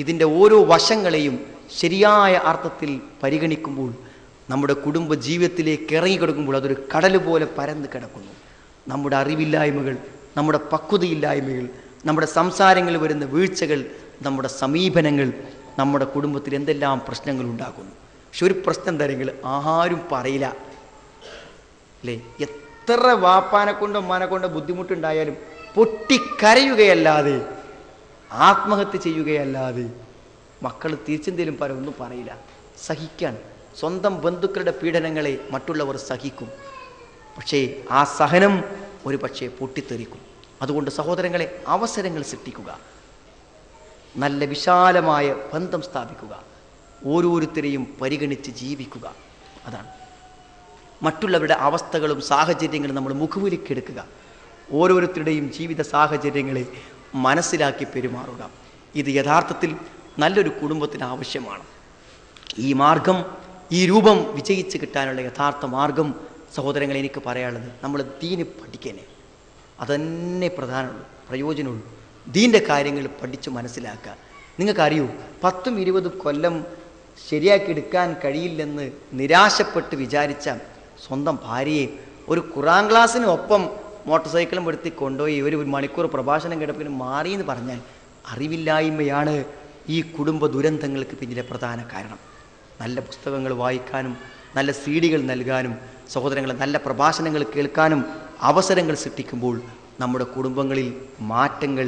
ഇതിൻ്റെ ഓരോ വശങ്ങളെയും ശരിയായ അർത്ഥത്തിൽ പരിഗണിക്കുമ്പോൾ നമ്മുടെ കുടുംബ ജീവിതത്തിലേക്ക് ഇറങ്ങിക്കിടക്കുമ്പോൾ അതൊരു കടൽ പോലെ പരന്ന് കിടക്കുന്നു. നമ്മുടെ അറിവില്ലായ്മകൾ, നമ്മുടെ പക്വതയില്ലായ്മകൾ, നമ്മുടെ സംസാരങ്ങളിൽ വരുന്ന വീഴ്ചകൾ, നമ്മുടെ സമീപനങ്ങൾ നമ്മുടെ കുടുംബത്തിൽ എന്തെല്ലാം പ്രശ്നങ്ങൾ ഉണ്ടാക്കുന്നു. പക്ഷെ ഒരു പ്രശ്നം തരങ്ങൾ ആരും പറയില്ല അല്ലേ? എത്ര വാപ്പാനെ കൊണ്ടോ ഉമ്മാനെ കൊണ്ടോ ബുദ്ധിമുട്ടുണ്ടായാലും പൊട്ടിക്കരയുകയല്ലാതെ ആത്മഹത്യ ചെയ്യുകയല്ലാതെ മക്കൾ തിരിച്ചെന്തേലും ഒന്നും പറയില്ല. സഹിക്കാൻ സ്വന്തം ബന്ധുക്കളുടെ പീഡനങ്ങളെ മറ്റുള്ളവർ സഹിക്കും. പക്ഷേ ആ സഹനം ഒരു പക്ഷേ പൊട്ടിത്തെറിക്കും. അതുകൊണ്ട് സഹോദരങ്ങളെ, അവസരങ്ങൾ സൃഷ്ടിക്കുക, നല്ല വിശാലമായ ബന്ധം സ്ഥാപിക്കുക, ഓരോരുത്തരെയും പരിഗണിച്ച് ജീവിക്കുക. അതാണ് മറ്റുള്ളവരുടെ അവസ്ഥകളും സാഹചര്യങ്ങളും നമ്മൾ മുഖവിലേക്കെടുക്കുക, ഓരോരുത്തരുടെയും ജീവിത സാഹചര്യങ്ങളെ മനസ്സിലാക്കി പെരുമാറുക. ഇത് യഥാർത്ഥത്തിൽ നല്ലൊരു കുടുംബത്തിന് ആവശ്യമാണ്. ഈ മാർഗം, ഈ രൂപം വിജയിച്ച് കിട്ടാനുള്ള യഥാർത്ഥ മാർഗം സഹോദരങ്ങളെ എനിക്ക് പറയാനുള്ളത്, നമ്മൾ ദീന് പഠിക്കണേ. അതന്നെ പ്രധാനമുള്ളൂ, പ്രയോജനമുള്ളൂ. ദീൻ്റെ കാര്യങ്ങൾ പഠിച്ച് മനസ്സിലാക്കുക. നിങ്ങൾക്കറിയൂ, 10-20 കൊല്ലം ശരിയാക്കി എടുക്കാൻ കഴിയില്ലെന്ന് നിരാശപ്പെട്ട് വിചാരിച്ച സ്വന്തം ഭാര്യയെ ഒരു ഖുർആൻ ക്ലാസ്സിന് ഒപ്പം മോട്ടോർ സൈക്കിളും എടുത്തി കൊണ്ടുപോയി ഒരു മണിക്കൂർ പ്രഭാഷണം കേട്ടപ്പോൾ മാറിയെന്ന് പറഞ്ഞാൽ അറിവില്ലായ്മയാണ് ഈ കുടുംബ ദുരന്തങ്ങൾക്ക് പിന്നിലെ പ്രധാന കാരണം. നല്ല പുസ്തകങ്ങൾ വായിക്കാനും നല്ല സീഡികൾ നൽകാനും സഹോദരങ്ങളെ നല്ല പ്രഭാഷണങ്ങൾ കേൾക്കാനും അവസരങ്ങൾ സൃഷ്ടിക്കുമ്പോൾ നമ്മുടെ കുടുംബങ്ങളിൽ മാറ്റങ്ങൾ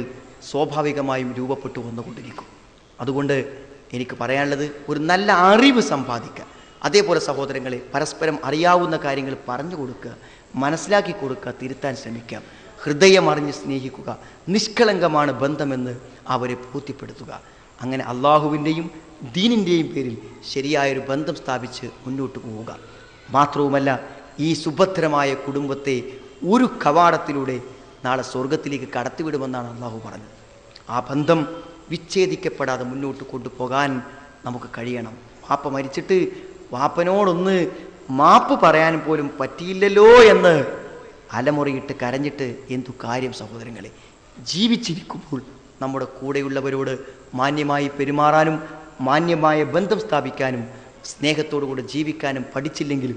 സ്വാഭാവികമായും രൂപപ്പെട്ടു വന്നുകൊണ്ടിരിക്കും. അതുകൊണ്ട് എനിക്ക് പറയാനുള്ളത്, ഒരു നല്ല അറിവ് സമ്പാദിക്കുക. അതേപോലെ സഹോദരങ്ങളെ, പരസ്പരം അറിയാവുന്ന കാര്യങ്ങൾ പറഞ്ഞു കൊടുക്കുക, മനസ്സിലാക്കി കൊടുക്കുക, തിരുത്താൻ ശ്രമിക്കുക, ഹൃദയം അറിഞ്ഞ് സ്നേഹിക്കുക, നിഷ്കളങ്കമാണ് ബന്ധമെന്ന് അവരെ ബോധ്യപ്പെടുത്തുക. അങ്ങനെ അള്ളാഹുവിൻ്റെയും ദീനിൻ്റെയും പേരിൽ ശരിയായൊരു ബന്ധം സ്ഥാപിച്ച് മുന്നോട്ട് പോവുക. മാത്രവുമല്ല, ഈ സുഭദ്രമായ കുടുംബത്തെ ഒരു കവാടത്തിലൂടെ നാളെ സ്വർഗത്തിലേക്ക് കടത്തിവിടുമെന്നാണ് അള്ളാഹു പറഞ്ഞത്. ആ ബന്ധം വിച്ഛേദിക്കപ്പെടാതെ മുന്നോട്ട് കൊണ്ടുപോകാൻ നമുക്ക് കഴിയണം. വാപ്പ മരിച്ചിട്ട് വാപ്പനോടൊന്ന് മാപ്പ് പറയാൻ പോലും പറ്റിയില്ലല്ലോ എന്ന് അലമുറയിട്ട് കരഞ്ഞിട്ട് എന്തു കാര്യം സഹോദരങ്ങളെ? ജീവിച്ചിരിക്കുമ്പോൾ നമ്മുടെ കൂടെയുള്ളവരോട് മാന്യമായി പെരുമാറാനും മാന്യമായ ബന്ധം സ്ഥാപിക്കാനും സ്നേഹത്തോടുകൂടെ ജീവിക്കാനും പഠിച്ചില്ലെങ്കിൽ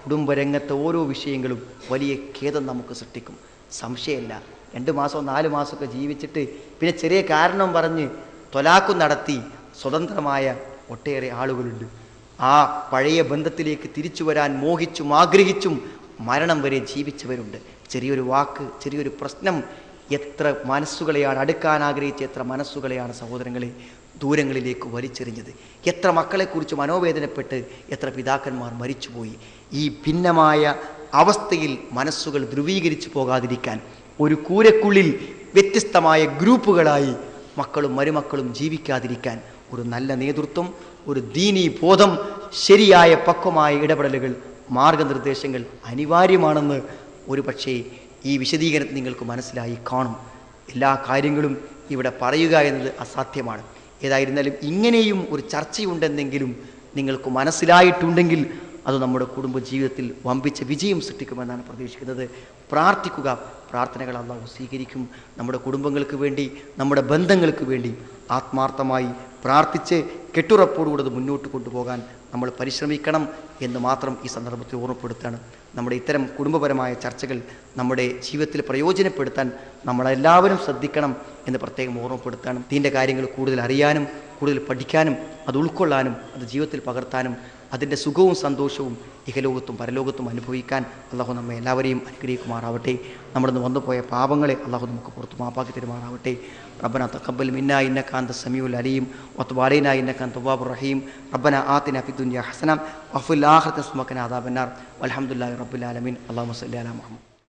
കുടുംബരംഗത്തെ ഓരോ വിഷയങ്ങളും വലിയ ഖേദം നമുക്ക് സൃഷ്ടിക്കും. സംശയമില്ല. 2 മാസമോ 4 മാസമൊക്കെ ജീവിച്ചിട്ട് പിന്നെ ചെറിയ കാരണം പറഞ്ഞ് തൊലാഖ് നടത്തി സ്വതന്ത്രമായ ഒട്ടേറെ ആളുകളുണ്ട്. ആ പഴയ ബന്ധത്തിലേക്ക് തിരിച്ചു വരാൻ മോഹിച്ചും ആഗ്രഹിച്ചും മരണം വരെ ജീവിച്ചവരുണ്ട്. ചെറിയൊരു വാക്ക്, ചെറിയൊരു പ്രശ്നം എത്ര മനസ്സുകളെയാണ് അടുക്കാൻ ആഗ്രഹിച്ച് എത്ര മനസ്സുകളെയാണ് സഹോദരങ്ങളെ ദൂരങ്ങളിലേക്ക് വലിച്ചെറിഞ്ഞത്. എത്ര മക്കളെക്കുറിച്ച് മനോവേദനപ്പെട്ട് എത്ര പിതാക്കന്മാർ മരിച്ചുപോയി. ഈ ഭിന്നമായ അവസ്ഥയിൽ മനസ്സുകൾ ധ്രുവീകരിച്ചു പോകാതിരിക്കാൻ ഒരു കൂരക്കുള്ളിൽ വ്യത്യസ്തമായ ഗ്രൂപ്പുകളായി മക്കളും മരുമക്കളും ജീവിക്കാതിരിക്കാൻ ഒരു നല്ല നേതൃത്വം, ഒരു ദീനീ ബോധം, ശരിയായ പക്വമായ ഇടപെടലുകൾ, മാർഗനിർദ്ദേശങ്ങൾ അനിവാര്യമാണെന്ന് ഒരു പക്ഷേ ഈ വിശദീകരണത്തിൽ നിങ്ങൾക്ക് മനസ്സിലായി കാണും. എല്ലാ കാര്യങ്ങളും ഇവിടെ പറയുക എന്നത് അസാധ്യമാണ്. ഏതായിരുന്നാലും ഇങ്ങനെയും ഒരു ചർച്ചയുണ്ടെന്നെങ്കിലും നിങ്ങൾക്ക് മനസ്സിലായിട്ടുണ്ടെങ്കിൽ അത് നമ്മുടെ കുടുംബജീവിതത്തിൽ വമ്പിച്ച വിജയം സൃഷ്ടിക്കുമെന്നാണ് പ്രതീക്ഷിക്കുന്നത്. പ്രാർത്ഥിക്കുക, പ്രാർത്ഥനകൾ അല്ലാഹു സ്വീകരിക്കും. നമ്മുടെ കുടുംബങ്ങൾക്ക് വേണ്ടി, നമ്മുടെ ബന്ധങ്ങൾക്ക് വേണ്ടി ആത്മാർത്ഥമായി പ്രാർത്ഥിച്ച് കെട്ടുറപ്പോടുകൂടി മുന്നോട്ട് കൊണ്ടുപോകാൻ നമ്മൾ പരിശ്രമിക്കണം എന്ന് മാത്രം ഈ സന്ദർഭത്തിൽ ഓർമ്മപ്പെടുത്താണ്. നമ്മുടെ ഇത്തരം കുടുംബപരമായ ചർച്ചകൾ നമ്മുടെ ജീവിതത്തിൽ പ്രയോജനപ്പെടുത്താൻ നമ്മളെല്ലാവരും ശ്രദ്ധിക്കണം എന്ന് പ്രത്യേകം ഓർമ്മപ്പെടുത്താണ്. ഇതിൻ്റെ കാര്യങ്ങൾ കൂടുതൽ അറിയാനും കൂടുതൽ പഠിക്കാനും അത് ഉൾക്കൊള്ളാനും അത് ജീവിതത്തിൽ പകർത്താനും അതിൻ്റെ സുഖവും സന്തോഷവും ഇഹലോകത്തും പരലോകത്തും അനുഭവിക്കാൻ അള്ളാഹു നമ്മെ എല്ലാവരെയും അനുഗ്രഹിക്കുമാറാവട്ടെ. നമ്മളിന്ന് വന്നുപോയ പാപങ്ങളെ അള്ളാഹു നമുക്ക് പുറത്ത് മാപ്പാക്കി തരുമാറാവട്ടെ. റബ്ബന തഖബ്ബൽ മിന്നാ ഇന്നക അൻത സമീഉൽ അലീം വതുബ് അലൈനാ ഇന്നക അൻത തവ്വാബുർ റഹീം. റബ്ബന ആതിനാ ഫിദ് ദുനിയ ഹസന വഫിൽ ആഖിറതി ഹസനത വഖിനാ അദാബന്നാർ. വൽഹംദുലില്ലാഹി റബ്ബിൽ ആലമീൻ. അല്ലാഹുമ്മ സ്വല്ലി അലാ മുഹമ്മദ്.